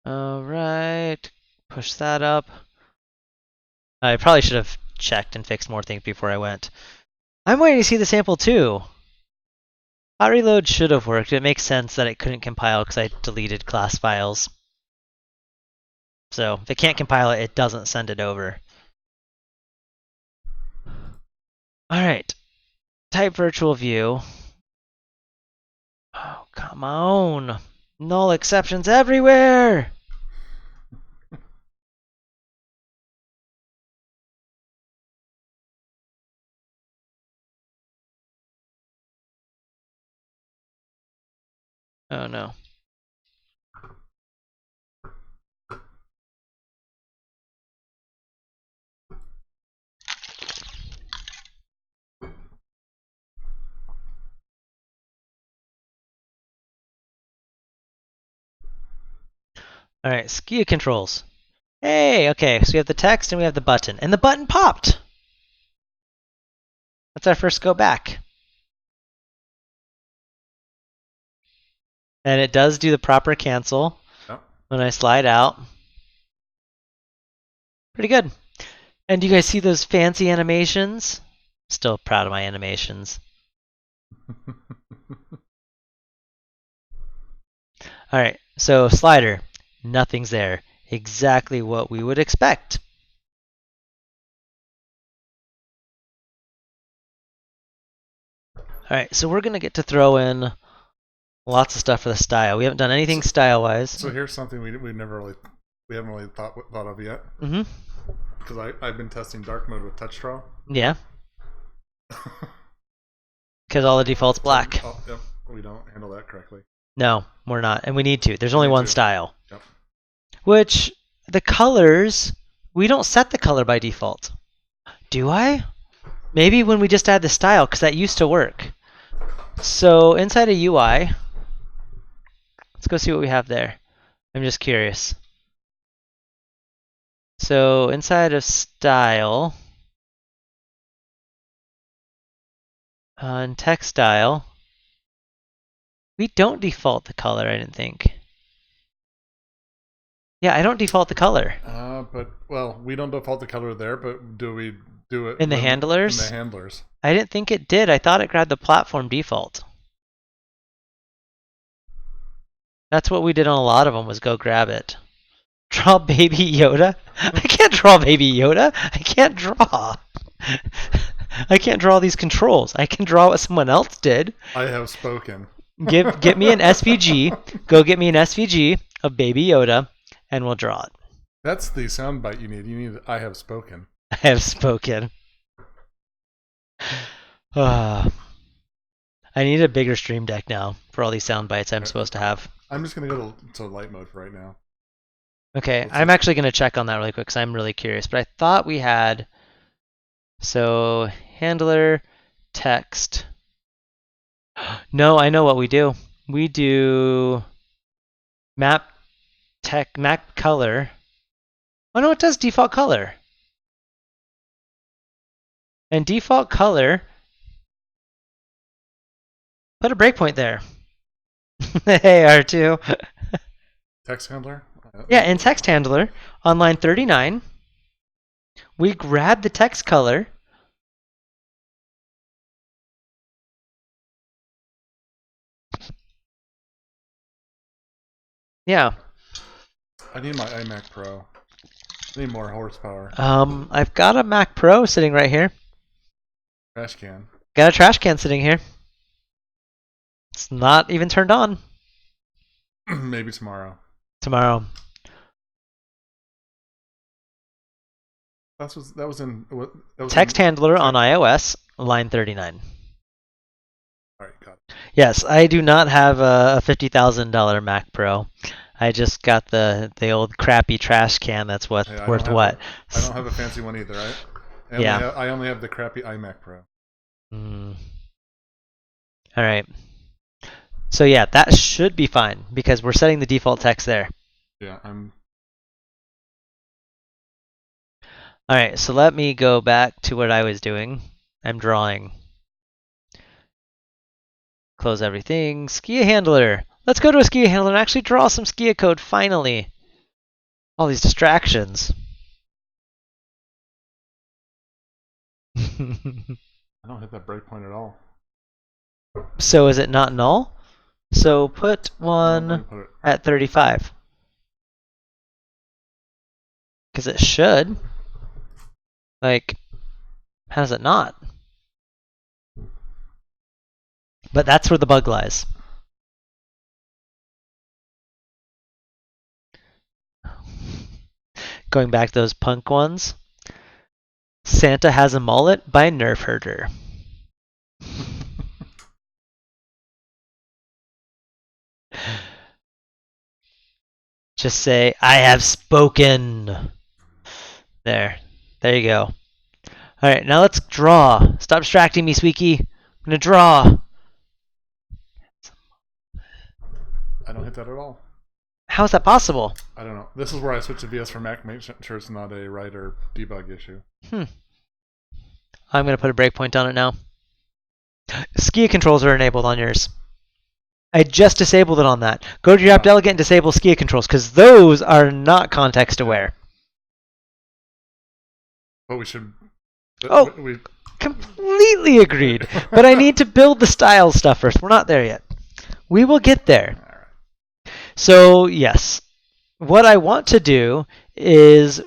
Alright, push that up. I probably should have checked and fixed more things before I went. I'm waiting to see the sample too. Hot reload should have worked. It makes sense that it couldn't compile because I deleted class files. So if it can't compile it, it doesn't send it over. Alright, type virtual view. Oh, come on. Null exceptions everywhere! Oh no. Alright, Skia controls. Hey, okay, so we have the text and we have the button. And the button popped! That's our first go back. And it does do the proper cancel when I slide out. Pretty good. And do you guys see those fancy animations? Still proud of my animations. Alright, so slider. Nothing's there. Exactly what we would expect. Alright, so we're going to get to throw in lots of stuff for the style. We haven't done anything style-wise. So here's something we haven't really thought of yet. Mm-hmm. Because I've been testing dark mode with touch draw. Yeah. Because all the default's black. Oh, yep. We don't handle that correctly. No, we're not. And we need to. There's only one style. Yep. Which, the colors, we don't set the color by default. Do I? Maybe when we just add the style, because that used to work. So inside a UI, let's go see what we have there. I'm just curious. So inside of style, on text style, we don't default the color, I didn't think. Yeah, I don't default the color. Well, we don't default the color there, but do we do it in the handlers? In the handlers. I didn't think it did. I thought it grabbed the platform default. That's what we did on a lot of them, was go grab it. Draw Baby Yoda? I can't draw Baby Yoda. I can't draw. I can't draw these controls. I can draw what someone else did. I have spoken. Get me an SVG. Go get me an SVG of Baby Yoda, and we'll draw it. That's the soundbite you need. You need I have spoken. I have spoken. I need a bigger stream deck now for all these sound bites I'm supposed to have. I'm just going to go to light mode for right now. Okay, I'm actually going to check on that really quick because I'm really curious. But I thought we had... So, handler, text. No, I know what we do. We do map color. Oh no, it does default color. And default color, put a breakpoint there. Hey, R2. Text handler? Yeah, in text handler, on line 39, we grab the text color. Yeah. I need my iMac Pro. I need more horsepower. I've got a Mac Pro sitting right here. Trash can. Got a trash can sitting here. It's not even turned on. Maybe tomorrow. Tomorrow. That was in Text handler on iOS, line 39. All right, got it. Yes, I do not have a $50,000 Mac Pro. I just got the old crappy trash can that's worth Hey, what? I don't have a fancy one either. I only have the crappy iMac Pro. All right. So yeah, that should be fine because we're setting the default text there. Yeah, I'm. All right, so let me go back to what I was doing. I'm drawing. Close everything. Skia handler. Let's go to a Skia handler and actually draw some Skia code finally. All these distractions. I don't hit that breakpoint at all. So is it not null? So put one at 35. Because it should. Like, how does it not? But that's where the bug lies. Going back to those punk ones. Santa Has a Mullet by Nerf Herder. Just say, I have spoken. There you go. Alright, now let's draw. Stop distracting me, Squeaky. I'm gonna draw. I don't hit that at all. How is that possible? I don't know. This is where I switch to VS for Mac, make sure it's not a writer debug issue. I'm gonna put a breakpoint on it now. Skia controls are enabled on yours. I just disabled it on that. Go to your app delegate and disable Skia controls, because those are not context aware. But we should. Completely agreed. But I need to build the style stuff first. We're not there yet. We will get there. So, yes. What I want to do is,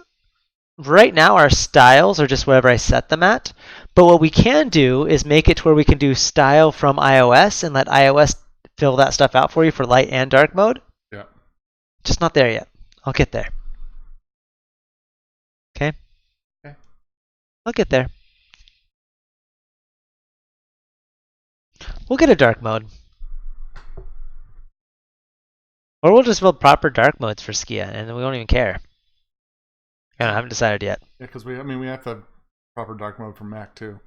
right now our styles are just whatever I set them at. But what we can do is make it to where we can do style from iOS and let iOS fill that stuff out for you for light and dark mode. Yeah. Just not there yet. I'll get there. Okay? Okay. I'll get there. We'll get a dark mode. Or we'll just build proper dark modes for Skia, and we won't even care. I haven't decided yet. Yeah, because we have to have proper dark mode for Mac too.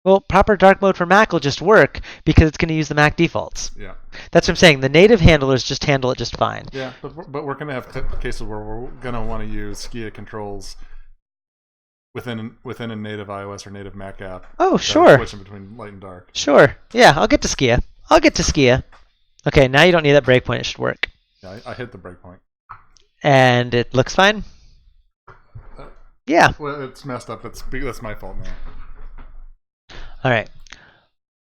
Well, proper dark mode for Mac will just work because it's going to use the Mac defaults. Yeah. That's what I'm saying. The native handlers just handle it just fine. Yeah, but we're going to have cases where we're going to want to use Skia controls within a native iOS or native Mac app. Oh, sure. Switching between light and dark. Sure. Yeah, I'll get to Skia. Okay, now you don't need that breakpoint. It should work. Yeah, I hit the breakpoint. And it looks fine? Yeah. Well, it's messed up. That's my fault now. All right.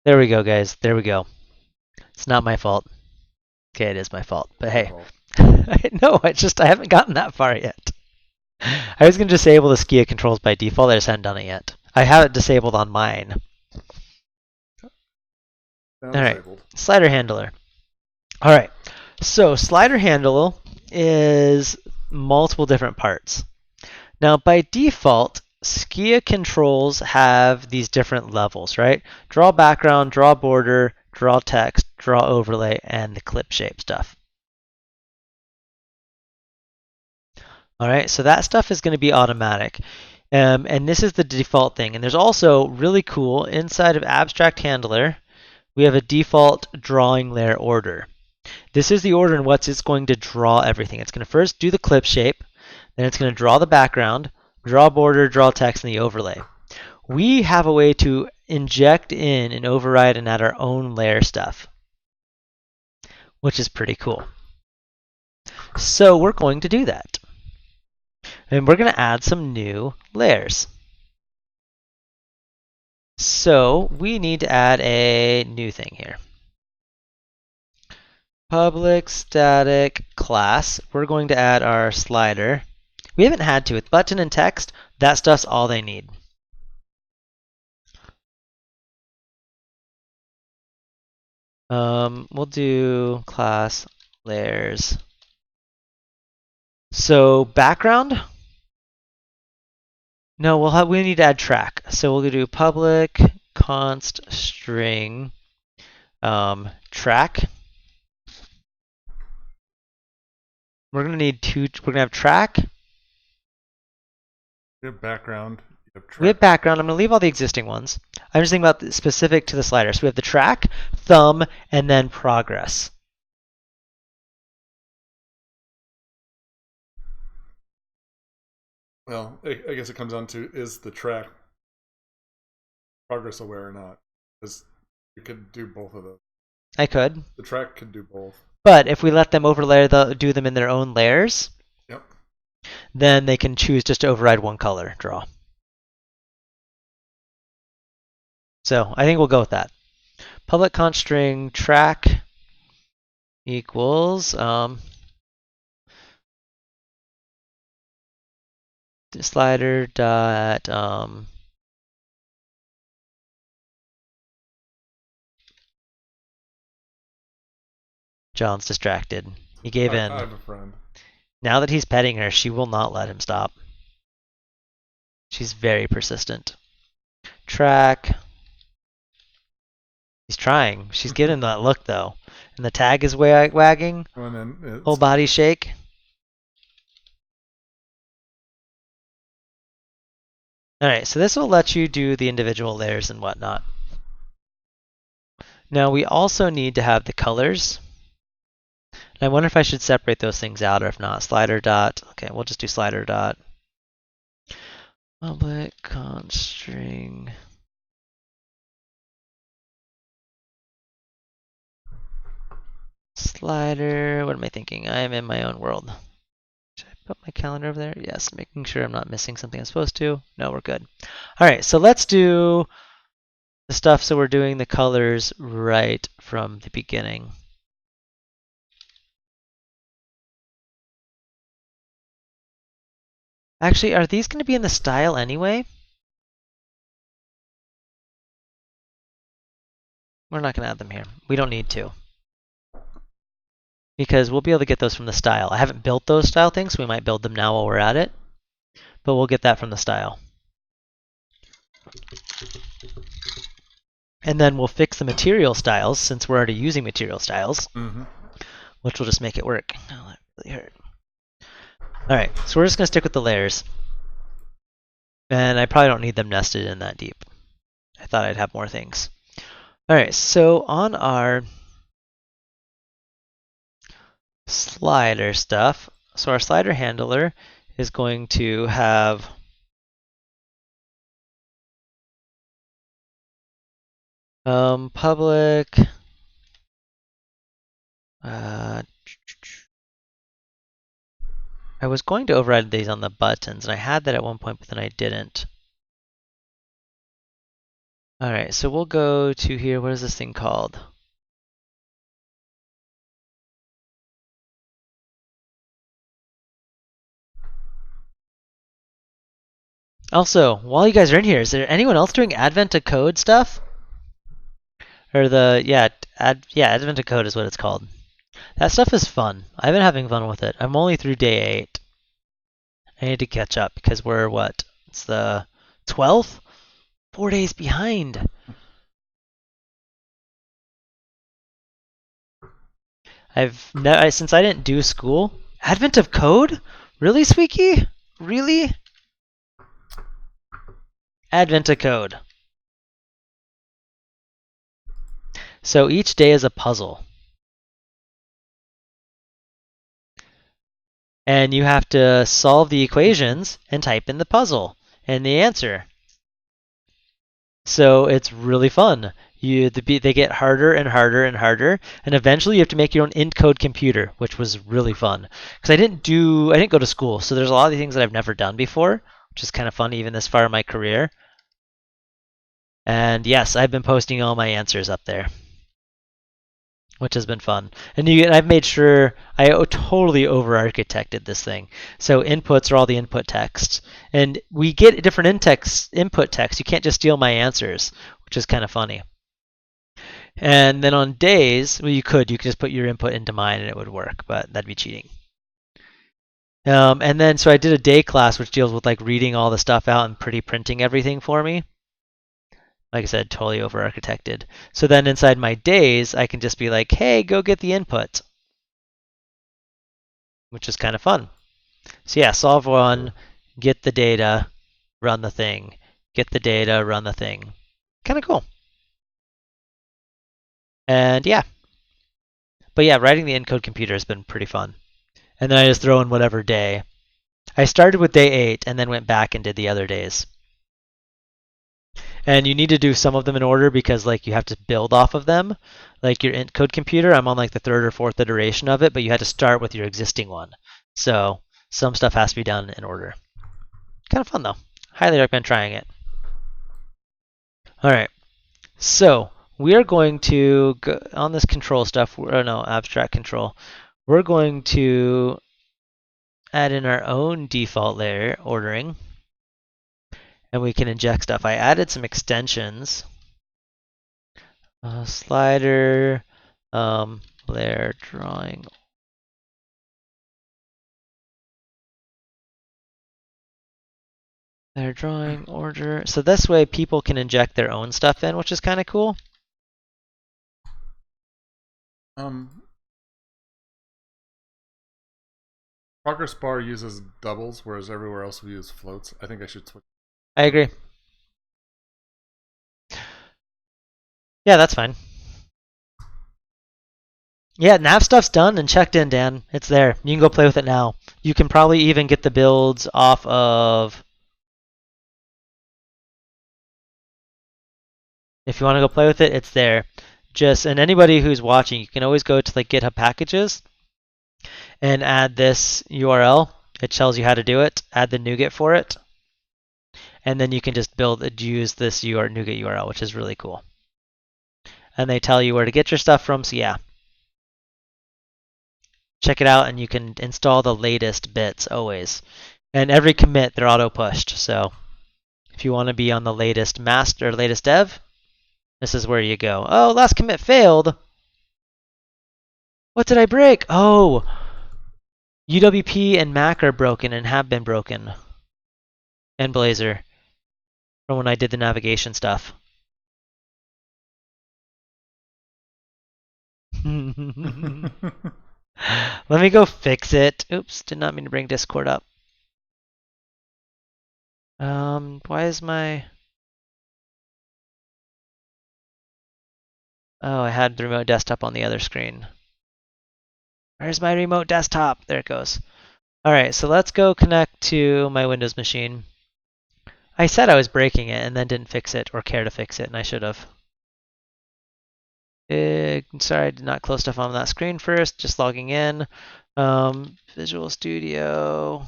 There we go, guys. There we go. It's not my fault. Okay, it is my fault. But Your hey, fault. no, I haven't gotten that far yet. I was gonna disable the Skia controls by default. I just hadn't done it yet. I have it disabled on mine. Now All right, disabled. slider handler. All right, so slider handle is multiple different parts. Now, by default, Skia controls have these different levels, right? Draw background, draw border, draw text, draw overlay, and the clip shape stuff. All right, so that stuff is going to be automatic. And this is the default thing. And there's also really cool inside of Abstract Handler, we have a default drawing layer order. This is the order in which it's going to draw everything. It's going to first do the clip shape, then it's going to draw the background, draw border, draw text, and the overlay. We have a way to inject in and override and add our own layer stuff, which is pretty cool. So we're going to do that. And we're going to add some new layers. So we need to add a new thing here. Public static class. We're going to add our slider. We haven't had to. With button and text, that stuff's all they need. We'll do class layers. So background. No, we need to add track. So we'll do public const string track. We're gonna need two. We're gonna have track. You have background. You have track. We have background. I'm gonna leave all the existing ones. I'm just thinking about the specific to the slider. So we have the track, thumb, and then progress. Well, I guess it comes down to, is the track progress aware or not? Because you could do both of those. I could, The track could do both. but if we let them overlay, do them in their own layers, Yep. then they can choose just to override one color draw. So I think we'll go with that. Public const string track equals slider dot John's distracted. He gave in. I have a friend. Now that he's petting her, she will not let him stop. She's very persistent. Track. He's trying. She's getting that look though. And the tag is wagging. And then Whole body shake. Alright, so this will let you do the individual layers and whatnot. Now we also need to have the colors. And I wonder if I should separate those things out or if not. Slider dot. Okay, we'll just do slider dot. Public const string. Slider. What am I thinking? I am in my own world. Should I put my calendar over there? Yes, making sure I'm not missing something I'm supposed to. No, we're good. All right, so let's do the stuff so we're doing the colors right from the beginning. Actually, are these going to be in the style anyway? We're not going to add them here. We don't need to. Because we'll be able to get those from the style. I haven't built those style things, so we might build them now while we're at it. But we'll get that from the style. And then we'll fix the material styles, since we're already using material styles. Which will just make it work. Oh, that really hurt. Alright, so we're just going to stick with the layers. And I probably don't need them nested in that deep. I thought I'd have more things. Alright, so on our slider stuff, so our slider handler is going to have public I was going to override these on the buttons, and I had that at one point, but then I didn't. Alright, so we'll go to here. What is this thing called? Also, while you guys are in here, is there anyone else doing Advent to Code stuff? Or Advent to Code is what it's called. That stuff is fun. I've been having fun with it. I'm only through day 8. I need to catch up because we're what? It's the 12th? 4 days behind. Since I didn't do school. Advent of Code? Really, Squeaky? Really? Advent of Code. So each day is a puzzle. And you have to solve the equations and type in the puzzle and the answer. So it's really fun. They get harder and harder and harder, and eventually you have to make your own int code computer, which was really fun. Because I didn't go to school, so there's a lot of things that I've never done before, which is kind of fun even this far in my career. And yes, I've been posting all my answers up there, which has been fun. And I've made sure I totally over-architected this thing. So inputs are all the input texts, and we get different input text. You can't just steal my answers, which is kind of funny. And then on days, well, you could just put your input into mine and it would work, but that'd be cheating. And then so I did a day class which deals with like reading all the stuff out and pretty printing everything for me. Like I said, totally over-architected. So then inside my days, I can just be like, hey, go get the input, which is kind of fun. So yeah, solve one, get the data, run the thing. Get the data, run the thing. Kind of cool. And yeah. But yeah, writing the encode computer has been pretty fun. And then I just throw in whatever day. I started with day 8 and then went back and did the other days. And you need to do some of them in order because like you have to build off of them. Like your int code computer, I'm on like the 3rd or 4th iteration of it, but you had to start with your existing one. So some stuff has to be done in order. Kind of fun though. Highly recommend trying it. All right. So we are going to go on this control stuff. Abstract control. We're going to add in our own default layer ordering, and we can inject stuff. I added some extensions. Slider, layer drawing. Layer drawing order. So this way people can inject their own stuff in, which is kind of cool. Progress bar uses doubles, whereas everywhere else we use floats. I think I should switch. I agree. Yeah, that's fine. Yeah, nav stuff's done and checked in, Dan. It's there. You can go play with it now. You can probably even get the builds off of... If you want to go play with it, it's there. And anybody who's watching, you can always go to like GitHub packages and add this URL. It tells you how to do it. Add the NuGet for it. And then you can just use this NuGet URL, which is really cool. And they tell you where to get your stuff from, so yeah. Check it out, and you can install the latest bits always. And every commit, they're auto-pushed, so if you want to be on the latest master, latest dev, this is where you go. Oh, last commit failed. What did I break? Oh, UWP and Mac are broken and have been broken. And Blazor from when I did the navigation stuff. Let me go fix it. Oops, did not mean to bring Discord up. Why is my... Oh, I had the remote desktop on the other screen. Where's my remote desktop? There it goes. All right, so let's go connect to my Windows machine. I said I was breaking it and then didn't fix it or care to fix it, and I should have. Sorry, I did not close stuff on that screen first. Just logging in. Visual Studio.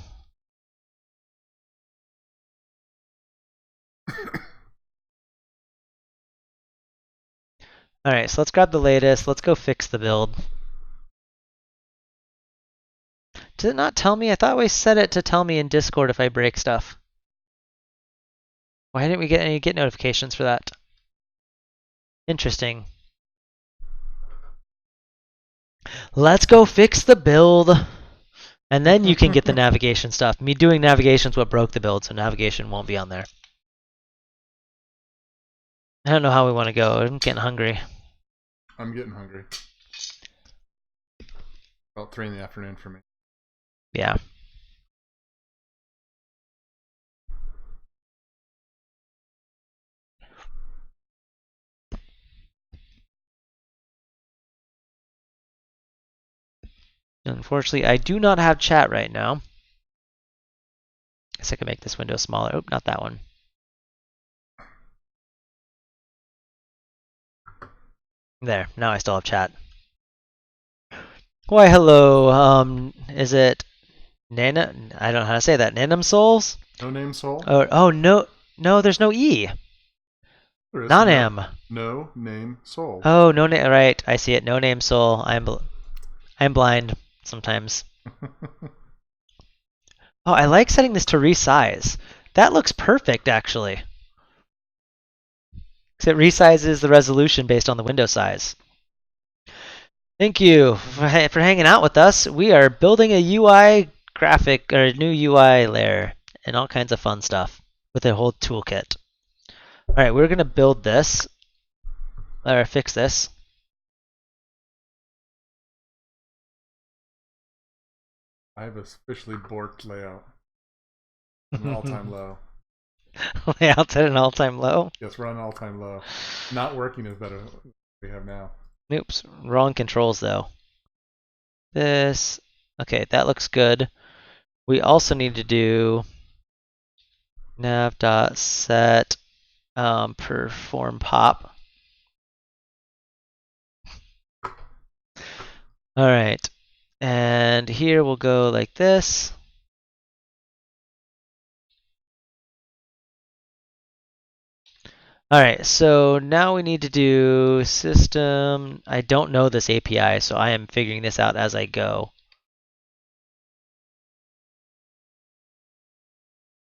All right, so let's grab the latest. Let's go fix the build. Did it not tell me? I thought we set it to tell me in Discord if I break stuff. Why didn't we get any Git notifications for that? Interesting. Let's go fix the build. And then you can get the navigation stuff. Me doing navigation is what broke the build, so navigation won't be on there. I don't know how we want to go. I'm getting hungry. I'm getting hungry. About 3 in the afternoon for me. Yeah. Unfortunately, I do not have chat right now. Guess I can make this window smaller. Oh, not that one. There. Now I still have chat. Why, hello. Is it Nana? I don't know how to say that. Nanum Souls? No name soul? Oh, no. No, there's no E. There is Nanam. no name soul. Oh, no name. Right. I see it. No name soul. I'm blind sometimes. Oh, I like setting this to resize. That looks perfect, actually. Because it resizes the resolution based on the window size. Thank you for hanging out with us. We are building a UI graphic, or a new UI layer, and all kinds of fun stuff with a whole toolkit. All right, we're going to build this, or fix this. I have officially borked layout. An all-time low. Layout's at an all-time low. Yes, we're on an all-time low. Not working is better than we have now. Oops, wrong controls though. This, okay, that looks good. We also need to do nav.set perform pop. All right, and here we'll go like this. All right, so now we need to do system. I don't know this API, so I am figuring this out as I go.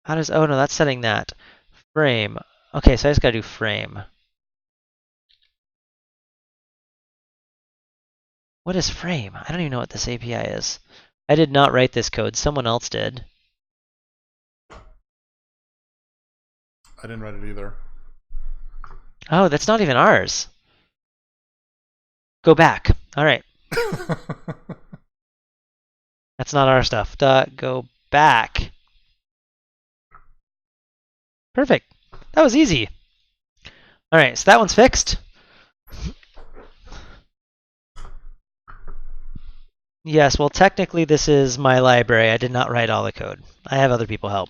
How does, oh no, that's setting that. Frame. Okay, so I just gotta do frame. What is frame? I don't even know what this API is. I did not write this code, someone else did. I didn't write it either. Oh, that's not even ours. Go back. All right. That's not our stuff. Go back. Perfect. That was easy. All right, so that one's fixed. Yes, well, technically this is my library. I did not write all the code. I have other people help.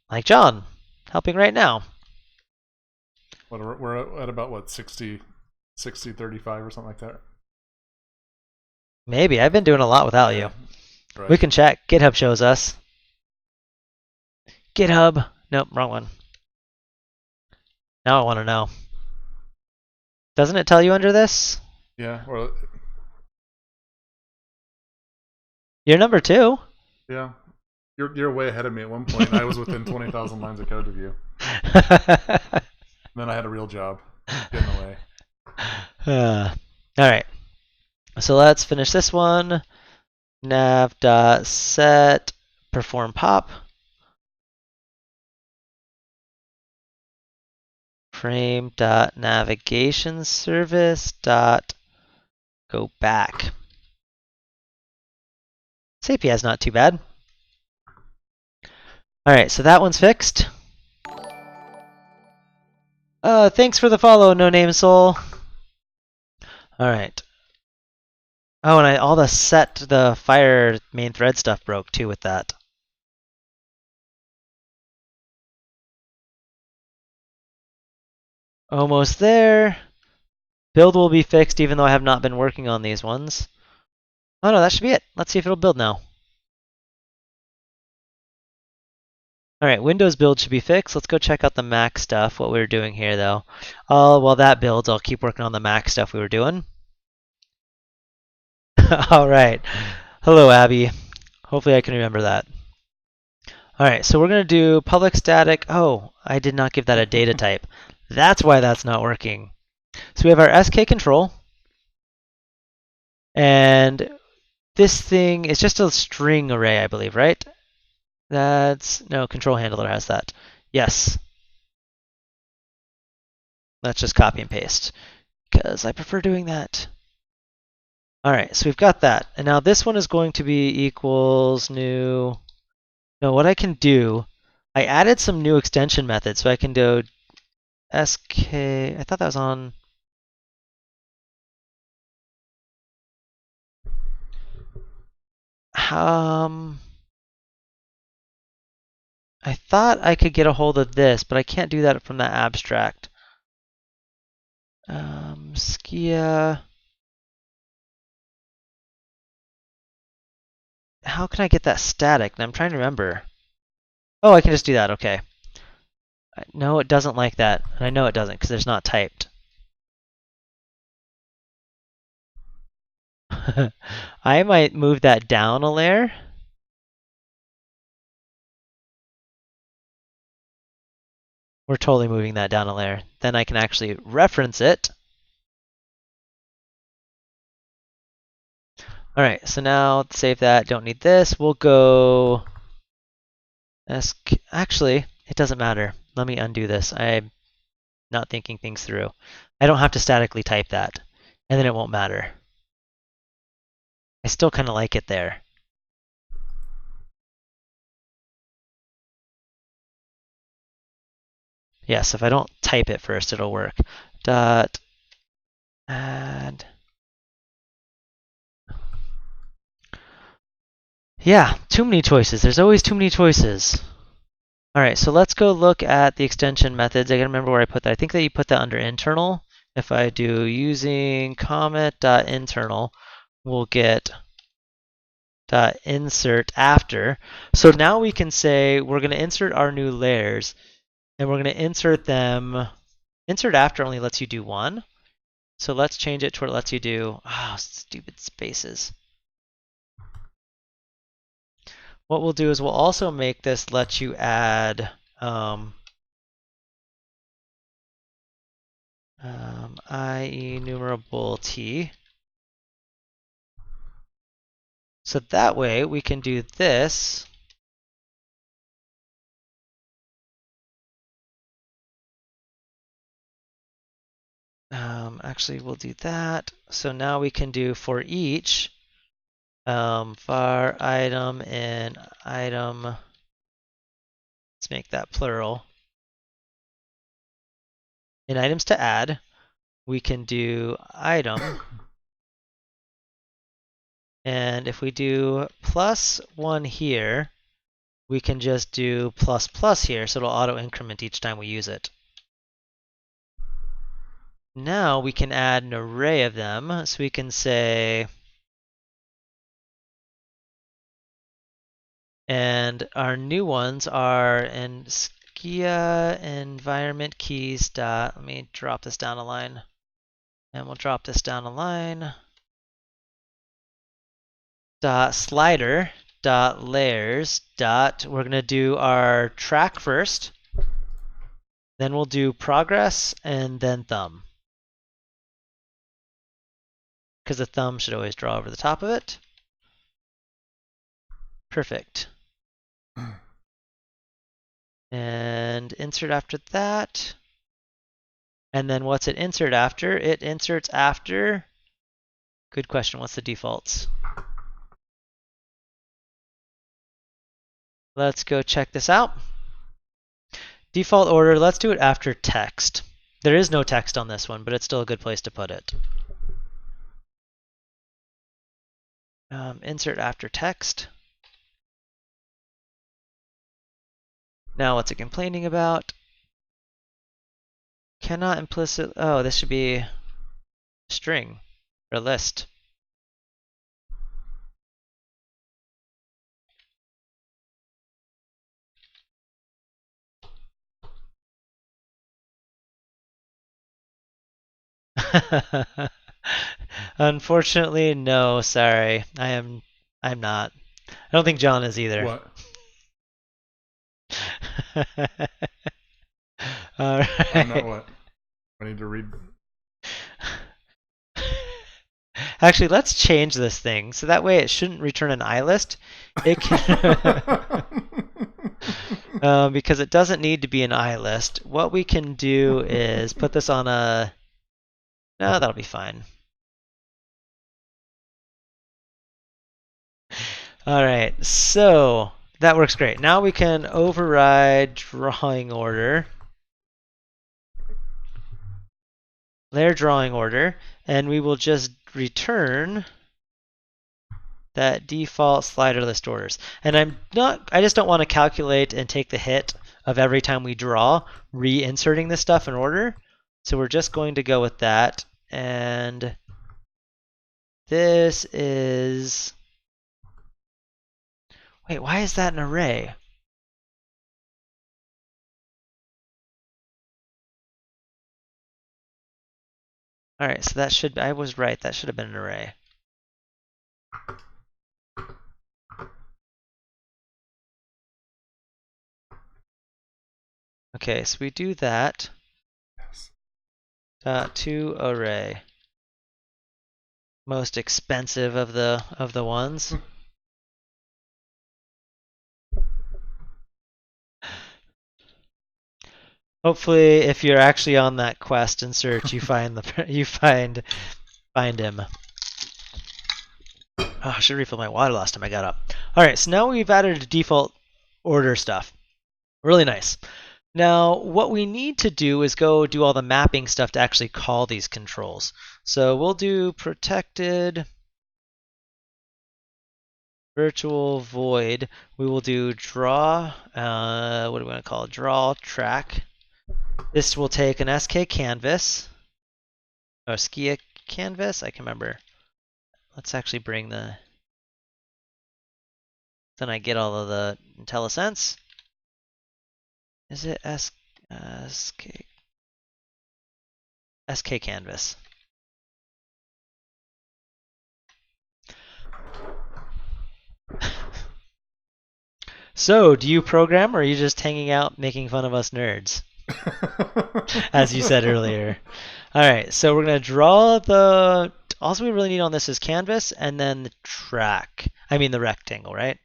Like John, helping right now. We're at about, what, 60, 35 or something like that? Maybe. I've been doing a lot without you. Right. We can check. GitHub shows us. GitHub. Nope, wrong one. Now I want to know. Doesn't it tell you under this? Yeah, well, You're number 2. yeah. You're way ahead of me at one point. I was within 20,000 lines of code of you. Then I had a real job. Get in the way. All right. So let's finish this one. Nav.set perform pop. Frame.navigation service dot go back. This API is not too bad. All right, so that one's fixed. Thanks for the follow, No Name Soul. All right. Oh, and all the fire main thread stuff broke too with that. Almost there. Build will be fixed even though I have not been working on these ones. Oh no, that should be it. Let's see if it'll build now. Alright, Windows build should be fixed. Let's go check out the Mac stuff, what we were doing here though. While that builds, I'll keep working on the Mac stuff we were doing. Alright. Hello, Abby. Hopefully I can remember that. All right, so we're going to do public static. Oh, I did not give that a data type. That's why that's not working. So we have our SK control. And this thing is just a string array, I believe, right? No, control handler has that. Yes. Let's just copy and paste because I prefer doing that. All right, so we've got that. And now this one is going to be equals new. No, what I can do, I added some new extension methods. So I can do sk. I thought that was on. I thought I could get a hold of this, but I can't do that from that abstract. Skia. How can I get that static? I'm trying to remember. Oh, I can just do that. Okay. No, it doesn't like that. And I know it doesn't because it's not typed. I might move that down a layer. We're totally moving that down a layer. Then I can actually reference it. All right, so now save that. Don't need this. We'll go. Actually, it doesn't matter. Let me undo this. I'm not thinking things through. I don't have to statically type that, and then it won't matter. I still kind of like it there. Yes, if I don't type it first, it'll work. Dot add. Yeah, too many choices. There's always too many choices. All right, so let's go look at the extension methods. I gotta remember where I put that. I think that you put that under internal. If I do using comet.internal, we'll get .insert after. So now we can say we're gonna insert our new layers, and we're gonna insert them. Insert after only lets you do one. So let's change it to where it lets you do, stupid spaces. What we'll do is we'll also make this let you add i enumerable t. So that way we can do this. Actually, we'll do that. So now we can do for each var item and item. Let's make that plural. In items to add, we can do item. And if we do +1 here, we can just do ++ here, so it'll auto increment each time we use it. Now we can add an array of them, so we can say, and our new ones are in Skia environment keys dot. Let me drop this down a line, and we'll drop this down a line. Dot slider dot layers dot. We're gonna do our track first, then we'll do progress and then thumb, because the thumb should always draw over the top of it. Perfect. And insert after that. And then what's it insert after? It inserts after. Good question. What's the defaults? Let's go check this out. Default order, let's do it after text. There is no text on this one, but it's still a good place to put it. Insert after text. Now what's it complaining about? Cannot implicit. Oh, this should be a string or a list. Unfortunately, no, sorry. I'm not. I don't think John is either. What? All I'm not right. what? I need to read. Actually, let's change this thing so that way it shouldn't return an iList. It can because it doesn't need to be an iList. What we can do is put this on a. No, that'll be fine. All right, so that works great. Now we can override drawing order, layer drawing order, and we will just return that default slider list orders. And I just don't want to calculate and take the hit of every time we draw, reinserting this stuff in order. So we're just going to go with that. And this is, wait, why is that an array? All right, so that should, I was right, that should have been an array. Okay, so we do that. Yes. To array. Most expensive of the ones. Hopefully, if you're actually on that quest and search, you find find him. Oh, I should refill my water last time I got up. All right, so now we've added default order stuff. Really nice. Now, what we need to do is go do all the mapping stuff to actually call these controls. So we'll do protected virtual void. We will do draw. What do we want to call it? Draw track. This will take an SK canvas. Or Skia canvas? I can remember. Let's actually bring the. Then I get all of the IntelliSense. Is it SK canvas? So, do you program or are you just hanging out making fun of us nerds? As you said earlier. Alright, so we're going to draw the. All we really need on this is canvas and then the track. I mean the rectangle, right?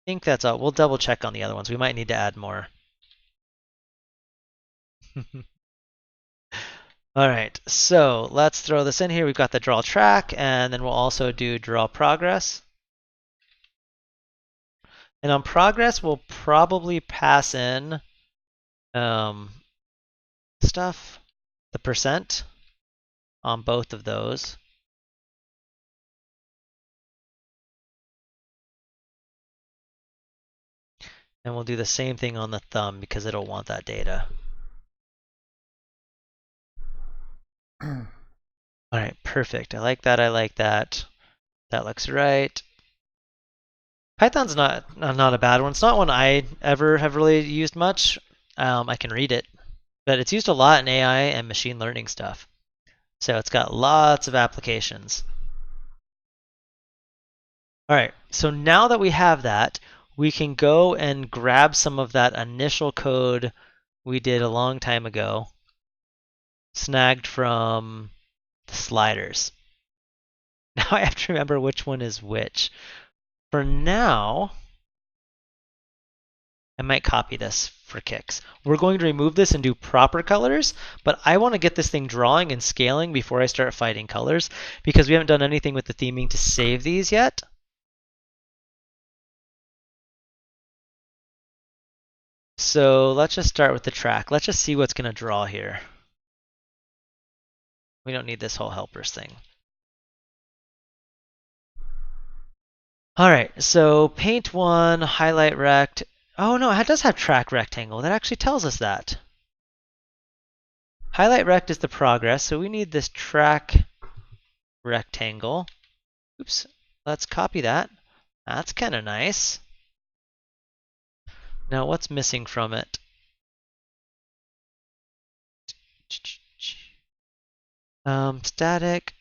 I think that's all. We'll double check on the other ones. We might need to add more. All right, so let's throw this in here. We've got the draw track, and then we'll also do draw progress. And on progress, we'll probably pass in stuff, the percent on both of those. And we'll do the same thing on the thumb because it'll want that data. All right, perfect. I like that. I like that. That looks right. Python's not a bad one. It's not one I ever have really used much. I can read it, but it's used a lot in AI and machine learning stuff. So it's got lots of applications. All right, so now that we have that, we can go and grab some of that initial code we did a long time ago, snagged from the sliders. Now I have to remember which one is which. For now, I might copy this for kicks. We're going to remove this and do proper colors, but I want to get this thing drawing and scaling before I start fighting colors because we haven't done anything with the theming to save these yet. So let's just start with the track. Let's just see what's going to draw here. We don't need this whole helpers thing. All right, so paint one, highlight rect. Oh no, it does have track rectangle. That actually tells us that. Highlight rect is the progress, so we need this track rectangle. Oops, let's copy that. That's kind of nice. Now what's missing from it? Static.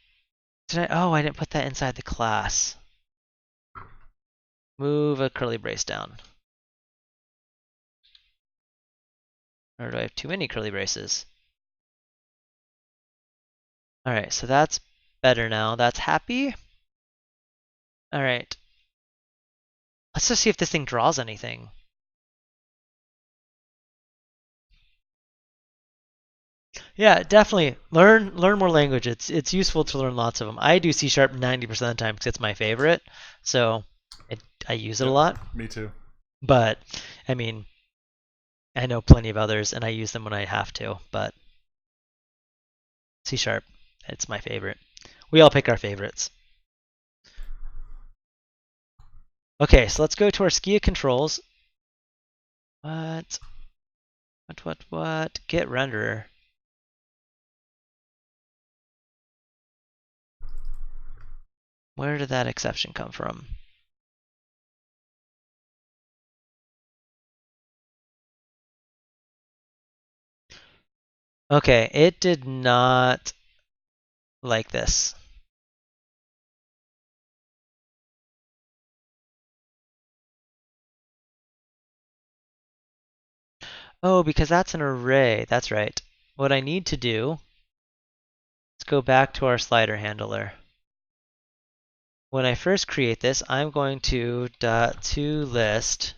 Oh, I didn't put that inside the class. Move a curly brace down. Or do I have too many curly braces? All right, so that's better now. That's happy. All right. Let's just see if this thing draws anything. Yeah, definitely learn more language. It's useful to learn lots of them. I do C# 90% of the time because it's my favorite, so I use it a lot. Me too. But I mean, I know plenty of others, and I use them when I have to. But C#, it's my favorite. We all pick our favorites. Okay, so let's go to our Skia controls. What? Get renderer. Where did that exception come from? Okay, it did not like this. Oh, because that's an array. That's right. What I need to do is go back to our slider handler. When I first create this, I'm going to .toList.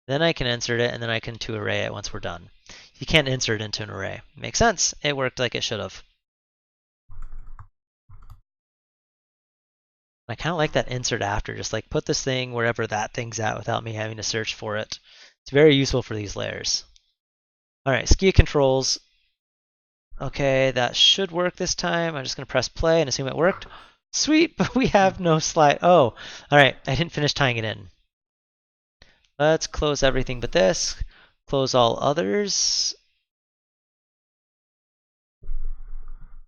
Then I can insert it, and then I can toArray it once we're done. You can't insert into an array. Makes sense. It worked like it should have. I kind of like that insert after, just like put this thing wherever that thing's at without me having to search for it. It's very useful for these layers. All right, Skia controls. Okay, that should work this time. I'm just going to press play and assume it worked. Sweet, but we have no slide. Oh, all right, I didn't finish tying it in. Let's close everything but this. Close all others.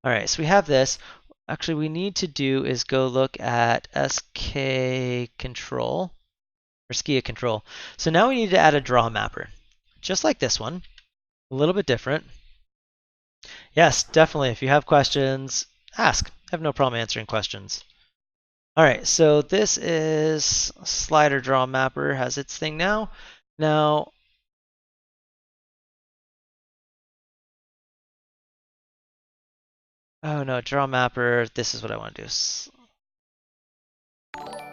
All right, so we have this. Actually, we need to do is go look at SK control, or Skia control. So now we need to add a draw mapper, just like this one, a little bit different. Yes, definitely. If you have questions, ask. I have no problem answering questions. All right, so this is slider draw mapper has its thing now. Now, oh no, draw mapper. This is what I want to do.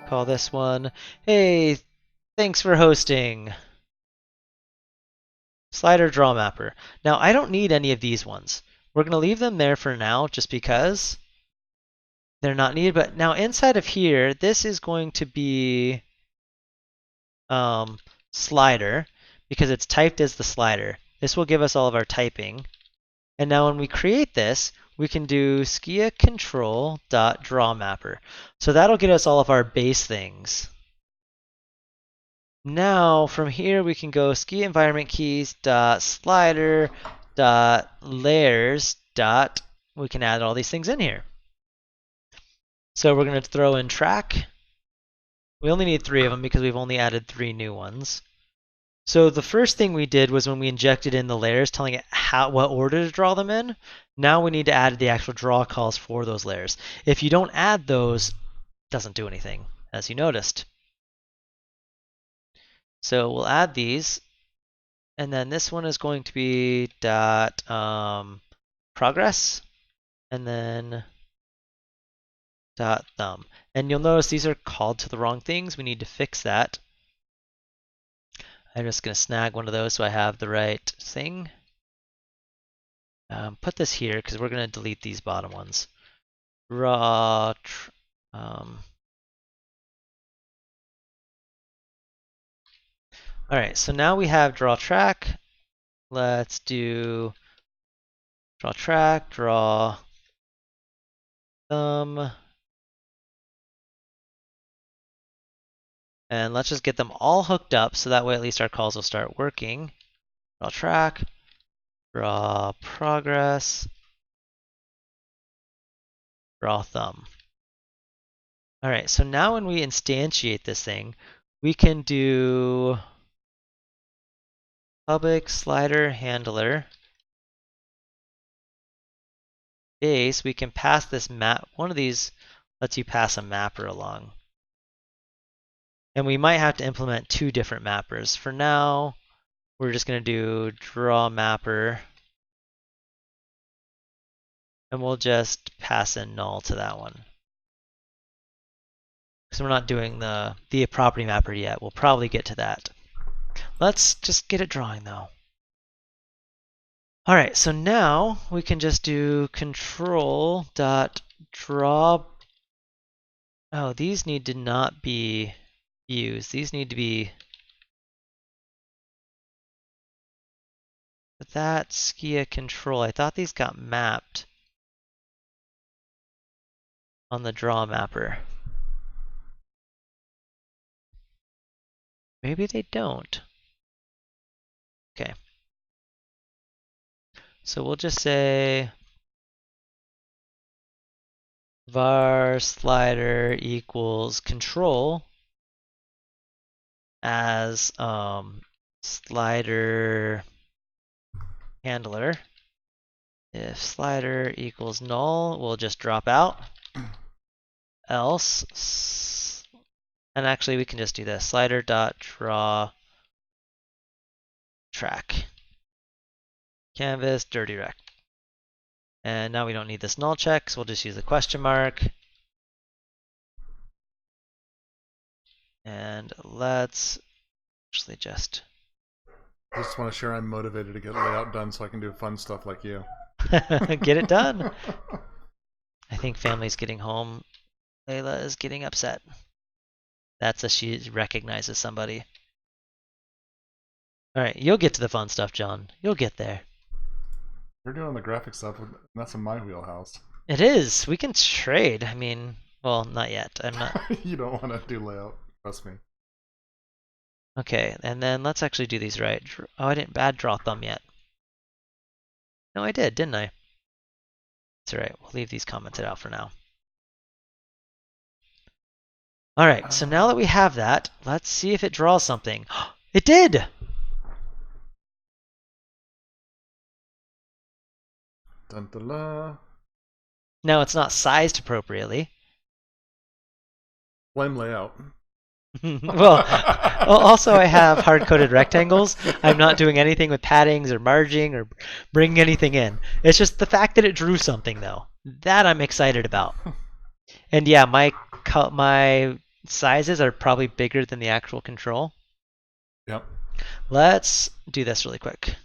Call this one. Hey, thanks for hosting. Slider draw mapper. Now, I don't need any of these ones. We're going to leave them there for now just because they're not needed. But now inside of here, this is going to be slider because it's typed as the slider. This will give us all of our typing. And now when we create this, we can do skia control dot draw mapper. So that'll get us all of our base things. Now from here we can go skia environment keys dot slider dot layers dot, we can add all these things in here. So we're going to throw in track. We only need 3 of them because we've only added 3 new ones. So the first thing we did was when we injected in the layers, telling it what order to draw them in. Now we need to add the actual draw calls for those layers. If you don't add those, it doesn't do anything, as you noticed. So we'll add these, and then this one is going to be dot progress, and then dot thumb. And you'll notice these are called to the wrong things. We need to fix that. I'm just going to snag one of those so I have the right thing. Put this here because we're going to delete these bottom ones. Raw. Alright, so now we have draw track. Let's do draw track, draw thumb. And let's just get them all hooked up so that way at least our calls will start working. Draw track, draw progress, draw thumb. Alright, so now when we instantiate this thing, we can do public slider handler case, we can pass this map. One of these lets you pass a mapper along. And we might have to implement 2 different mappers. For now, we're just going to do draw mapper. And we'll just pass in null to that one. Because we're not doing the property mapper yet. We'll probably get to that. Let's just get it drawing though. All right, so now we can just do control dot draw. Oh, these need to not be used. These need to be. But that Skia control, I thought these got mapped on the draw mapper. Maybe they don't. Okay. So we'll just say var slider equals control as slider handler. If slider equals null, we'll just drop out. Else, and actually we can just do this, slider dot draw track canvas dirty rect. And now we don't need this null check, so we'll just use the question mark. And let's actually just I just want to share I'm motivated to get layout done so I can do fun stuff like you. get it done. I think family's getting home. Layla is getting upset. That's a she recognizes somebody. All right, you'll get to the fun stuff, John. You'll get there. You're doing the graphic stuff, and that's in my wheelhouse. It is. We can trade. I mean, well, not yet. I'm not. You don't want to do layout. Trust me. Okay, and then let's actually do these right. Oh, I didn't add draw thumb yet. No, I did, didn't I? It's all right. We'll leave these commented out for now. All right, so now that we have that, let's see if it draws something. It did! Dun, dun, dun. Now it's not sized appropriately. Blame layout. Well, also I have hard-coded rectangles. I'm not doing anything with paddings or marging or bringing anything in. It's just the fact that it drew something, though. That I'm excited about. And yeah, my sizes are probably bigger than the actual control. Yep. Let's do this really quick.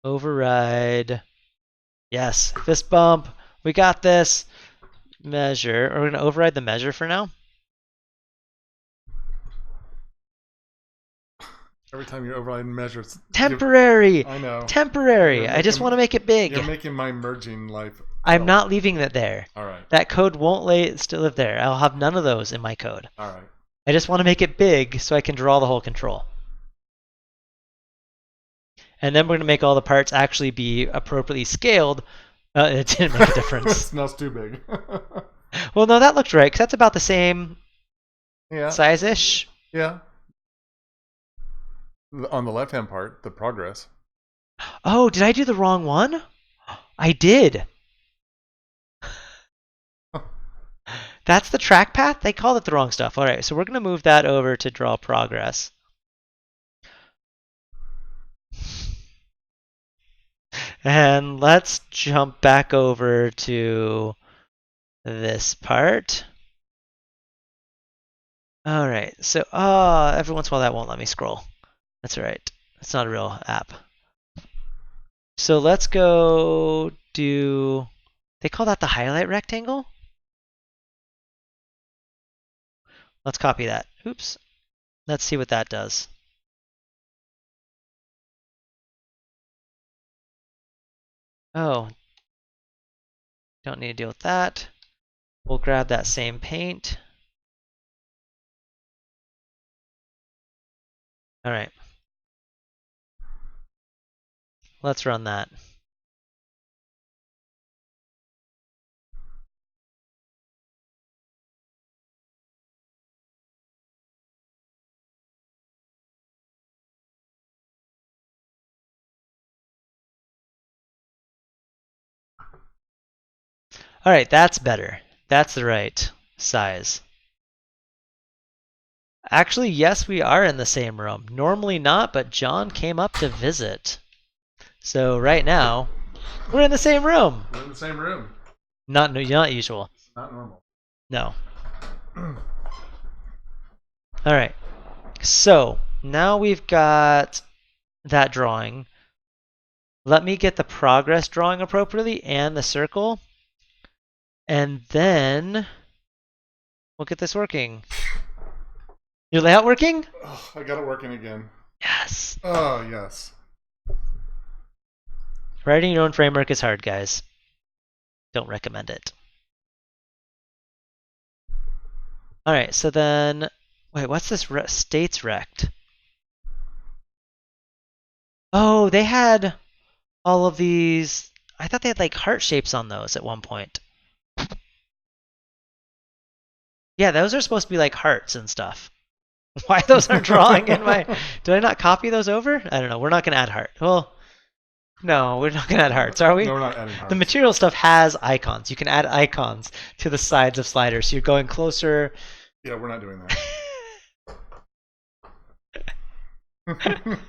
Override. Yes, fist bump. We got this. Measure. We're going to override the measure for now. Every time you override measures. Temporary. I know. Temporary. I just want to make it big. You're making my merging life. I'm not leaving it there. All right. That code won't still live there. I'll have none of those in my code. All right. I just want to make it big so I can draw the whole control. And then we're going to make all the parts actually be appropriately scaled. It didn't make a difference. Now it's too big. Well, no, that looked right, because that's about the same Yeah. size-ish. Yeah. On the left-hand part, the progress. Oh, did I do the wrong one? I did. That's the track path? They called it the wrong stuff. All right, so we're going to move that over to draw progress. And let's jump back over to this part. All right, so every once in a while that won't let me scroll. That's all right. It's not a real app. So let's go do, they call that the highlight rectangle? Let's copy that. Oops. Let's see what that does. Oh, don't need to deal with that. We'll grab that same paint. All right. Let's run that. All right, that's better. That's the right size. Actually, yes, we are in the same room. Normally not, but John came up to visit. So right now, we're in the same room. We're in the same room. Not usual. Not normal. No. All right. So now we've got that drawing. Let me get the progress drawing appropriately and the circle. And then we'll get this working. Your layout working? Oh, I got it working again. Yes. Oh, yes. Writing your own framework is hard, guys. Don't recommend it. All right, so then, wait, what's this states rect? Oh, they had all of these. I thought they had like heart shapes on those at one point. Yeah, those are supposed to be like hearts and stuff. Why those aren't drawing in my... Did I not copy those over? I don't know. We're not going to add heart. Well, no, we're not going to add hearts, are we? No, we're not adding hearts. The material stuff has icons. You can add icons to the sides of sliders. So you're going closer. Yeah, we're not doing that.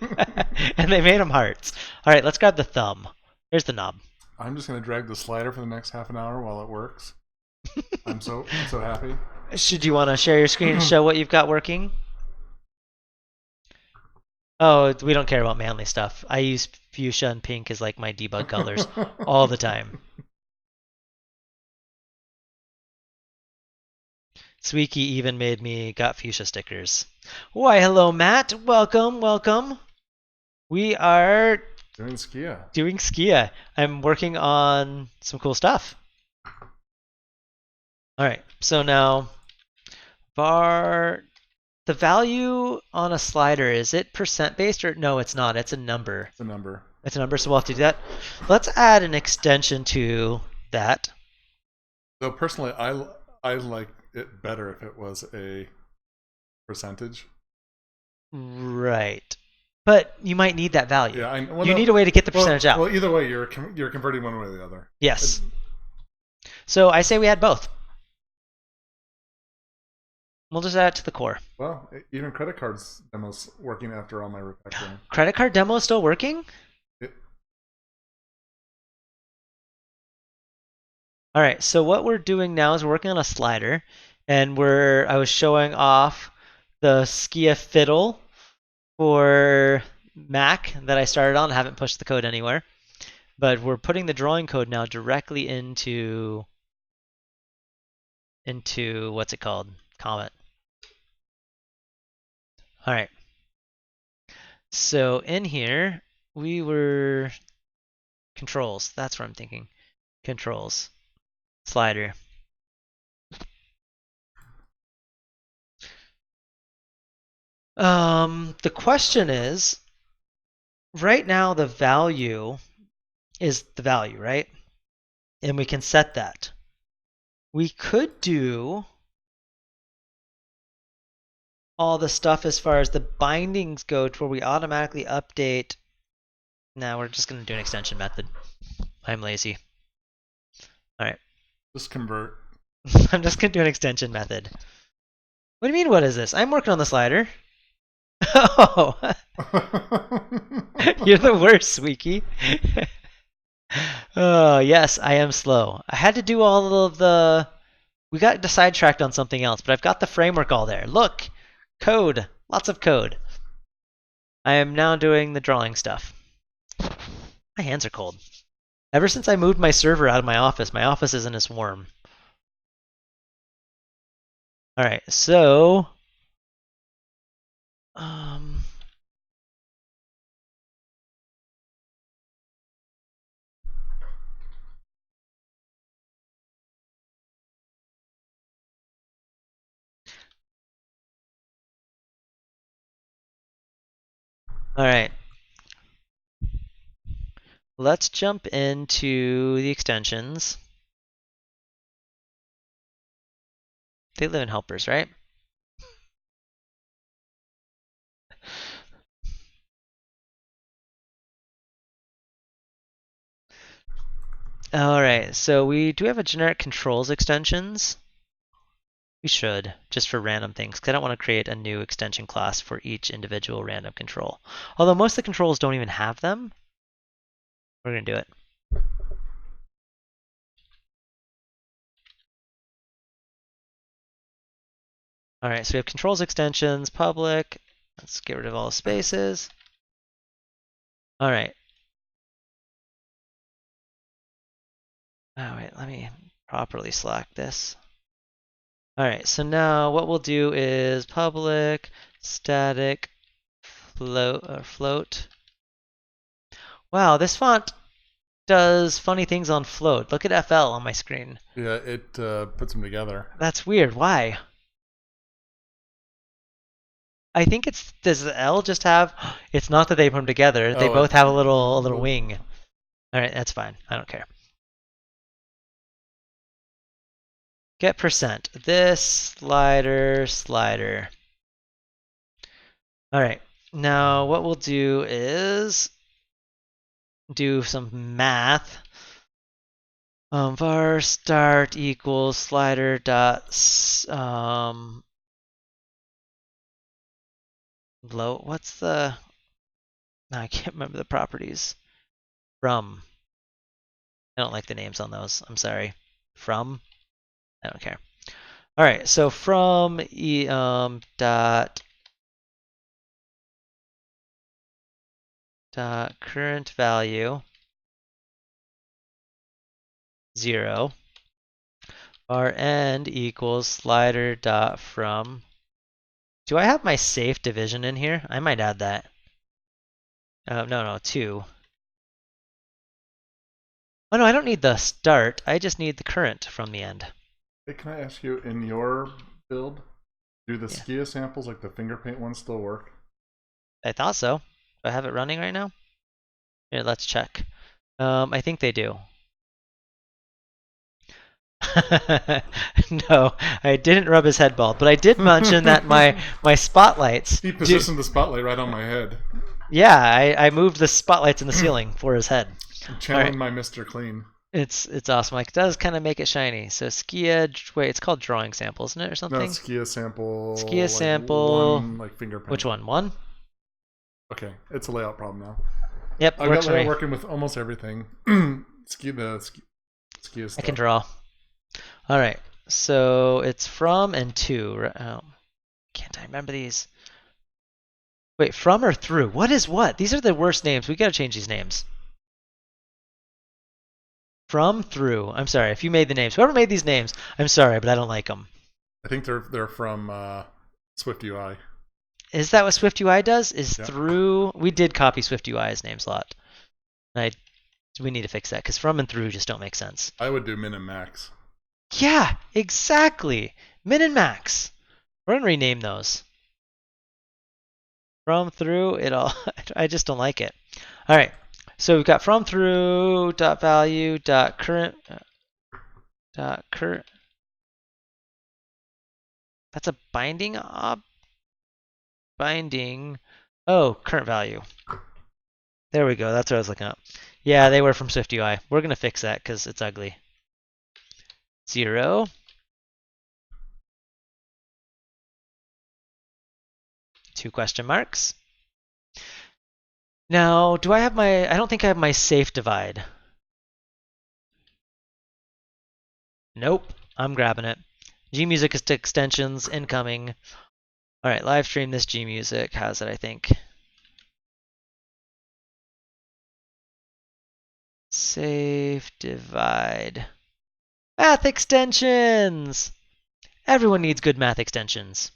And they made them hearts. All right, let's grab the thumb. Here's the knob. I'm just going to drag the slider for the next half an hour while it works. I'm so happy. Should you want to share your screen and show what you've got working? Oh, we don't care about manly stuff. I use fuchsia and pink as like my debug colors all the time. Sweeky even made me got fuchsia stickers. Why, hello, Matt. Welcome, welcome. We are Doing Skia. doing Skia. I'm working on some cool stuff. All right, so now var, the value on a slider, is it percent based or no, it's not. It's a number. It's a number. It's a number, so we'll have to do that. Let's add an extension to that. Though personally, I like it better if it was a percentage. Right. But you might need that value. Yeah, you need a way to get the percentage out. Well, either way, you're converting one way or the other. Yes. So I say we add both. We'll just add it to the core. Well, even credit cards demos working after all my refactoring. Credit card demo is still working? All right, so what we're doing now is we're working on a slider, and I was showing off the Skia fiddle for Mac that I started on. I haven't pushed the code anywhere, but we're putting the drawing code now directly into what's it called? Comet. All right. So in here, we were controls. That's what I'm thinking. Controls. Slider. The question is, right now the value is the value, right? And we can set that. We could do all the stuff as far as the bindings go to where we automatically update. Now we're just going to do an extension method. I'm lazy. All right. Just convert. I'm just going to do an extension method. What do you mean, what is this? I'm working on the slider. Oh, you're the worst, Sweeky. Oh, yes, I am slow. I had to do all of the... We got sidetracked on something else, but I've got the framework all there. Look, code, lots of code. I am now doing the drawing stuff. My hands are cold. Ever since I moved my server out of my office isn't as warm. All right, so... All right. Let's jump into the extensions. They live in helpers, right? All right, so do we have a generic controls extensions? We should, just for random things, because I don't want to create a new extension class for each individual random control. Although most of the controls don't even have them. We're going to do it. All right, so we have controls extensions, public. Let's get rid of all the spaces. All right. Oh, wait, let me properly select this. All right, so now what we'll do is public static float. Wow, this font does funny things on float. Look at FL on my screen. Yeah, it puts them together. That's weird. Why? I think does the L just have, it's not that they put them together. They both have a little wing. All right, that's fine. I don't care. Get percent. This slider. All right. Now what we'll do is do some math. Var start equals slider dot low. What's the? No, I can't remember the properties. From. I don't like the names on those. I'm sorry. From. I don't care. All right. So from dot current value 0. Var end equals slider dot from. Do I have my safe division in here? I might add that. No, 2. Oh no, I don't need the start. I just need the current from the end. Hey, can I ask you, in your build, do the Skia samples, like the finger paint ones, still work? I thought so. Do I have it running right now? Here, let's check. I think they do. No, I didn't rub his head bald, but I did mention that my spotlights. He positioned the spotlight right on my head. Yeah, I moved the spotlights in the ceiling for his head. I'm channeling my Mr. Clean. It's awesome. Like, it does kind of make it shiny. So Skia, wait, it's called drawing sample, isn't it, or something? No, Skia sample. Skia sample. One, like finger paint. Which one? 1? Okay, it's a layout problem now. Yep, I've got layout working with almost everything. Skia stuff. I can draw. All right, so it's from and to. Oh, can't I remember these? Wait, from or through? What is what? These are the worst names. We got to change these names. From, through. I'm sorry if you made the names. Whoever made these names, I'm sorry, but I don't like them. I think they're from Swift UI. Is that what Swift UI does? Is through? We did copy Swift UI's names a lot. We need to fix that because from and through just don't make sense. I would do min and max. Yeah, exactly. Min and max. We're gonna rename those. From, through, it all. I just don't like it. All right. So we've got from, through, dot value, dot current, dot current. That's a binding binding. Oh, current value. There we go. That's what I was looking at. Yeah, they were from SwiftUI. We're gonna fix that because it's ugly. 0. 2 question marks. Now, do I have my? I don't think I have my safe divide. Nope, I'm grabbing it. Gmusic is extensions incoming. All right, live stream this Gmusic has it, I think. Safe divide. Math extensions! Everyone needs good math extensions.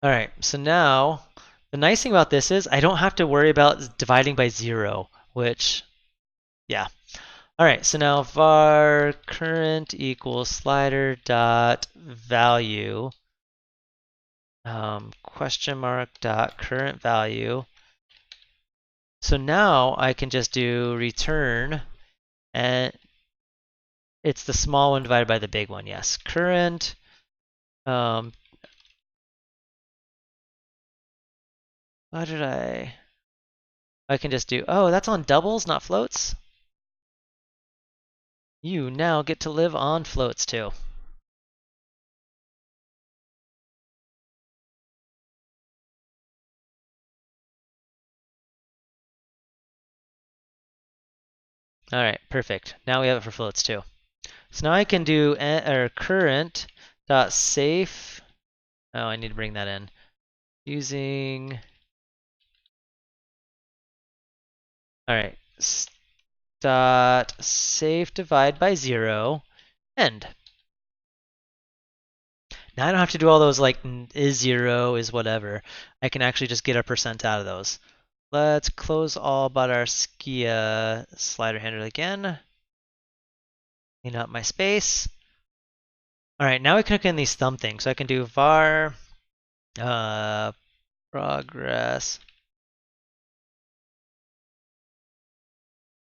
All right, so now the nice thing about this is I don't have to worry about dividing by 0, which, yeah. All right, so now var current equals slider dot value question mark dot current value. So So now I can just do return, and it's the small one divided by the big one. Yes, current. What did I? I can just do. Oh, that's on doubles, not floats. You now get to live on floats too. All right, perfect. Now we have it for floats too. So now I can do current dot safe. Oh, I need to bring that in using. All right, dot safe divide by 0 end. Now I don't have to do all those like is 0 is whatever. I can actually just get a percent out of those. Let's close all but our Skia slider handler again. Clean up my space. All right, now we can hook in these thumb things. So I can do var progress.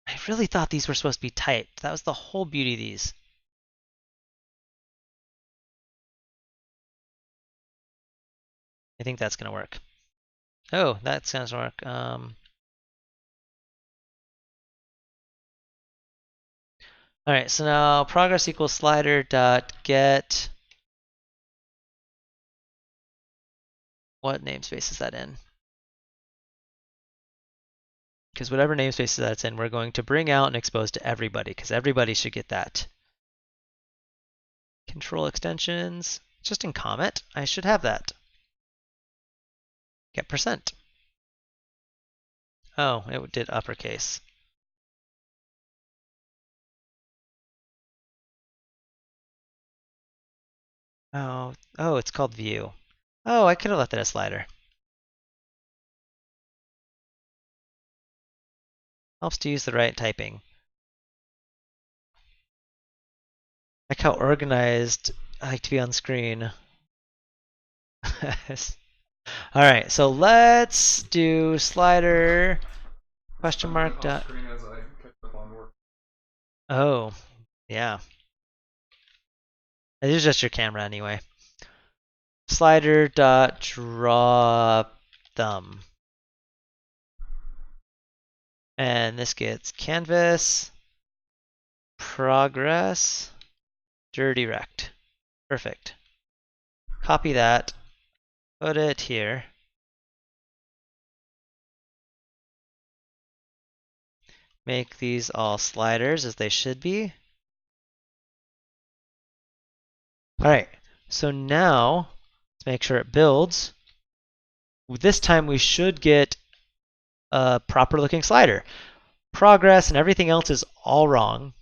I really thought these were supposed to be typed. That was the whole beauty of these. I think that's gonna work. Oh, that sounds work. All right, so now progress equals slider dot get. What namespace is that in? Because whatever namespace that's in, we're going to bring out and expose to everybody, because everybody should get that. Control extensions, just in Comet, I should have that. Get percent. Oh, it did uppercase. Oh, it's called view. Oh, I could have left it as slider. Helps to use the right typing. Like how organized I like to be on screen. Alright, so let's do slider question mark dot. Oh, yeah. It is just your camera anyway. Slider dot draw thumb. And this gets canvas, progress, dirty rect. Perfect. Copy that, put it here. Make these all sliders as they should be. All right, so now let's make sure it builds. This time we should get a proper looking slider. Progress and everything else is all wrong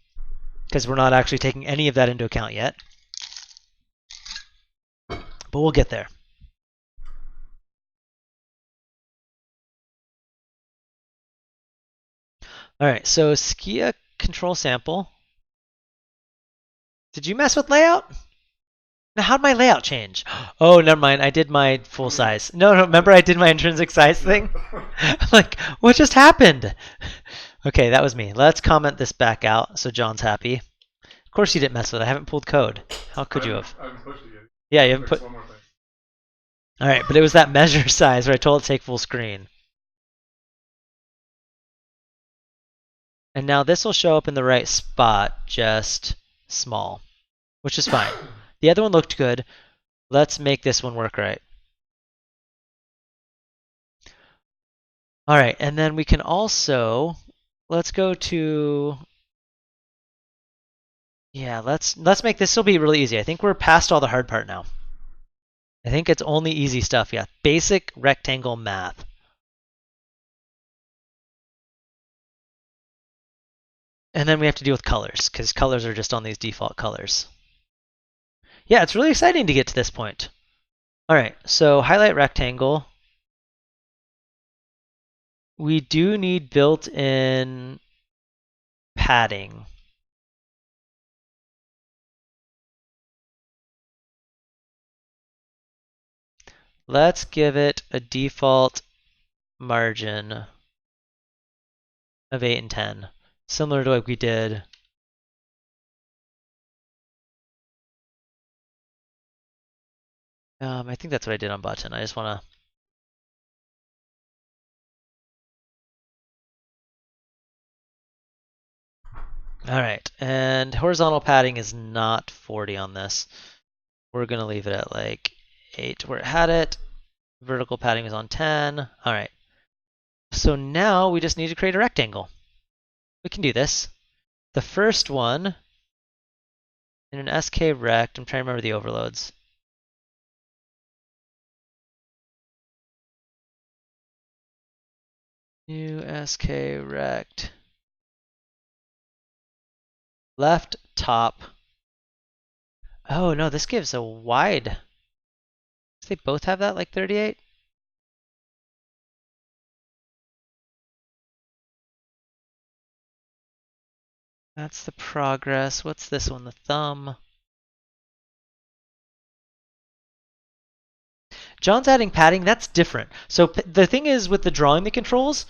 because we're not actually taking any of that into account yet. But we'll get there. All right, so Skia control sample. Did you mess with layout? Now, how'd my layout change? Oh, never mind. I did my full size. No, remember I did my intrinsic size thing? I'm like, what just happened? Okay, that was me. Let's comment this back out so John's happy. Of course you didn't mess with it. I haven't pulled code. How could you have? I haven't pushed it yet. Yeah, you haven't put. One more thing. All right, but it was that measure size where I told it to take full screen. And now this will show up in the right spot, just small, which is fine. The other one looked good. Let's make this one work right. All right, and then we can also, let's go to, yeah, let's make this will be really easy. I think we're past all the hard part now. I think it's only easy stuff, yeah. Basic rectangle math. And then we have to deal with colors, because colors are just on these default colors. Yeah, it's really exciting to get to this point. All right, so highlight rectangle. We do need built-in padding. Let's give it a default margin of 8 and 10. Similar to what we did. I think that's what I did on button. I just want to. All right, and horizontal padding is not 40 on this. We're going to leave it at like 8 where it had it. Vertical padding is on 10. All right. So now we just need to create a rectangle. We can do this. The first one, in an SK rect, I'm trying to remember the overloads. New SK rect. Left top. Oh no, this gives a wide. Do they both have that like 38? That's the progress. What's this one? The thumb. John's adding padding. That's different. So the thing is with the drawing the controls,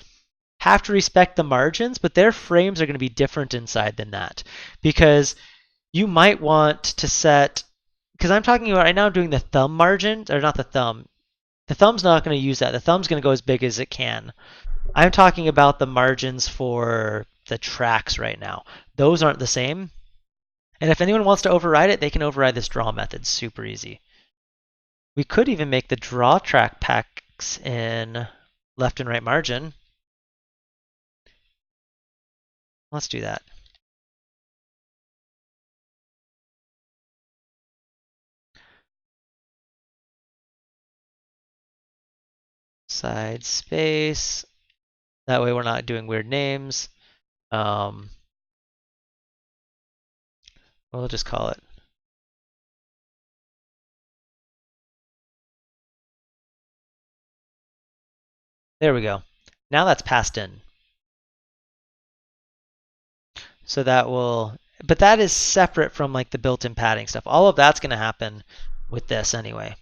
have to respect the margins, but their frames are going to be different inside than that. Because you might want to set, because I'm talking about right now doing the thumb margin, or not the thumb. The thumb's not going to use that. The thumb's going to go as big as it can. I'm talking about the margins for the tracks right now. Those aren't the same. And if anyone wants to override it, they can override this draw method super easy. We could even make the draw track packs in left and right margin. Let's do that. Side space. That way we're not doing weird names. We'll just call it. There we go. Now that's passed in. So that will, but that is separate from like the built-in padding stuff. All of that's going to happen with this anyway.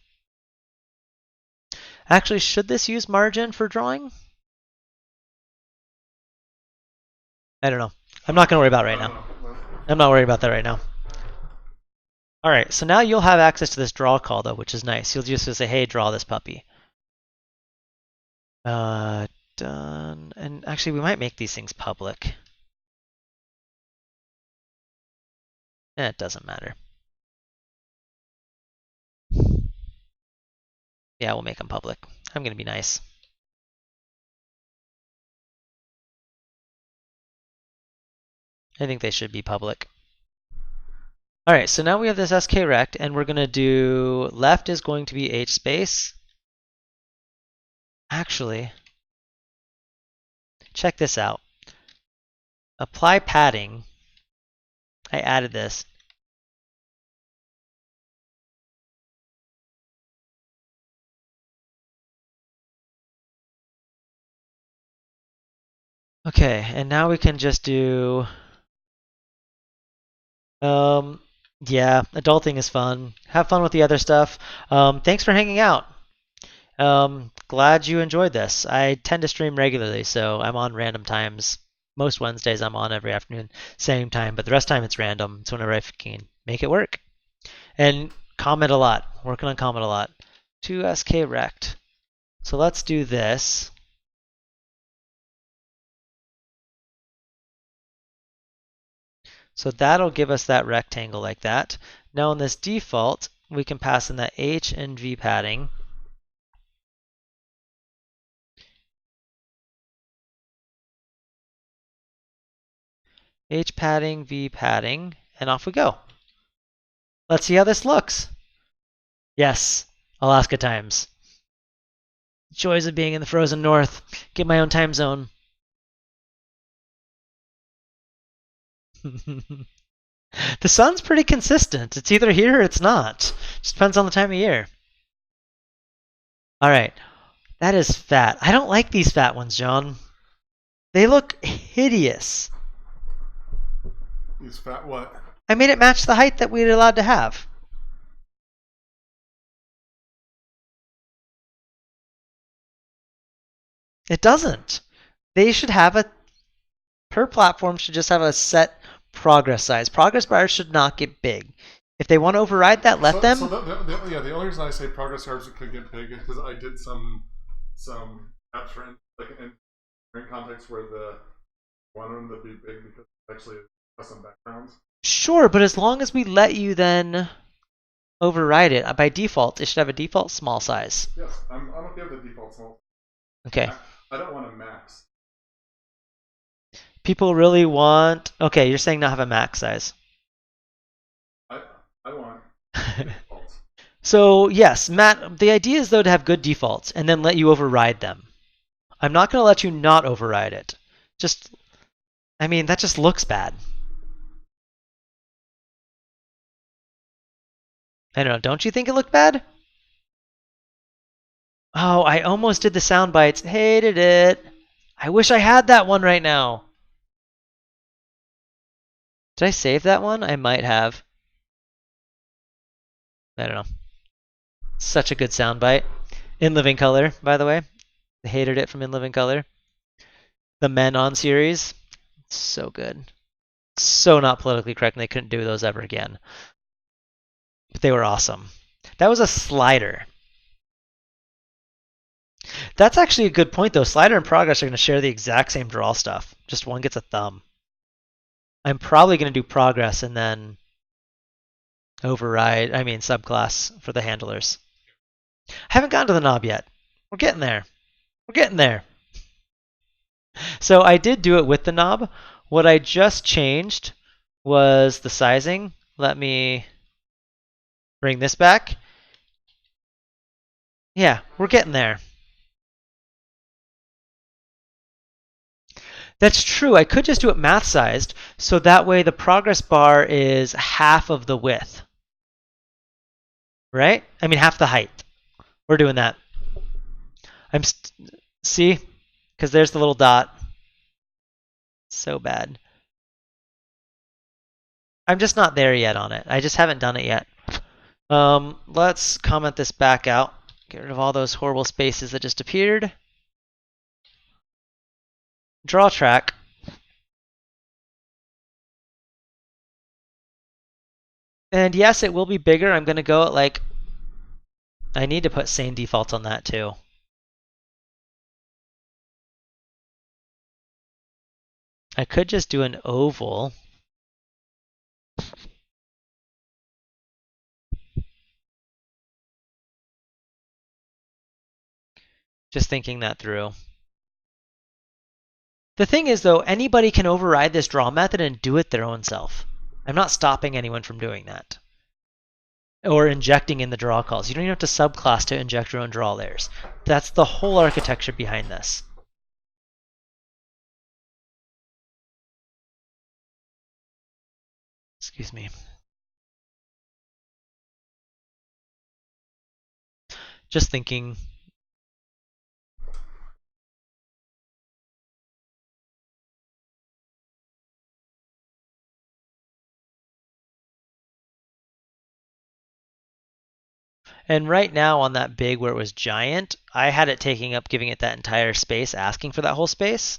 Actually, should this use margin for drawing? I don't know. I'm not going to worry about it right now. I'm not worried about that right now. All right, so now you'll have access to this draw call though, which is nice. You'll just say, hey, draw this puppy. Done. And actually, we might make these things public. It doesn't matter. Yeah, we'll make them public. I'm going to be nice. I think they should be public. All right, so now we have this SK rect, and we're going to do left is going to be H space. Actually, check this out. Apply padding. I added this. Okay, and now we can just do, yeah, adulting is fun. Have fun with the other stuff. Thanks for hanging out. Glad you enjoyed this. I tend to stream regularly, so I'm on random times. Most Wednesdays I'm on every afternoon, same time, but the rest of the time it's random. It's whenever I can make it work. And comment a lot. Working on comment a lot. 2SK rect. So let's do this. So that'll give us that rectangle like that. Now in this default, we can pass in that H and V padding. H padding, V padding, and off we go. Let's see how this looks. Yes, Alaska times. Joys of being in the frozen north. Get my own time zone. The sun's pretty consistent. It's either here or it's not. Just depends on the time of year. All right, that is fat. I don't like these fat ones, John. They look hideous. These fat what? I made it match the height that we were allowed to have. It doesn't. They should have a per platform should just have a set progress size. Progress bars should not get big. If they want to override that, let them. So the only reason I say progress bars could get big is because I did some apps in context where the one of them to be big because actually custom backgrounds. Sure, but as long as we let you then override it, by default, it should have a default small size. Yes, I'm okay with the default small. Okay. I don't want a max. People really want. Okay, you're saying not have a max size. I want defaults. So yes, Matt, the idea is though to have good defaults and then let you override them. I'm not going to let you not override it. I mean, that just looks bad. I don't know, don't you think it looked bad? Oh, I almost did the sound bites. Hated it. I wish I had that one right now. Did I save that one? I might have. I don't know. Such a good soundbite. In Living Color, by the way. I hated it from In Living Color. The Men On series. So good. So not politically correct, and they couldn't do those ever again. But they were awesome. That was a slider. That's actually a good point, though. Slider and Progress are going to share the exact same draw stuff. Just one gets a thumb. I'm probably going to do Progress and then subclass for the handlers. I haven't gotten to the knob yet. We're getting there. We're getting there. So I did do it with the knob. What I just changed was the sizing. Let me bring this back. Yeah, we're getting there. That's true. I could just do it math sized, so that way the progress bar is half of the width. Right? I mean, half the height. We're doing that. See? Because there's the little dot. So bad. I'm just not there yet on it. I just haven't done it yet. Let's comment this back out. Get rid of all those horrible spaces that just appeared. Draw track. And yes, it will be bigger. I'm going to go at like... I need to put sane defaults on that too. I could just do an oval. Just thinking that through. The thing is, though, anybody can override this draw method and do it their own self. I'm not stopping anyone from doing that. Or injecting in the draw calls. You don't even have to subclass to inject your own draw layers. That's the whole architecture behind this. Excuse me. Just thinking. And right now on that big where it was giant, I had it taking up, giving it that entire space, asking for that whole space.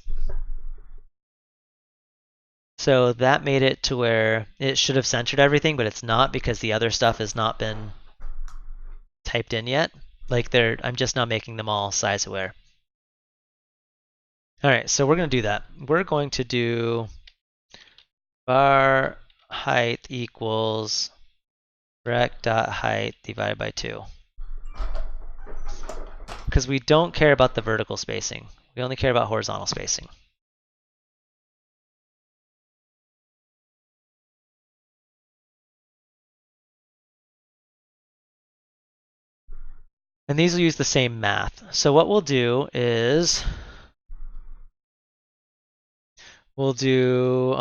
So that made it to where it should have centered everything, but it's not because the other stuff has not been typed in yet. Like I'm just not making them all size aware. All right, so we're going to do that. We're going to do bar height equals rect.height divided by 2. Because we don't care about the vertical spacing. We only care about horizontal spacing. And these will use the same math. So what we'll do is we'll do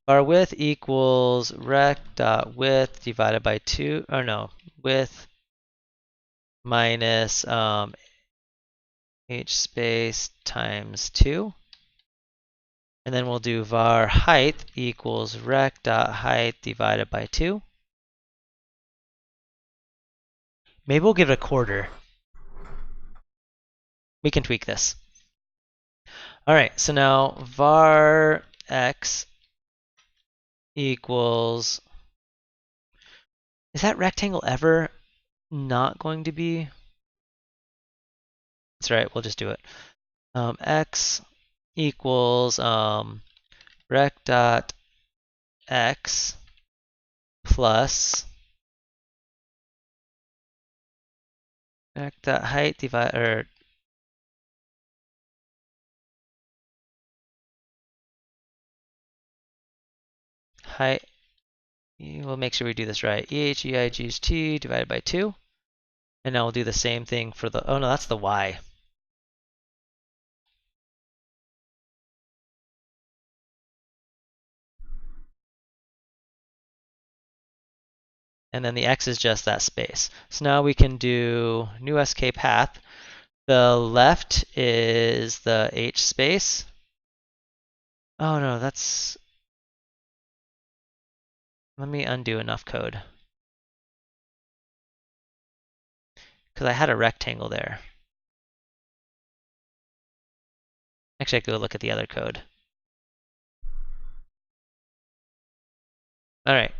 bar width equals rect.width divided by 2, or no, width minus h space times 2. And then we'll do var height equals rect.height divided by 2. Maybe we'll give it a quarter. We can tweak this. All right, so now var x equals, is that rectangle ever not going to be? That's right, we'll just do it. X equals rec dot x plus rec dot height divide, or height, we'll make sure we do this right. EHEIGHT divided by 2. And now we'll do the same thing for the, oh no, that's the y. And then the x is just that space. So now we can do new sk path. The left is the h space. Oh no, that's, let me undo enough code. Because I had a rectangle there. Actually, I could go look at the other code. All right.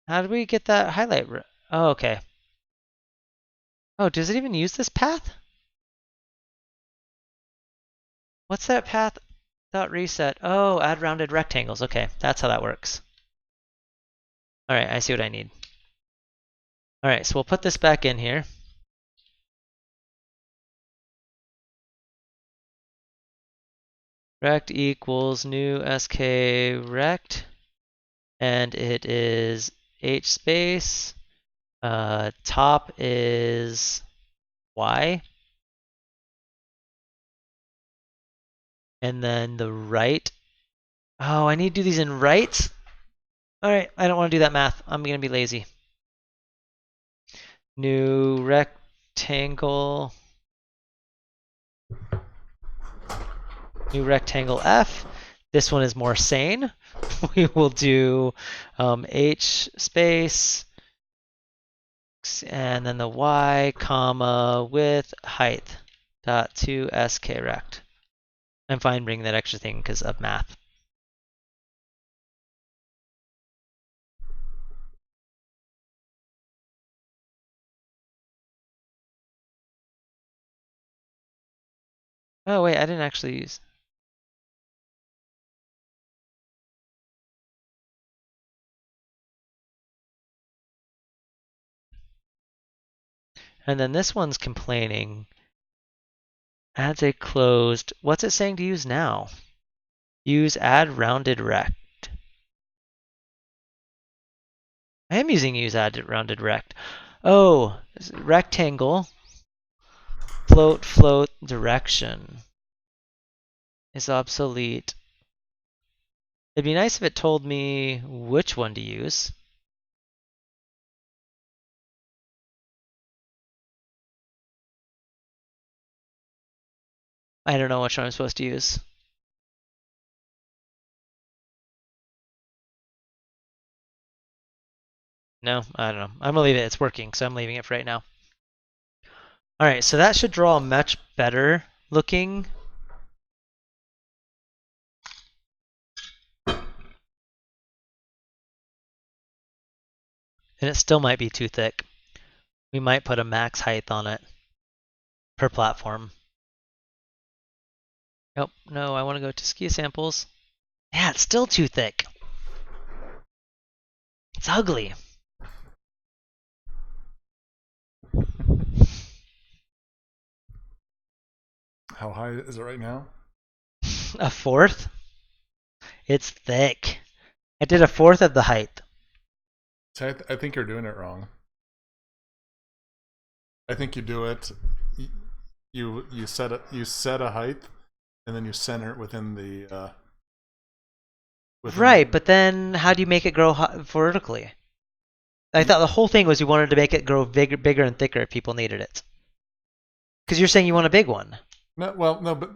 How did we get that highlight? Oh, okay. Oh, does it even use this path? What's that path? Dot reset. Oh, add rounded rectangles. Okay, that's how that works. All right, I see what I need. All right, so we'll put this back in here. Rect equals new sk rect, and it is h space. Top is y, and then the right. Oh, I need to do these in right. All right, I don't want to do that math. I'm gonna be lazy. New rectangle. New rectangle F. This one is more sane. We will do H space and then the Y comma with height dot to sk rect. I'm fine bringing that extra thing because of math. Oh wait, I didn't actually use. And then this one's complaining. Adds a closed. What's it saying to use now? Use add rounded rect. I am using use add rounded rect. Oh, rectangle. Float direction is obsolete. It'd be nice if it told me which one to use. I don't know which one I'm supposed to use. No, I don't know. I'm gonna leave it. It's working, so I'm leaving it for right now. All right, so that should draw much better looking. And it still might be too thick. We might put a max height on it per platform. Nope, no, I want to go to ski samples. Yeah, it's still too thick. It's ugly. How high is it right now? A fourth? It's thick. I did a fourth of the height. See, I think you're doing it wrong. I think you do it. You set a height, and then you center it within the. Right, but then how do you make it grow vertically? I thought the whole thing was you wanted to make it grow bigger and thicker if people needed it. Because you're saying you want a big one. No, well, no, but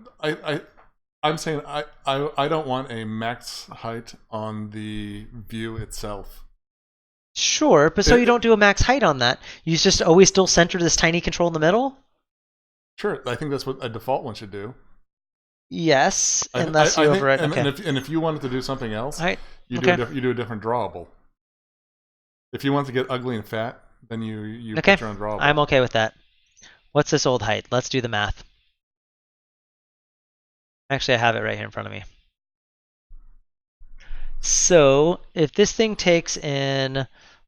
I'm saying I don't want a max height on the view itself. Sure, but so you don't do a max height on that. You just always still center this tiny control in the middle? Sure, I think that's what a default one should do. Yes, I, unless I you think, override. and, Okay. and if you wanted to do something else, All right. you Okay. you do a different drawable. If you want to get ugly and fat, then you Okay. put your own drawable. I'm okay with that. What's this old height? Let's do the math. Actually, I have it right here in front of me. So if this thing takes in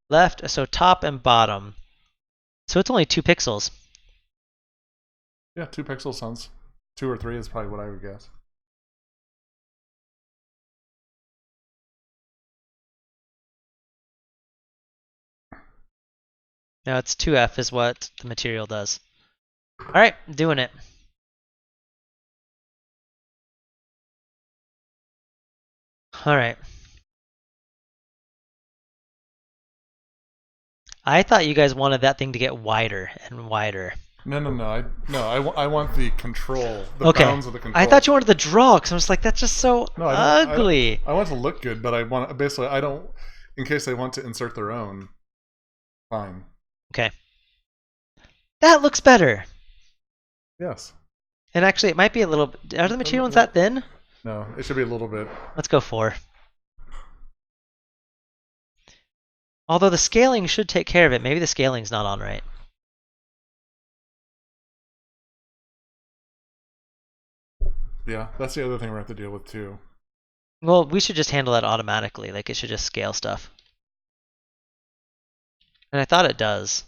left, so top and bottom, so it's only 2 pixels. Yeah, 2 pixels sounds 2 or 3 is probably what I would guess. Now it's 2F is what the material does. All right, doing it. All right. I thought you guys wanted that thing to get wider and wider. No, I want the control, the Okay. bounds of the control. I thought you wanted the draw because I was like, that's just so No, I don't. ugly. I want it to look good, but I want basically I don't. In case they want to insert their own, fine. Okay. That looks better. Yes. And actually, it might be a little. Are the material ones that thin? No, it should be a little bit. Let's go 4. Although the scaling should take care of it. Maybe the scaling's not on right. Yeah, that's the other thing we have to deal with too. Well, we should just handle that automatically. Like, it should just scale stuff. And I thought it does.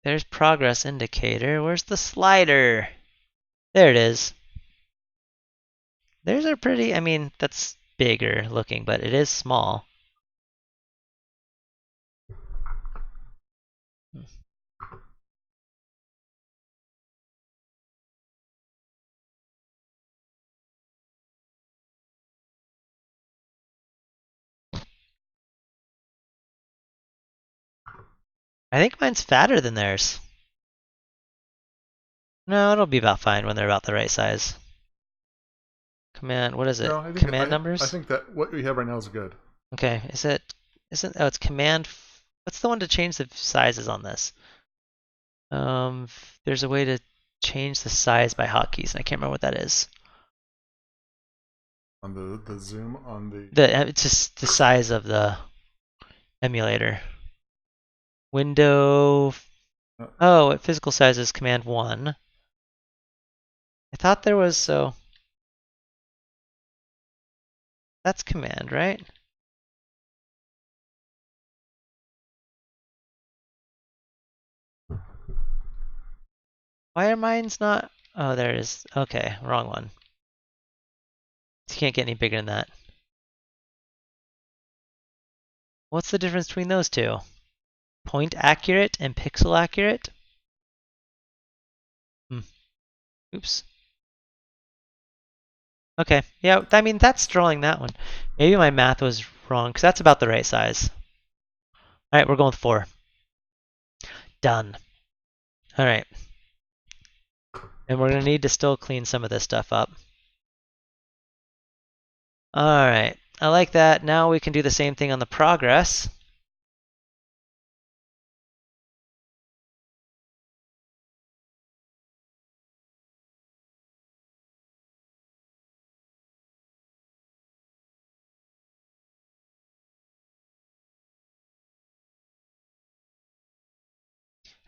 There's progress indicator. Where's the slider? There it is. There's a pretty, I mean, that's bigger looking, but it is small. I think mine's fatter than theirs. No, it'll be about fine when they're about the right size. Command, what is it? No, I think Command numbers? I think that what we have right now is good. Okay, is it, isn't, oh, it's command, what's the one to change the sizes on this? There's a way to change the size by hotkeys, and I can't remember what that is. On the zoom on the. It's just the size of the emulator. Window. Oh, physical size is command 1. I thought there was, so. That's command, right? Why are mine's not? Oh, there it is. Okay, wrong one. You can't get any bigger than that. What's the difference between those two? Point accurate and pixel accurate? Oops. Okay, yeah, I mean, that's drawing that one. Maybe my math was wrong, because that's about the right size. All right, we're going with 4. Done. All right. And we're going to need to still clean some of this stuff up. All right, I like that. Now we can do the same thing on the progress.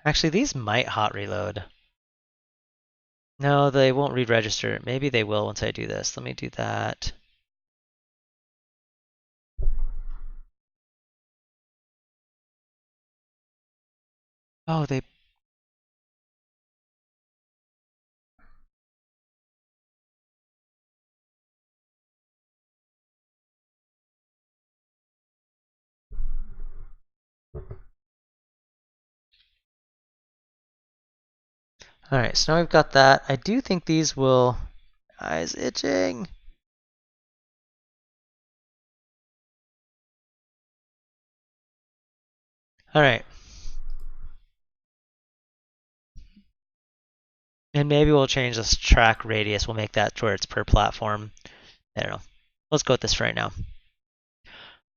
Actually, these might hot reload. No, they won't read register. Maybe they will once I do this. Let me do that. Oh, they. All right, so now we've got that. I do think these will. Eyes itching. All right. And maybe we'll change this track radius. We'll make that to where it's per platform. I don't know. Let's go with this for right now.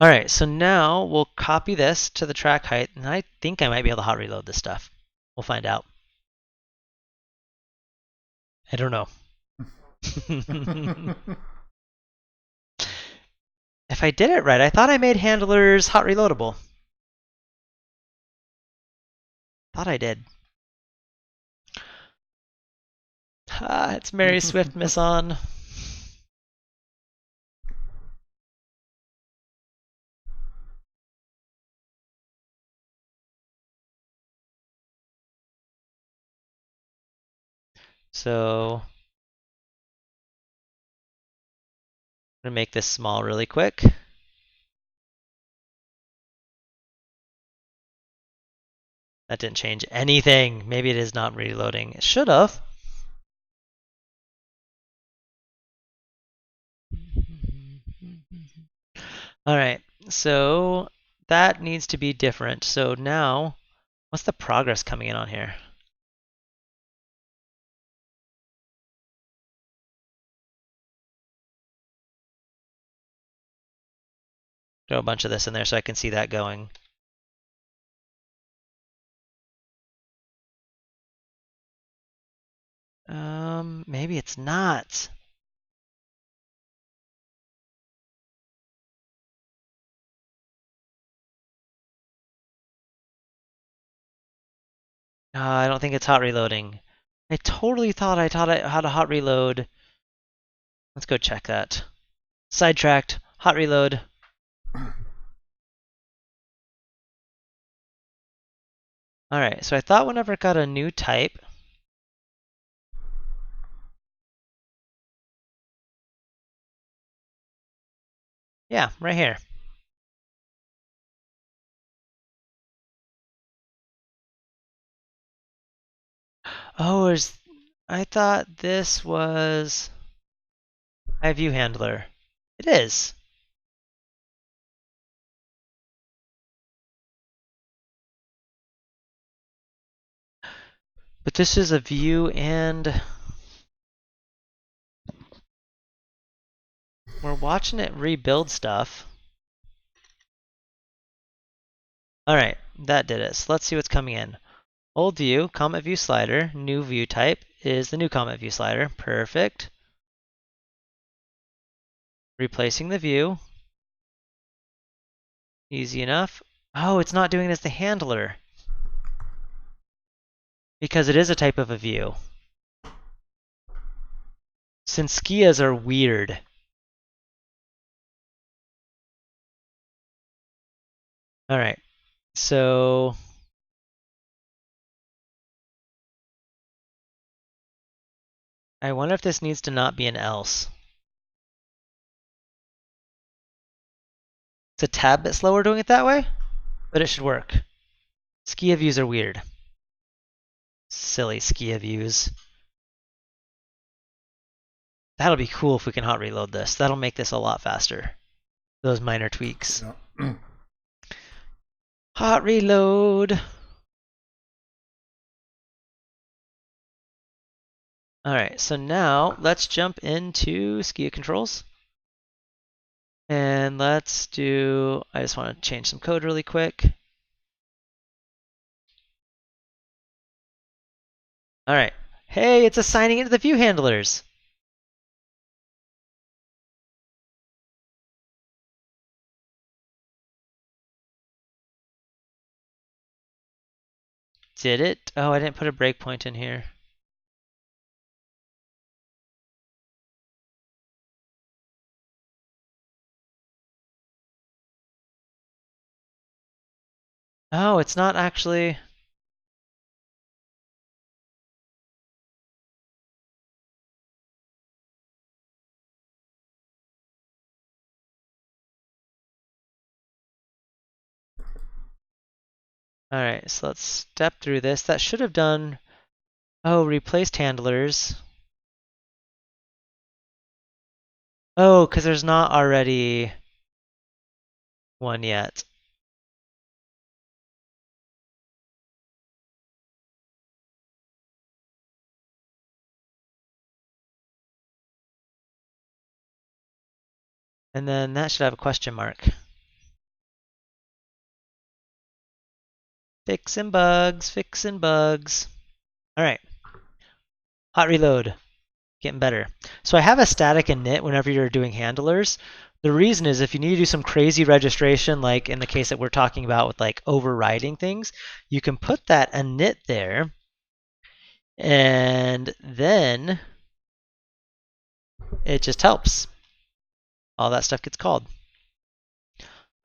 All right, so now we'll copy this to the track height, and I think I might be able to hot reload this stuff. We'll find out. I don't know. If I did it right, I thought I made handlers hot reloadable. Thought I did. Ah, it's Mary Swift Miss on. So I'm gonna make this small really quick. That didn't change anything. Maybe it is not reloading. It should have. All right, so that needs to be different. So now, what's the progress coming in on here? Throw a bunch of this in there so I can see that going. Maybe it's not. I don't think it's hot reloading. I totally thought I taught it how to hot reload. Let's go check that. Sidetracked. Hot reload. Alright, so I thought whenever it got a new type. Yeah, right here. Oh, I thought this was view handler. It is. But this is a view and we're watching it rebuild stuff. Alright, that did it. So let's see what's coming in. Old view, Comet view slider, new view type is the new Comet view slider. Perfect. Replacing the view. Easy enough. Oh, it's not doing it as the handler. Because it is a type of a view. Since skias are weird. Alright, so I wonder if this needs to not be an else. It's a tad bit slower doing it that way, but it should work. Skia views are weird. Silly Skia views. That'll be cool if we can hot reload this. That'll make this a lot faster. Those minor tweaks. Yeah. Hot reload. Alright, so now let's jump into Skia controls. And let's do, I just want to change some code really quick. Alright. Hey, it's assigning it to the view handlers. Did it? Oh, I didn't put a breakpoint in here. Oh, it's not actually. Alright, so let's step through this. That should have done. Oh, replaced handlers. Oh, because there's not already one yet. And then that should have a question mark. Fixing bugs, fixing bugs. All right. Hot reload. Getting better. So I have a static init whenever you're doing handlers. The reason is if you need to do some crazy registration, like in the case that we're talking about with like overriding things, you can put that init there, and then it just helps. All that stuff gets called.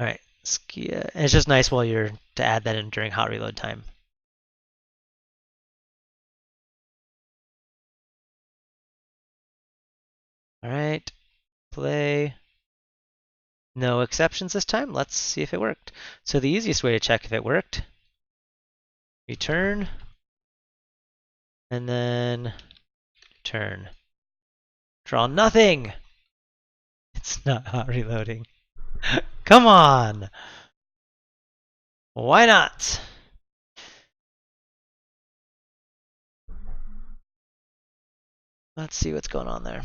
All right, Skia. And it's just nice while you're to add that in during hot reload time. All right, play. No exceptions this time. Let's see if it worked. So the easiest way to check if it worked, return, and then return. Draw nothing. It's not hot reloading. Come on. Why not? Let's see what's going on there.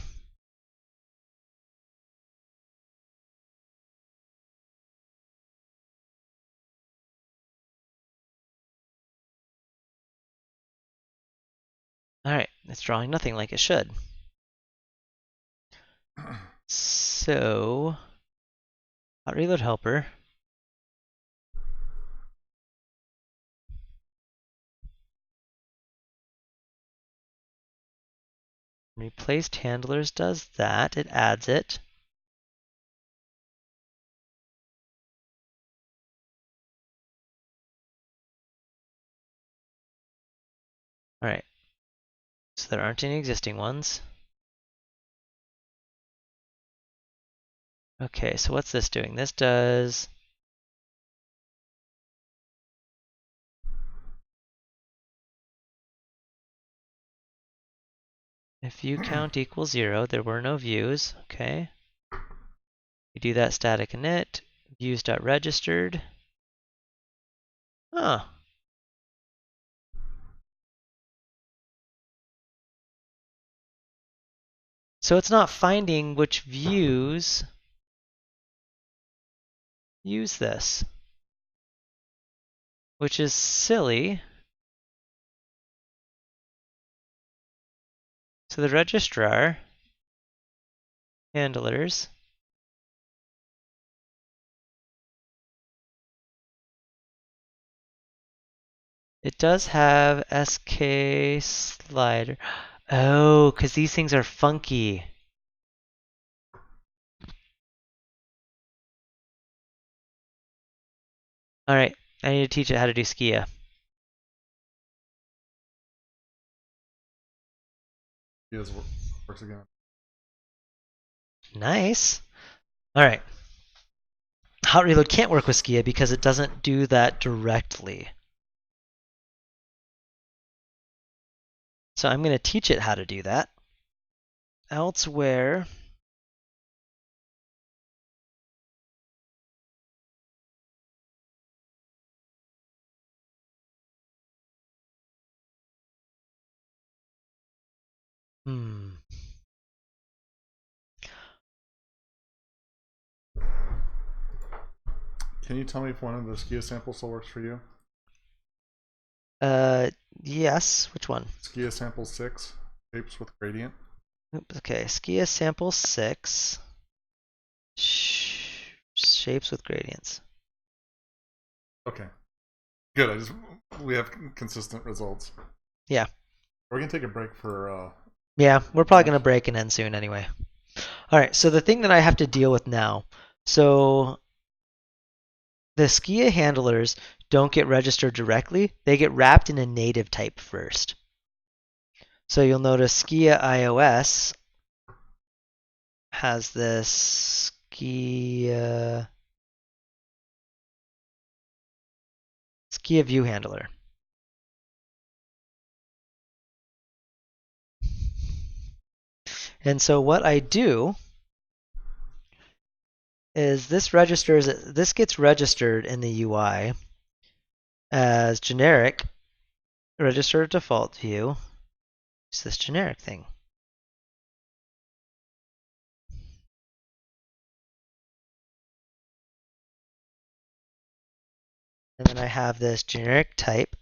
All right, it's drawing nothing like it should. So, hot reload helper. Replaced handlers does that. It adds it. All right. So there aren't any existing ones. Okay, so what's this doing? This does if view count equals 0, there were no views. Okay. You do that static init, views.registered. Huh. So it's not finding which views use this, which is silly. So the registrar handlers it does have SK slider. Oh, because these things are funky. All right, I need to teach it how to do Skia. Yes, works again. Nice. All right. Hot reload can't work with Skia because it doesn't do that directly. So I'm going to teach it how to do that. Elsewhere, hmm. Can you tell me if one of the Skia samples still works for you? Yes. Which one? Skia sample 6, shapes with gradient. Oops, okay, Skia sample 6. Shapes with gradients. Okay. Good. We have consistent results. Yeah. We're gonna take a break for. Yeah, we're probably going to break and end soon anyway. All right, so the thing that I have to deal with now. So the Skia handlers don't get registered directly. They get wrapped in a native type first. So you'll notice Skia iOS has this Skia view handler. And so what I do is this gets registered in the UI as generic register default view. It's this generic thing. And then I have this generic type.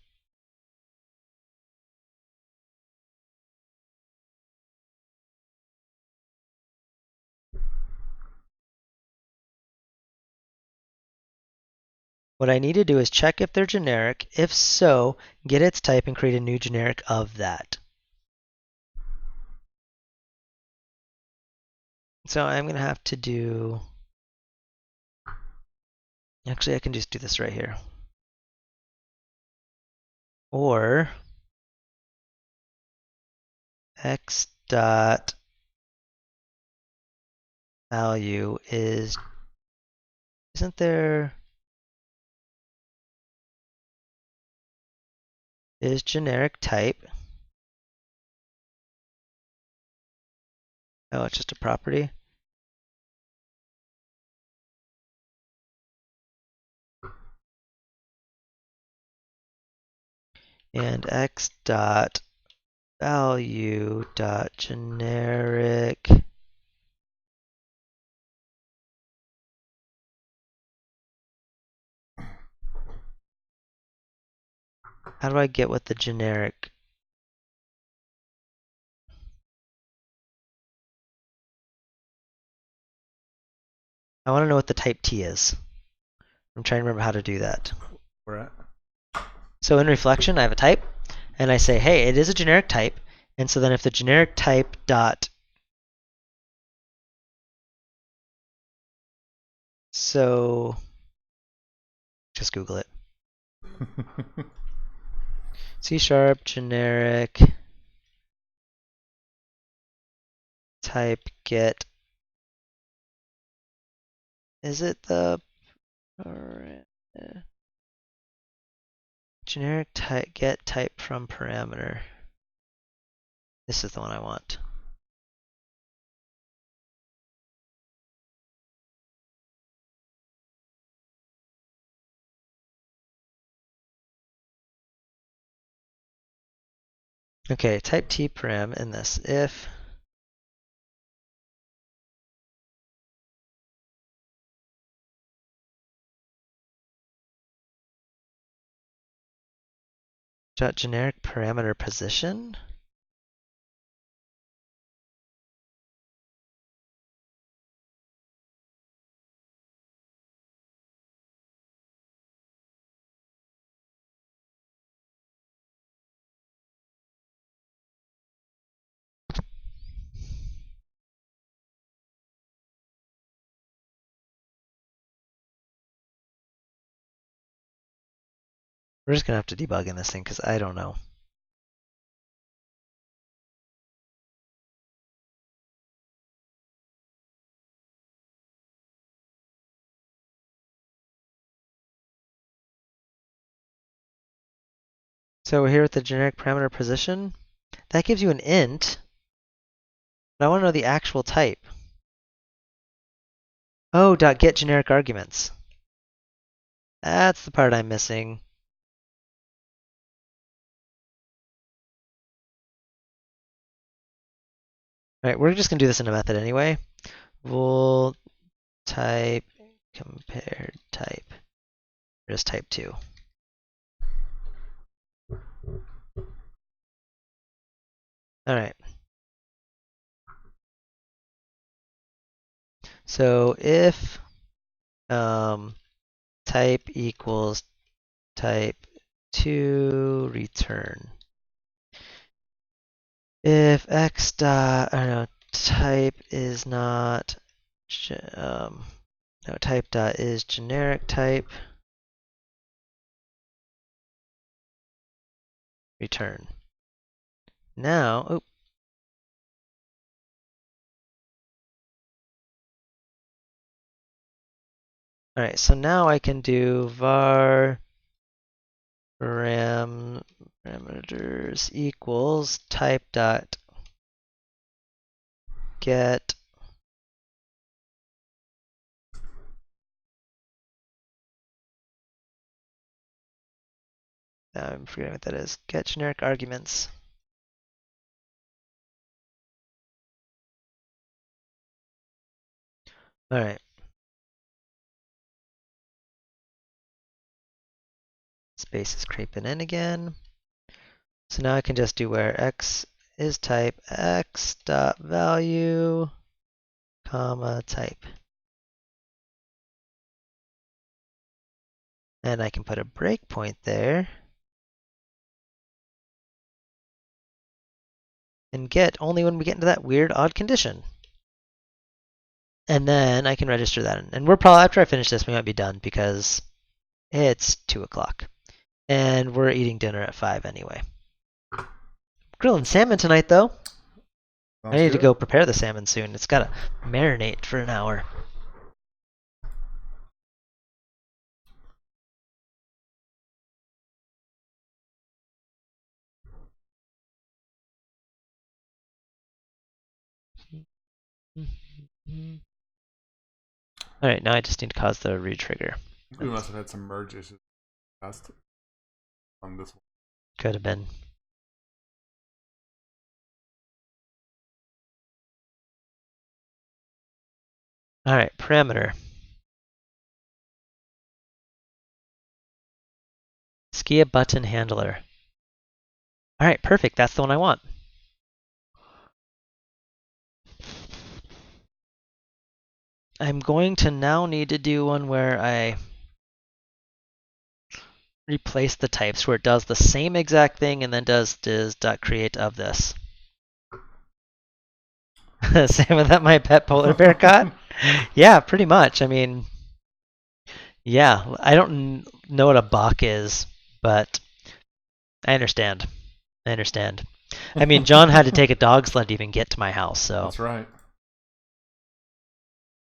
What I need to do is check if they're generic. If so, get its type and create a new generic of that. So I'm going to have to do... Actually, I can just do this right here. Or x dot value is... Isn't there... Is generic type. Oh, it's just a property. And x dot value dot generic. How do I get what the generic? I want to know what the type T is. I'm trying to remember how to do that. We're at. So in reflection, I have a type, and I say, hey, it is a generic type. And so then if the generic type dot, so just Google it. C# generic type get. Is it the generic type get type from parameter? This is the one I want. Okay, type T param in this. If dot generic parameter position. We're just gonna have to debug in this thing because I don't know. So we're here with the generic parameter position. That gives you an int, but I want to know the actual type. Oh, dot get generic arguments. That's the part I'm missing. All right, we're just gonna do this in a method anyway. We'll type compared type. Just type 2. All right. So if type equals type 2 return. If x dot, I don't know, type is not, no, type dot is generic type, return. Now, oh, all right, so now I can do var parameters equals type dot get I'm forgetting what that is. Get generic arguments. All right. base is creeping in again. So now I can just do where x is type x dot value, comma type. And I can put a breakpoint there. And get only when we get into that weird odd condition. And then I can register that in. And we're probably, after I finish this, we might be done because it's 2 o'clock. And we're eating dinner at 5 anyway. Grilling salmon tonight, though. I need to go prepare the salmon soon. It's got to marinate for an hour. All right, now I just need to cause the retrigger. We must have had some merge issues past on this one. Could have been. All right, parameter. Skia button handler. All right, perfect. That's the one I want. I'm going to now need to do one where I replace the types where it does the same exact thing and then does create of this. Salmon that my pet polar bear caught? Yeah, pretty much. I mean, yeah, I don't know what a buck is, but I understand. I understand. I mean, John had to take a dog sled to even get to my house, so. That's right.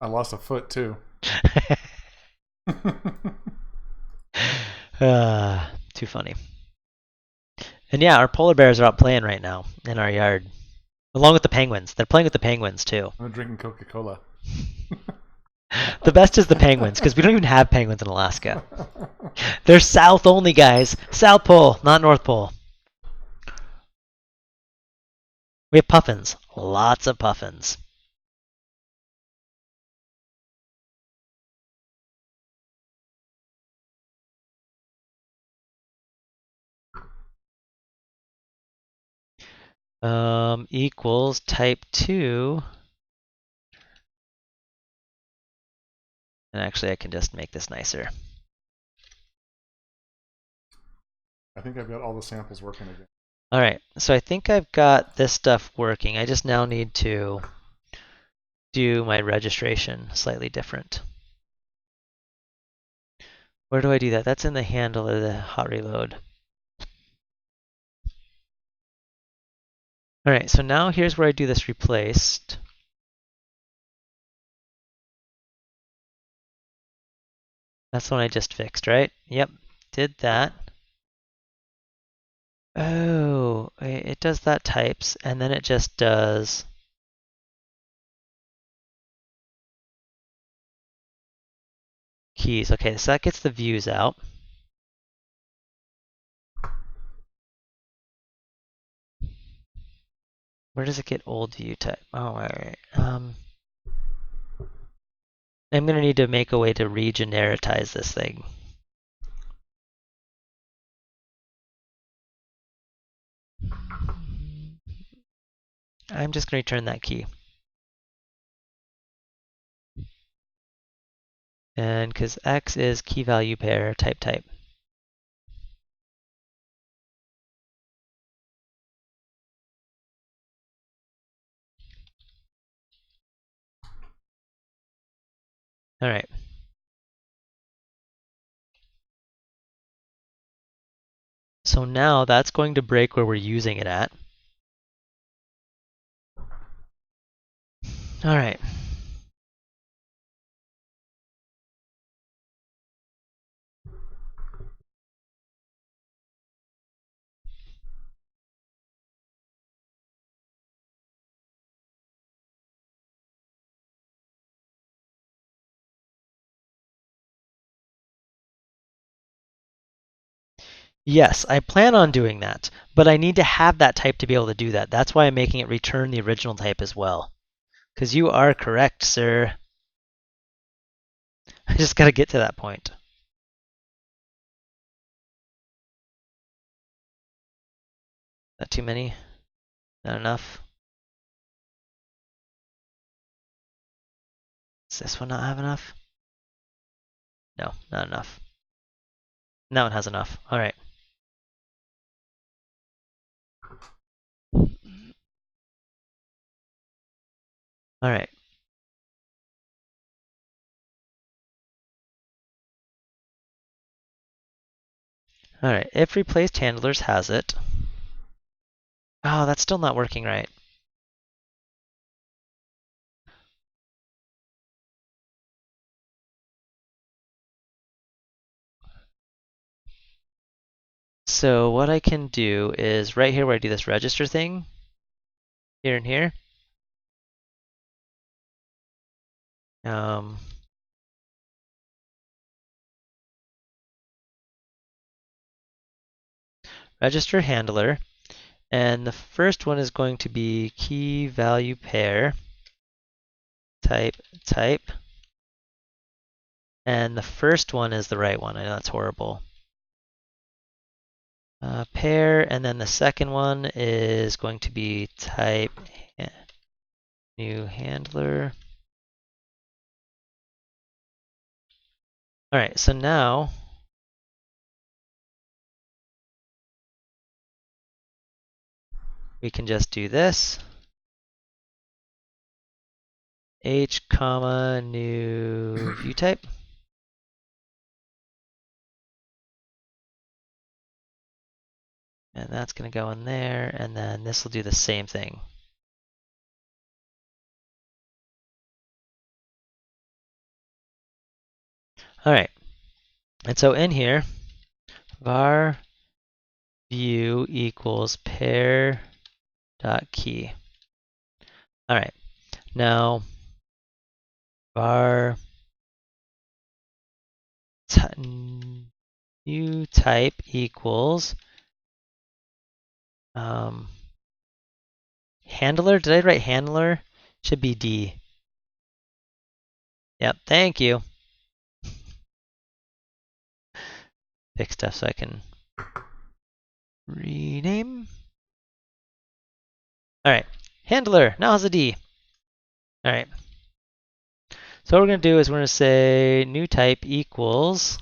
I lost a foot too. Too funny. And yeah, our polar bears are out playing right now in our yard, along with the penguins. They're playing with the penguins too. I'm drinking Coca-Cola. The best is the penguins, because we don't even have penguins in Alaska. They're south only, guys. South Pole, not North Pole. We have puffins. Lots of puffins. Equals type 2. And actually, I can just make this nicer. I think I've got all the samples working again. All right, so I think I've got this stuff working. I just now need to do my registration slightly different. Where do I do that? That's in the handle of the hot reload. All right, so now here's where I do this replaced. That's the one I just fixed, right? Yep, did that. Oh, it does that types, and then it just does keys. Okay, so that gets the views out. Where does it get old view type? Oh, all right. I'm gonna need to make a way to regeneratize this thing. I'm just gonna return that key. And because X is key value pair type. All right. So now that's going to break where we're using it at. All right. Yes, I plan on doing that, but I need to have that type to be able to do that. That's why I'm making it return the original type as well. Because you are correct, sir. I just got to get to that point. Not too many? Not enough? Does this one not have enough? No, not enough. And that one has enough. Alright. Alright. Alright, if replaced handlers has it. Oh, that's still not working right. So what I can do is right here where I do this register thing, here and here. Register handler, and the first one is going to be key value pair type, and the first one is the right one. I know that's horrible. Pair, and then the second one is going to be type new handler. All right, so now we can just do this. H comma new view type. And that's going to go in there, and then this will do the same thing. All right, and so in here, var view equals pair dot key. All right, now var new type equals handler. Did I write handler? Should be D. Yep, thank you. Fix stuff so I can rename. All right, handler now has a D. All right. So what we're going to do is we're going to say new type equals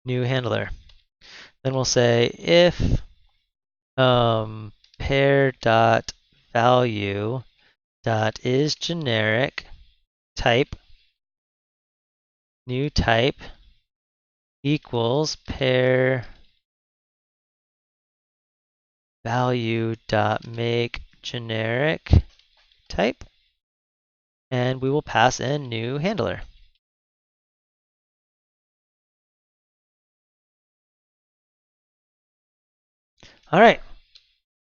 new handler. Then we'll say if pair dot value dot is generic type new type equals pair value dot make generic type, and we will pass in new handler. All right,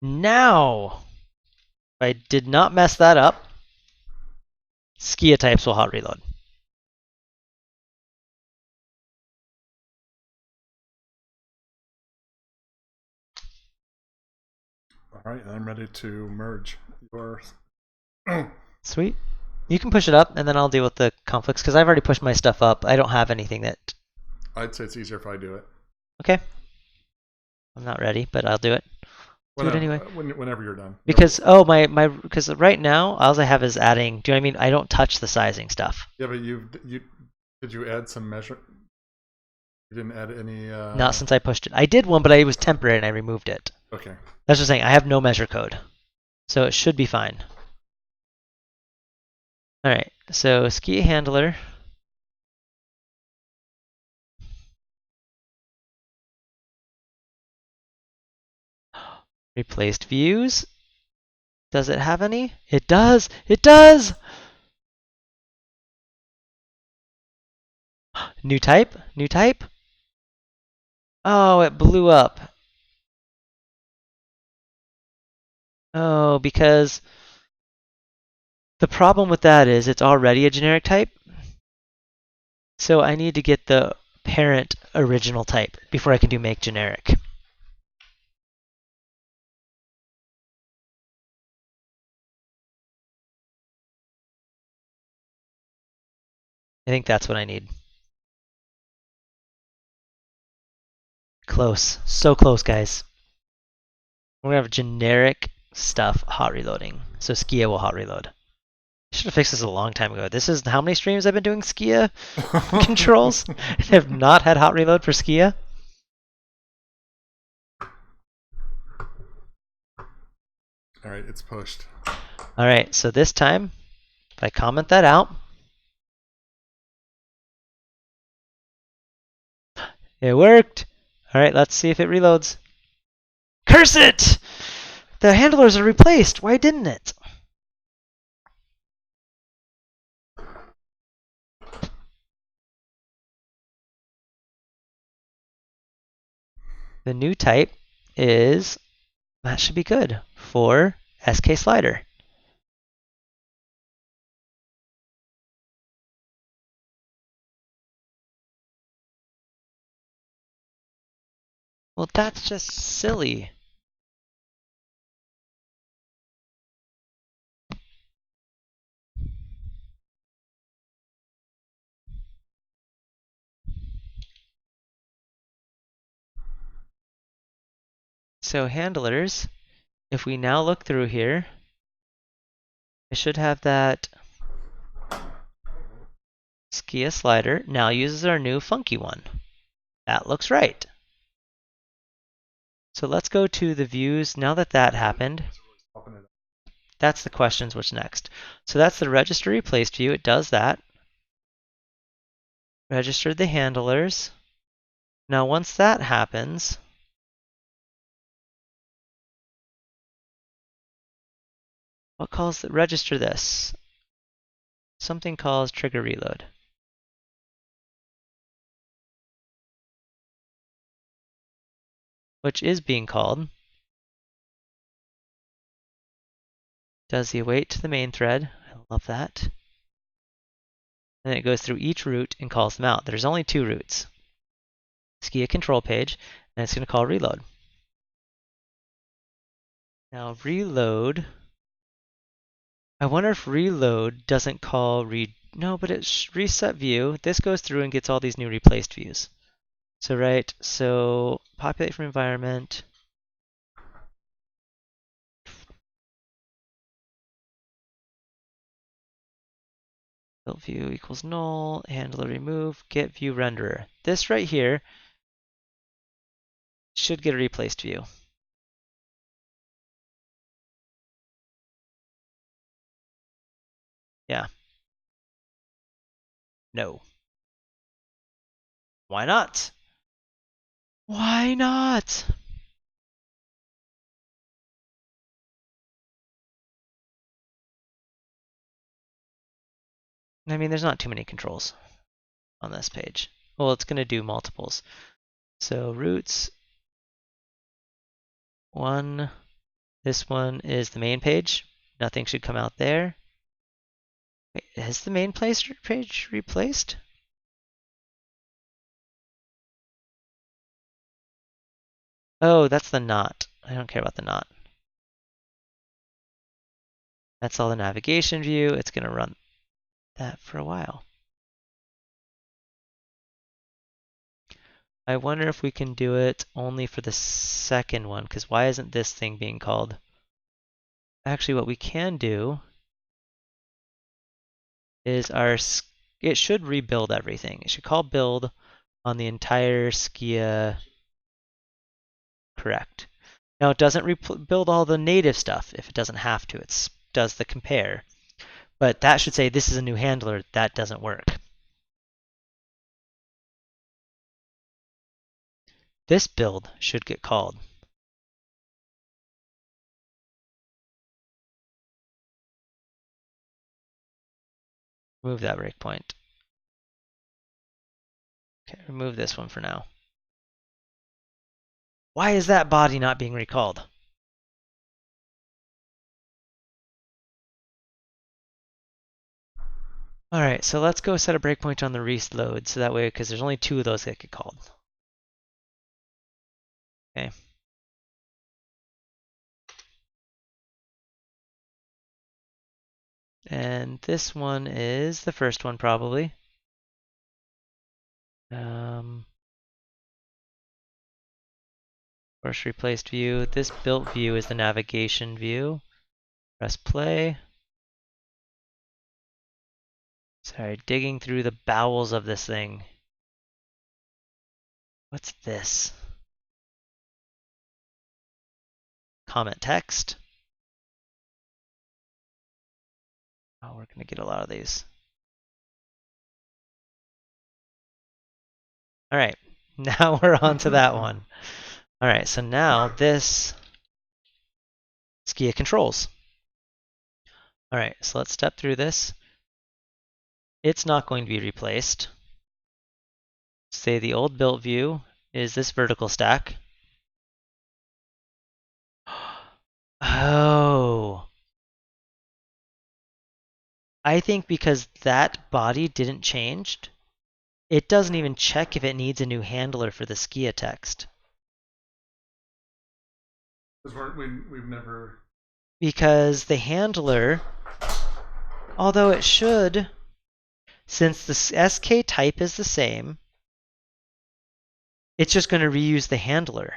now if I did not mess that up, Skia types will hot reload. All right, I'm ready to merge yours. Sweet. You can push it up, and then I'll deal with the conflicts, because I've already pushed my stuff up. I don't have anything that... I'd say it's easier if I do it. Okay. I'm not ready, but I'll do it. Do it anyway. Whenever you're done. Because, because right now, all I have is adding, do you know what I mean? I don't touch the sizing stuff. Yeah, but did you add some measure? You didn't add any... Not since I pushed it. I did one, but it was temporary, and I removed it. Okay. That's just saying, I have no measure code. So it should be fine. All right, so ski handler. Replaced views. Does it have any? It does! It does! New type? New type? Oh, it blew up. Oh, because the problem with that is it's already a generic type. So I need to get the parent original type before I can do make generic. I think that's what I need. Close. So close, guys. We're gonna have generic stuff hot reloading. So Skia will hot reload. I should have fixed this a long time ago. This is how many streams I've been doing Skia controls? I have not had hot reload for Skia. All right, it's pushed. All right, so this time, if I comment that out, it worked. All right, let's see if it reloads. Curse it! The handlers are replaced. Why didn't it? The new type is, that should be good, for SK slider. Well, that's just silly. So handlers, if we now look through here, I should have that Skia slider now uses our new funky one. That looks right. So let's go to the views. Now that that happened, that's the questions, what's next? So that's the register replaced view. It does that. Registered the handlers. Now once that happens, what calls the register this? Something calls trigger reload. Which is being called. Does the await to the main thread. I love that. And then it goes through each route and calls them out. There's only 2 routes. Skia control page, and it's going to call reload. Now reload, I wonder if reload doesn't call read. No, but it's reset view. This goes through and gets all these new replaced views. So right, so populate from environment. Built view equals null, handler remove, get view renderer. This right here should get a replaced view. Yeah. No. Why not? Why not? I mean, there's not too many controls on this page. Well, it's going to do multiples. So routes, 1, this one is the main page. Nothing should come out there. Wait, is the main page replaced? Oh, that's the not. I don't care about the not. That's all the navigation view. It's going to run that for a while. I wonder if we can do it only for the second one, because why isn't this thing being called? Actually, what we can do is it should rebuild everything. It should call build on the entire Skia correct. Now it doesn't build all the native stuff if it doesn't have to. It does the compare. But that should say this is a new handler. That doesn't work. This build should get called. Remove that breakpoint. Okay, remove this one for now. Why is that body not being recalled? All right, so let's go set a breakpoint on the reload, so that way, because there's only 2 of those that get called. Okay. And this one is the first one, probably. Course replaced view. This built view is the navigation view. Press play. Sorry, digging through the bowels of this thing. What's this? Comment text. Oh, we're gonna get a lot of these. All right, now we're on to that one. All right, so now this Skia controls. All right, so let's step through this. It's not going to be replaced. Say the old built view is this vertical stack. Oh. I think because that body didn't change, it doesn't even check if it needs a new handler for the Skia text. Because we've never. Because the handler, although it should, since the SK type is the same, it's just going to reuse the handler.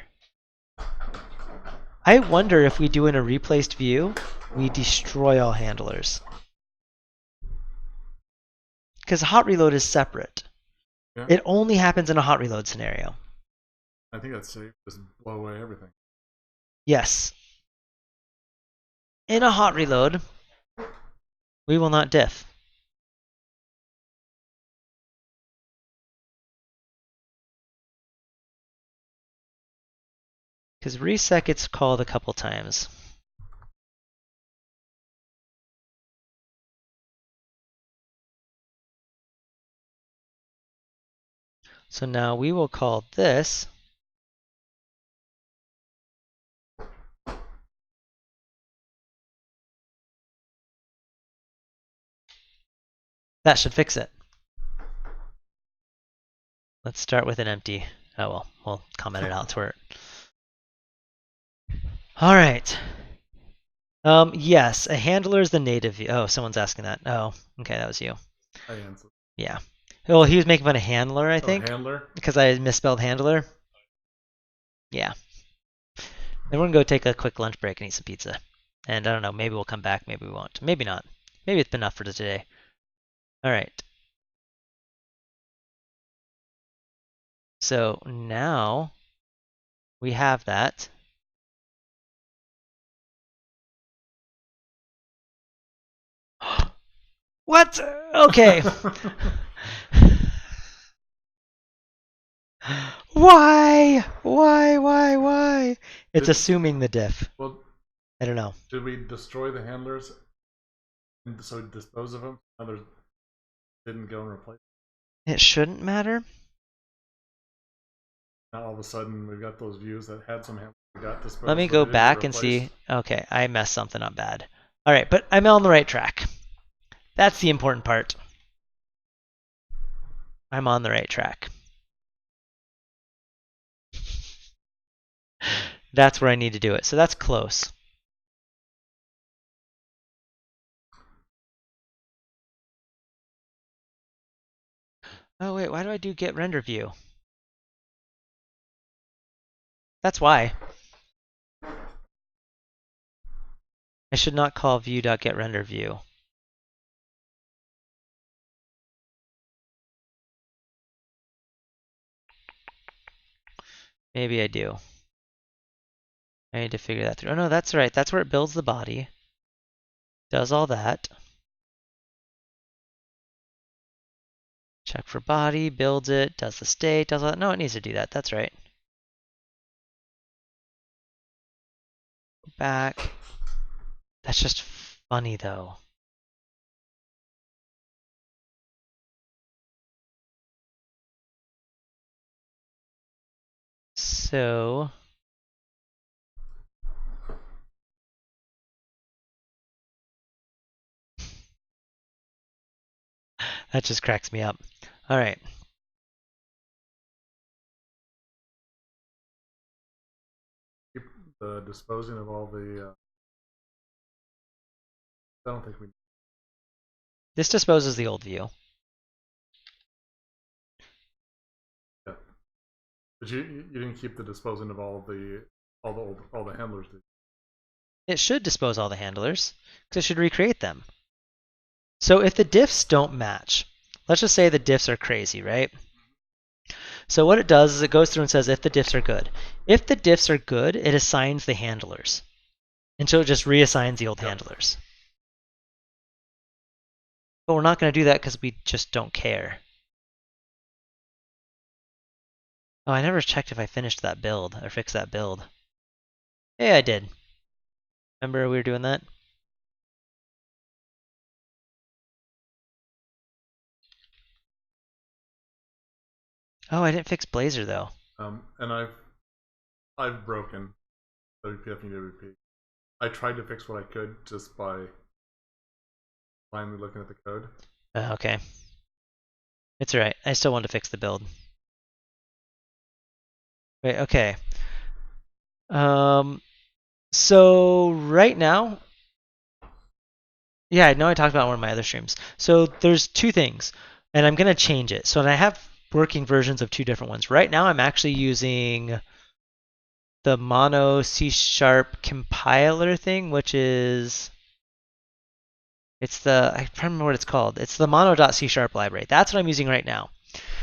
I wonder if we do in a replaced view, we destroy all handlers. Because hot reload is separate. Yeah. It only happens in a hot reload scenario. I think that's safe. Just blow away everything. Yes. In a hot reload, we will not diff. Because resec gets called a couple times. So now we will call this that should fix it. Let's start with an empty. Oh well, we'll comment it out to where. All right. Yes, a handler is the native view. Oh, someone's asking that. Oh, okay, that was you. I answered. Yeah. Well, he was making fun of handler, I think, Handler? because I misspelled handler. Yeah. Then we're gonna go take a quick lunch break and eat some pizza. And I don't know, maybe we'll come back, maybe we won't. Maybe not. Maybe it's been enough for today. All right. So now we have that. What? Okay. Why? Why? It's assuming the diff. Well, I don't know. did we destroy the handlers and so dispose of them? Others didn't go and replace them? It shouldn't matter. Now all of a sudden we've got those views that had some handlers we got disposed. Let me but go they didn't get back and replaced. see. Okay, I messed something up bad. All right, but I'm on the right track. That's the important part. I'm on the right track. That's where I need to do it. So that's close. Oh wait, why do I do get render view? That's why. I should not call view.getRenderView. Maybe I do. I need to figure that through. Oh no, that's right. That's where it builds the body. Does all that. Check for body, builds it, does the state, does all that. No, it needs to do that. That's right. Go back. That's just funny though. So that just cracks me up. All right. Keep disposing of all the. I don't think we. This disposes the old view. Yeah. But you didn't keep the disposing of all the all the handlers do. It should dispose all the handlers, because it should recreate them. So if the diffs don't match, let's just say the diffs are crazy, right? So what it does is it goes through and says if the diffs are good. If the diffs are good, it assigns the handlers. And so it just reassigns the old handlers. But we're not going to do that because we just don't care. Oh, I never checked if I finished that build or fixed that build. Hey, I did. Remember we were doing that? Oh, I didn't fix Blazor though. And I've broken WPF and WP. I tried to fix what I could just by finally looking at the code. Okay. It's alright. I still want to fix the build. Wait, okay. So right now, yeah, I know I talked about one of my other streams. So there's two things, and I'm gonna change it. So I have working versions of two different ones. Right now, I'm actually using the mono C# compiler thing, which is I can't remember what it's called. It's the mono.c# library. That's what I'm using right now.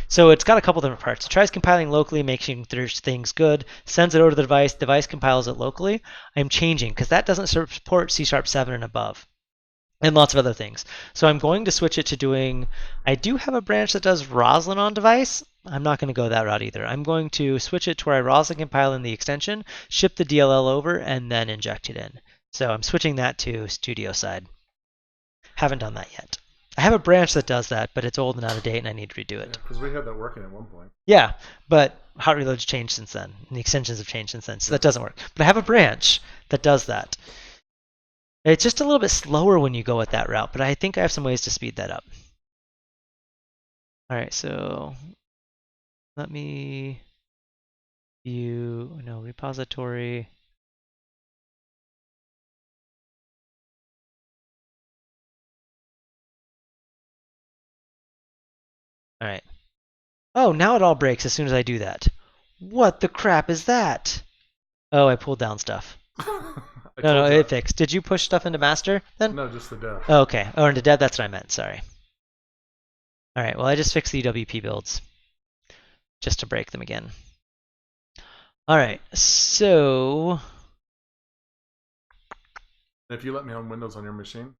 So it's got a couple different parts. It tries compiling locally, making there's things good, sends it over to the device compiles it locally. I'm changing because that doesn't support C# 7 and above, and lots of other things. So I'm going to switch it to doing, I do have a branch that does Roslyn on device. I'm not going to go that route either. I'm going to switch it to where I Roslyn compile in the extension, ship the DLL over, and then inject it in. So I'm switching that to Studio side. Haven't done that yet. I have a branch that does that, but it's old and out of date, and I need to redo it. Because we had that working at one point. Yeah, but hot reload's changed since then, and the extensions have changed since then, so that doesn't work. But I have a branch that does that. It's just a little bit slower when you go with that route, but I think I have some ways to speed that up. All right, so let me view, no, repository. All right. Oh, now it all breaks as soon as I do that. What the crap is that? Oh, I pulled down stuff. No, it fixed. Did you push stuff into master then? No, just the dev. Oh, okay. Oh, into dev, that's what I meant. Sorry. All right, well, I just fixed the UWP builds just to break them again. All right, so If you let me on Windows on your machine,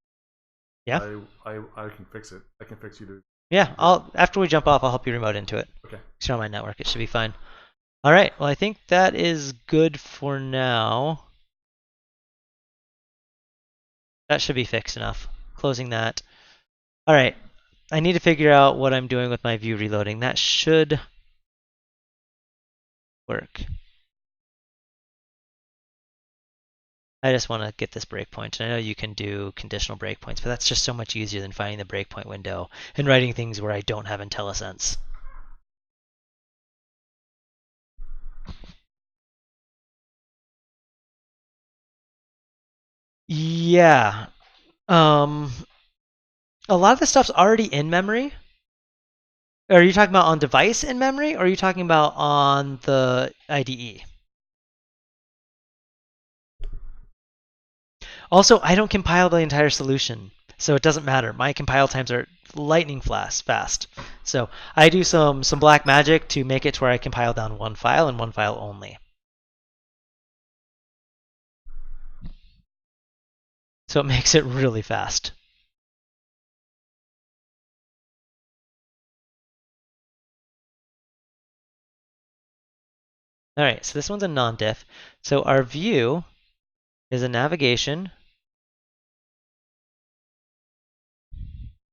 yeah, I can fix it. I can fix you to. Yeah, after we jump off, I'll help you remote into it. Okay. It's on my network. It should be fine. All right. Well, I think that is good for now. That should be fixed enough. Closing that. All right. I need to figure out what I'm doing with my view reloading. That should work. I just want to get this breakpoint. I know you can do conditional breakpoints, but that's just so much easier than finding the breakpoint window and writing things where I don't have IntelliSense. Yeah. A lot of the stuff's already in memory. Are you talking about on device in memory, or are you talking about on the IDE? Also, I don't compile the entire solution, so it doesn't matter. My compile times are lightning fast. So I do some black magic to make it to where I compile down one file and one file only. So it makes it really fast. All right, so this one's a non-diff. So our view is a navigation,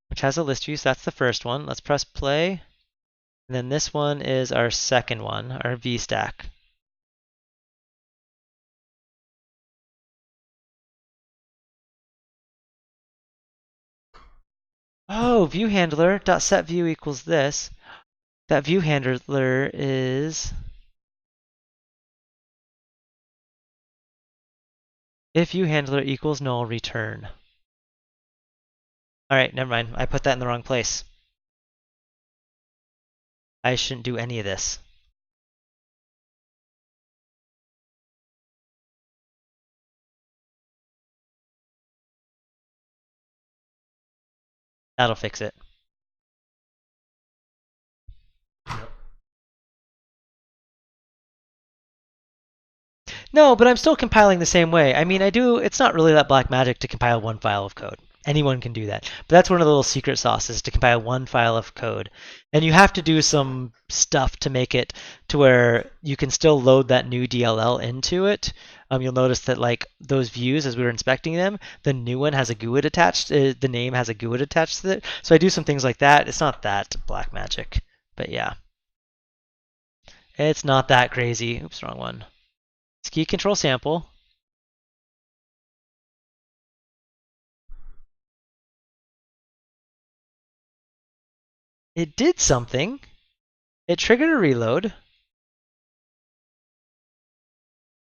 which has a list view, so that's the first one. Let's press play. And then this one is our second one, our VStack. Oh, view handler dot set view equals this. That view handler is if view handler equals null, return. All right, never mind. I put that in the wrong place. I shouldn't do any of this. That'll fix it. Yep. No, but I'm still compiling the same way. I mean, it's not really that black magic to compile one file of code. Anyone can do that. But that's one of the little secret sauces to compile one file of code. And you have to do some stuff to make it to where you can still load that new DLL into it. You'll notice that like those views, as we were inspecting them, the new one has a GUID attached. The name has a GUID attached to it. So I do some things like that. It's not that black magic, but yeah. It's not that crazy. Oops, wrong one. Ski control sample. It did something. It triggered a reload.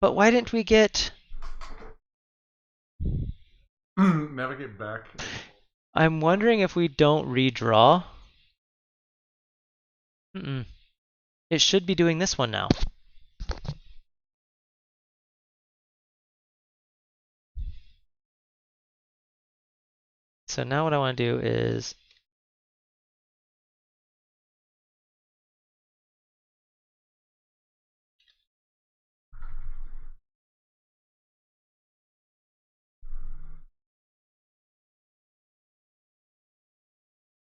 But why didn't we get... Navigate back. I'm wondering if we don't redraw. It should be doing this one now. So now what I want to do is...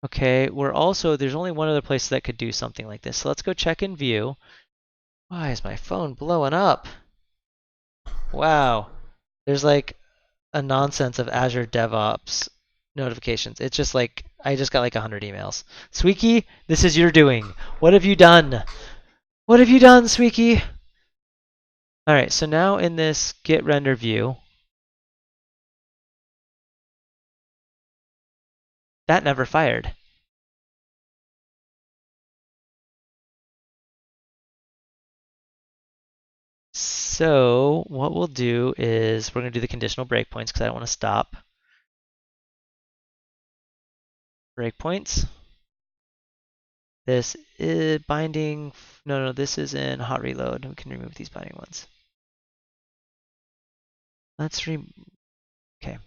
Okay, there's only one other place that could do something like this. So let's go check in view. Why is my phone blowing up? Wow. There's like a nonsense of Azure DevOps notifications. It's just like, I just got like 100 emails. Sweeky, this is your doing. What have you done? What have you done, Sweeky? All right, so now in this get render view, that never fired. So what we'll do is we're going to do the conditional breakpoints because I don't want to stop. Breakpoints. This is binding. No, this is in hot reload. We can remove these binding ones. Let's okay.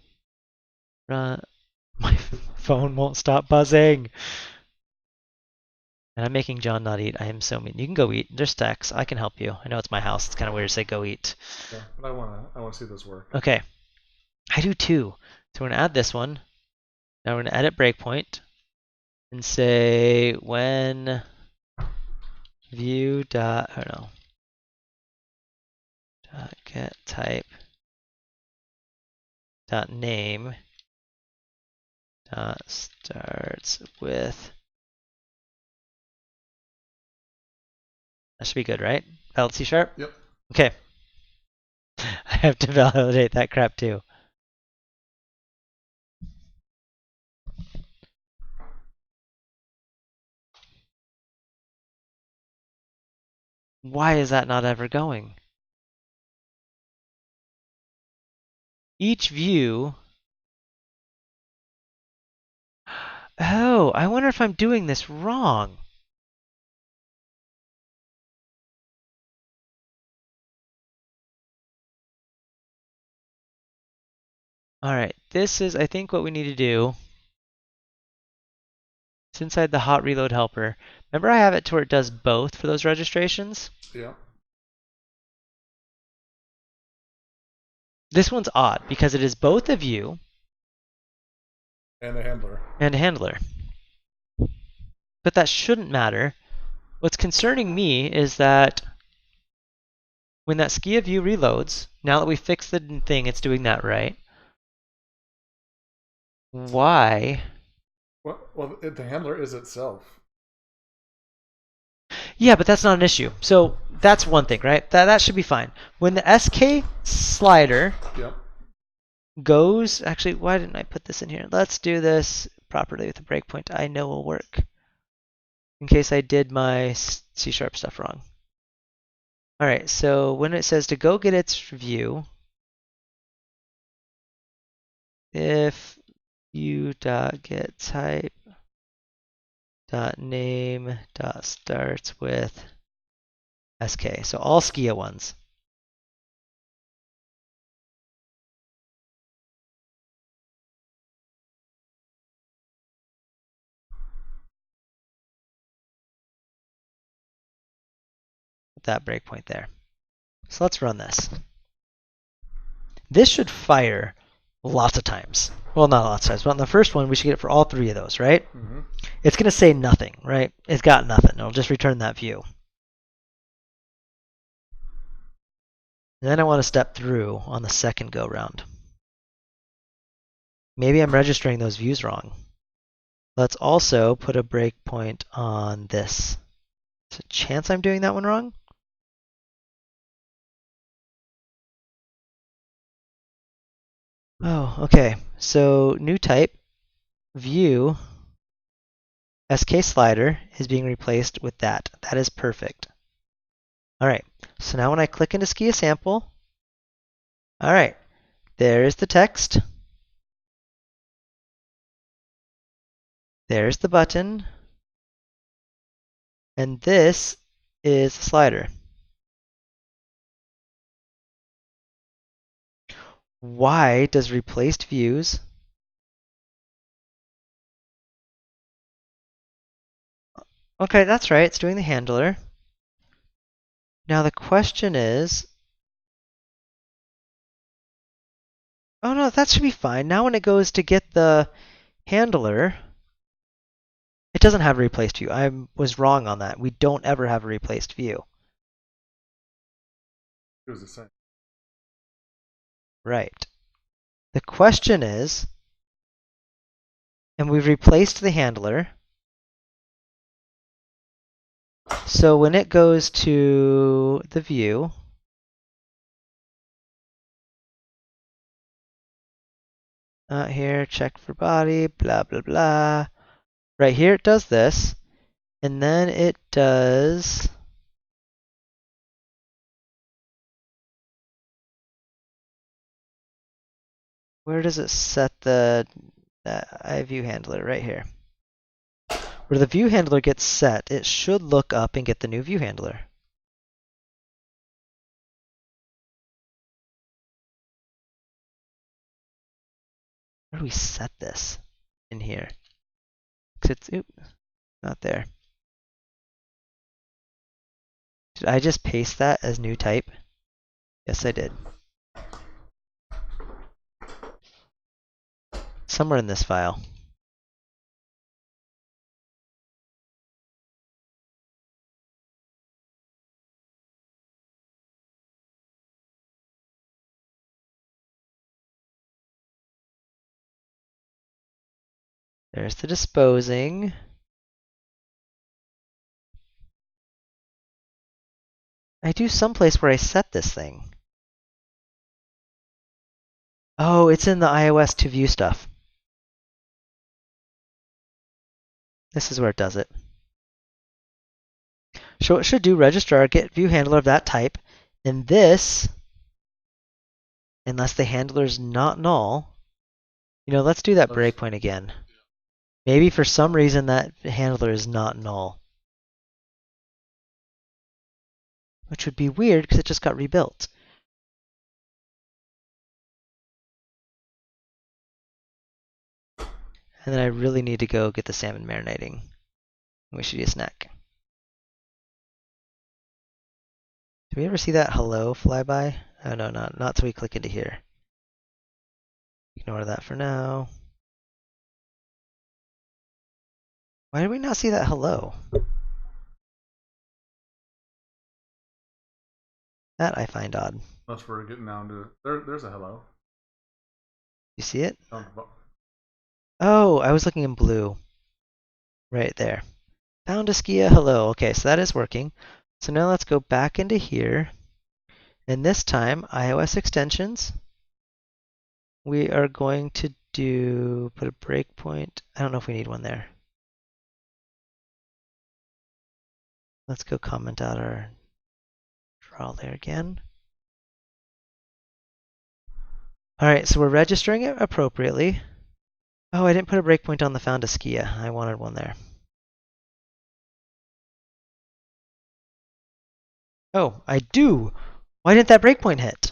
My phone won't stop buzzing. And I'm making John not eat. I am so mean. You can go eat. There's stacks. I can help you. I know it's my house. It's kind of weird to say go eat. Yeah, but I wanna see this work. Okay. I do too. So we're gonna add this one. Now we're gonna edit breakpoint and say when view dot I don't know dot get type dot name dot starts with. That should be good, right? Valid C#? Yep. Okay. I have to validate that crap too. Why is that not ever going? Each view. Oh, I wonder if I'm doing this wrong. All right, this is, I think, what we need to do. It's inside the hot reload helper. Remember I have it to where it does both for those registrations? Yeah. This one's odd because it is both a view And the handler. and a handler. But that shouldn't matter. What's concerning me is that when that Skia view reloads, now that we fixed the thing, it's doing that right. Why? Well, the handler is itself. Yeah, but that's not an issue. So that's one thing, right? That should be fine. When the SK slider Yep. goes, actually, why didn't I put this in here? Let's do this properly with a breakpoint I know will work. In case I did my C# stuff wrong. All right, so when it says to go get its view, if you dot get type dot name dot starts with SK, so all Skia ones. that breakpoint there. So let's run this. This should fire lots of times. Well, not lots of times, but on the first one, we should get it for all 3 of those, right? Mm-hmm. It's going to say nothing, right? It's got nothing. It'll just return that view. And then I want to step through on the second go round. Maybe I'm registering those views wrong. Let's also put a breakpoint on this. There's a chance I'm doing that one wrong? Oh, okay. So new type, view, SK slider is being replaced with that. That is perfect. All right. So now when I click into ski a sample, all right, there's the text. There's the button. And this is the slider. Why does replaced views okay, that's right, it's doing the handler. Now the question is, oh no, that should be fine. Now when it goes to get the handler, it doesn't have a replaced view. I was wrong on that. We don't ever have a replaced view. It was the same. Right. The question is, and we've replaced the handler. So when it goes to the view, here, check for body, blah, blah, blah. Right here it does this, and then it does where does it set the view handler? Right here. Where the view handler gets set, it should look up and get the new view handler. Where do we set this in here? Because it's not there. Did I just paste that as new type? Yes, I did. Somewhere in this file. There's the disposing. I do someplace where I set this thing. Oh, it's in the iOS to view stuff. This is where it does it. So it should do register our get view handler of that type. And this, unless the handler is not null, let's do that breakpoint again. Maybe for some reason that handler is not null. Which would be weird because it just got rebuilt. And then I really need to go get the salmon marinating. We should eat a snack. Did we ever see that hello flyby? Oh no, not till we click into here. Ignore that for now. Why did we not see that hello? That I find odd. Unless we're getting down to there's a hello. You see it? Down the bottom. Oh, I was looking in blue. Right there. Found a Skia hello. Okay, so that is working. So now let's go back into here. And this time, iOS extensions. We are going to put a breakpoint. I don't know if we need one there. Let's go comment out our draw there again. All right, so we're registering it appropriately. Oh, I didn't put a breakpoint on the found a Skia. I wanted one there. Oh, I do. Why didn't that breakpoint hit?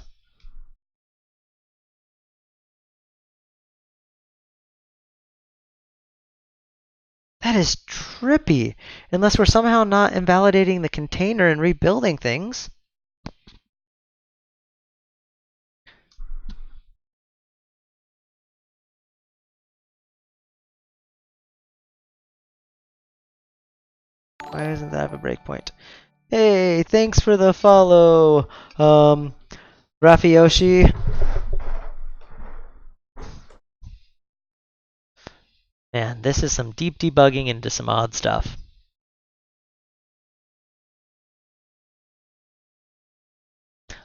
That is trippy. Unless we're somehow not invalidating the container and rebuilding things. Why doesn't that have a breakpoint? Hey, thanks for the follow, Rafiyoshi. Man, this is some deep debugging into some odd stuff.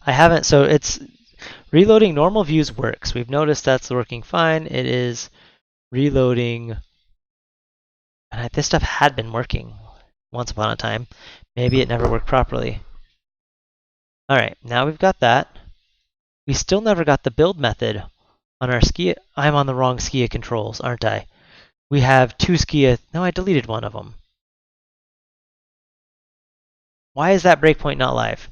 I haven't, so it's reloading normal views works. We've noticed that's working fine. It is reloading, and this stuff had been working once upon a time. Maybe it never worked properly. All right, now we've got that. We still never got the build method on our Skia. I'm on the wrong Skia controls, aren't I? We have two Skia. No, I deleted one of them. Why is that breakpoint not live?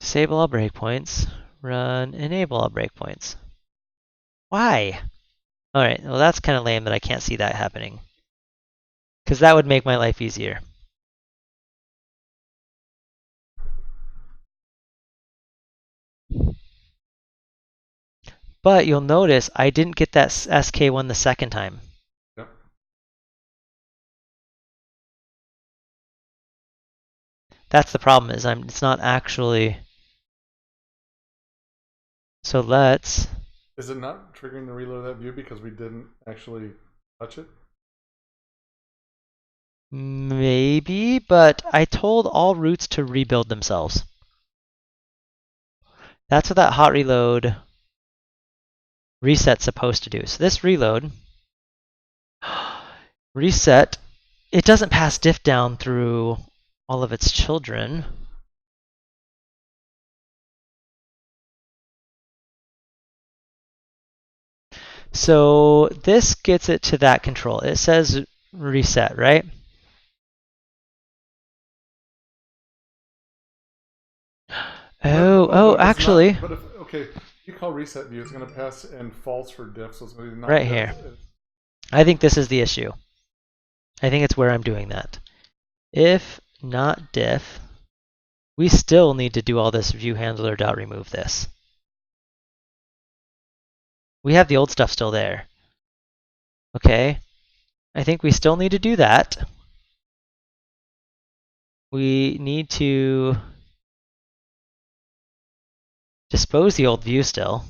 Disable all breakpoints. Run enable all breakpoints. Why? Alright, well that's kind of lame that I can't see that happening. Because that would make my life easier. But you'll notice I didn't get that SK1 the second time. Yep. That's the problem, is it's not actually. So let's. Is it not triggering the reload of that view because we didn't actually touch it? Maybe, but I told all roots to rebuild themselves. That's what that hot reload reset's supposed to do. So this reload, reset, it doesn't pass diff down through all of its children. So this gets it to that control. It says reset, right? Oh, actually. Not, but if, okay, if you call reset view, it's going to pass in false for diff, so it's going to be not right diff. Here. I think this is the issue. I think it's where I'm doing that. If not diff, we still need to do all this view handler dot remove this. We have the old stuff still there. Okay. I think we still need to do that. We need to dispose the old view still.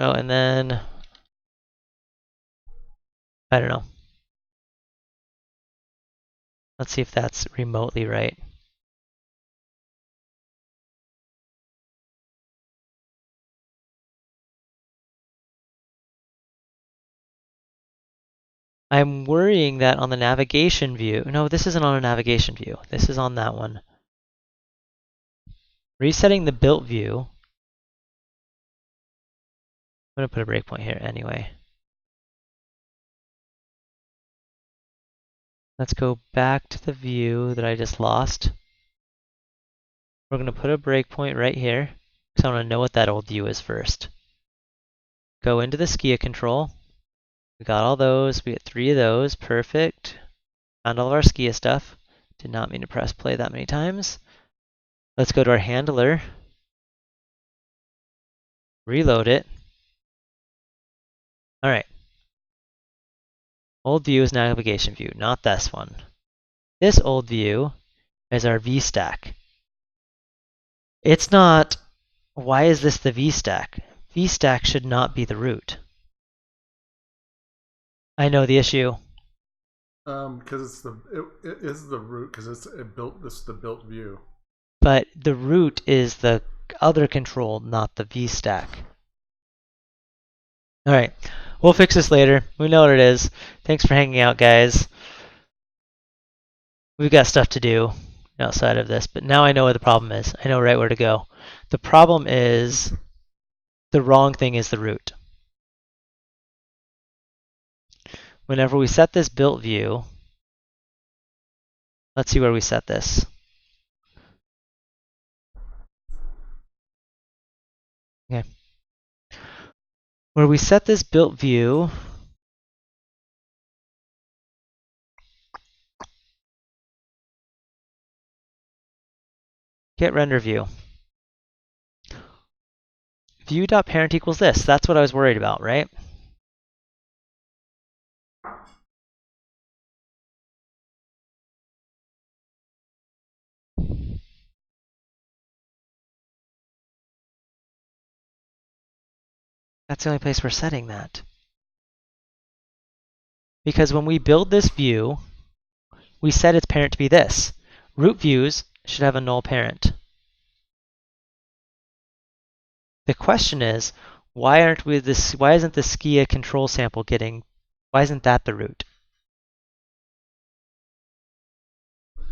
Oh, and then I don't know. Let's see if that's remotely right. I'm worrying that on the navigation view, no, this isn't on a navigation view. This is on that one. Resetting the built view. I'm going to put a breakpoint here anyway. Let's go back to the view that I just lost. We're going to put a breakpoint right here, because I want to know what that old view is first. Go into the Skia control. We got all those. We get 3 of those. Perfect. Found all of our Skia stuff. Did not mean to press play that many times. Let's go to our handler. Reload it. All right. Old view is navigation view, not this one. This old view is our VStack. It's not, why is this the VStack? VStack should not be the root. I know the issue. Because it is the root because this is the built view. But the root is the other control, not the VStack. All right, we'll fix this later. We know what it is. Thanks for hanging out, guys. We've got stuff to do, outside of this, but now I know what the problem is. I know right where to go. The problem is the wrong thing is the root. Whenever we set this built view, let's see where we set this. Okay. Where we set this built view, get render view. View.parent equals this. That's what I was worried about, right? That's the only place we're setting that. Because when we build this view, we set its parent to be this. Root views should have a null parent. The question is, why isn't the Skia control sample why isn't that the root?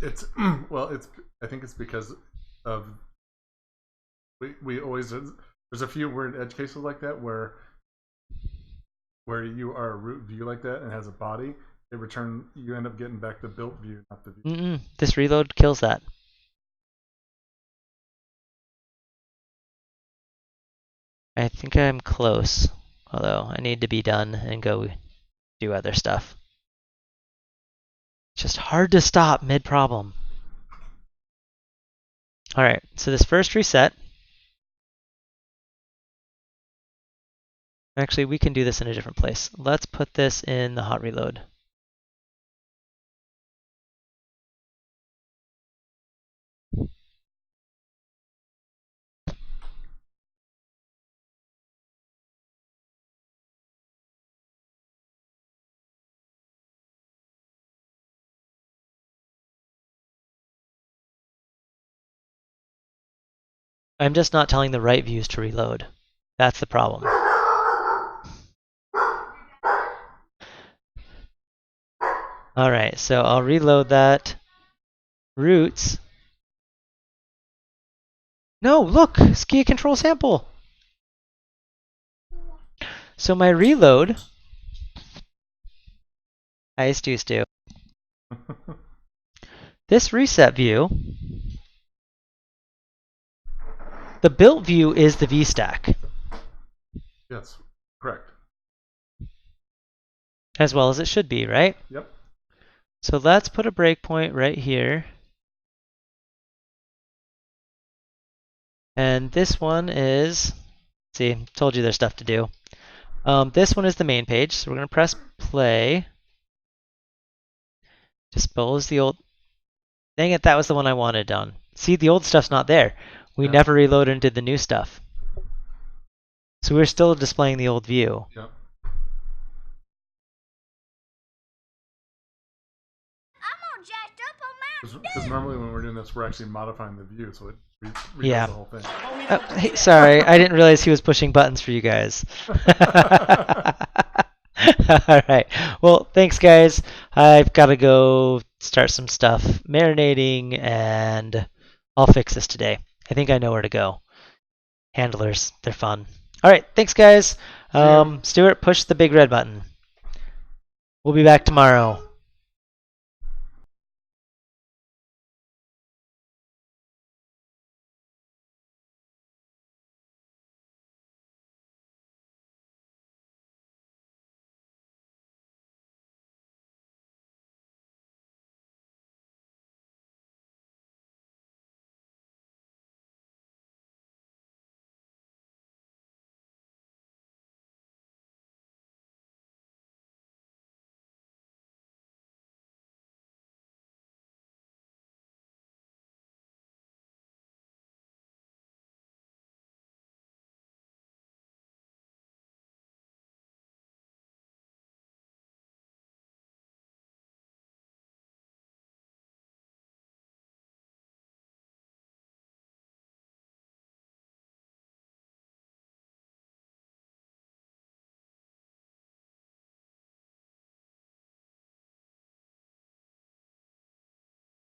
It's well, I think it's because of we always there's a few weird edge cases like that where you are a root view like that and has a body. You end up getting back the built view, not the view. This reload kills that. I think I'm close, although I need to be done and go do other stuff. It's just hard to stop mid-problem. All right, so this first reset. Actually, we can do this in a different place. Let's put this in the hot reload. I'm just not telling the right views to reload. That's the problem. All right, so I'll reload that. Roots. No, look, Skia control sample. So my reload. Hi, Stu. This reset view. The built view is the VStack. Yes, correct. As well as it should be, right? Yep. So let's put a breakpoint right here. And this one is, see, told you there's stuff to do. This one is the main page, so we're going to press play. Dispose the old, dang it, that was the one I wanted done. See, the old stuff's not there. We never reloaded and did the new stuff. So we're still displaying the old view. Yep. Because normally when we're doing this, we're actually modifying the view, so it redoes the whole thing. Hey, sorry, I didn't realize he was pushing buttons for you guys. All right. Well, thanks, guys. I've got to go start some stuff marinating, and I'll fix this today. I think I know where to go. Handlers, they're fun. All right. Thanks, guys. Stuart, push the big red button. We'll be back tomorrow.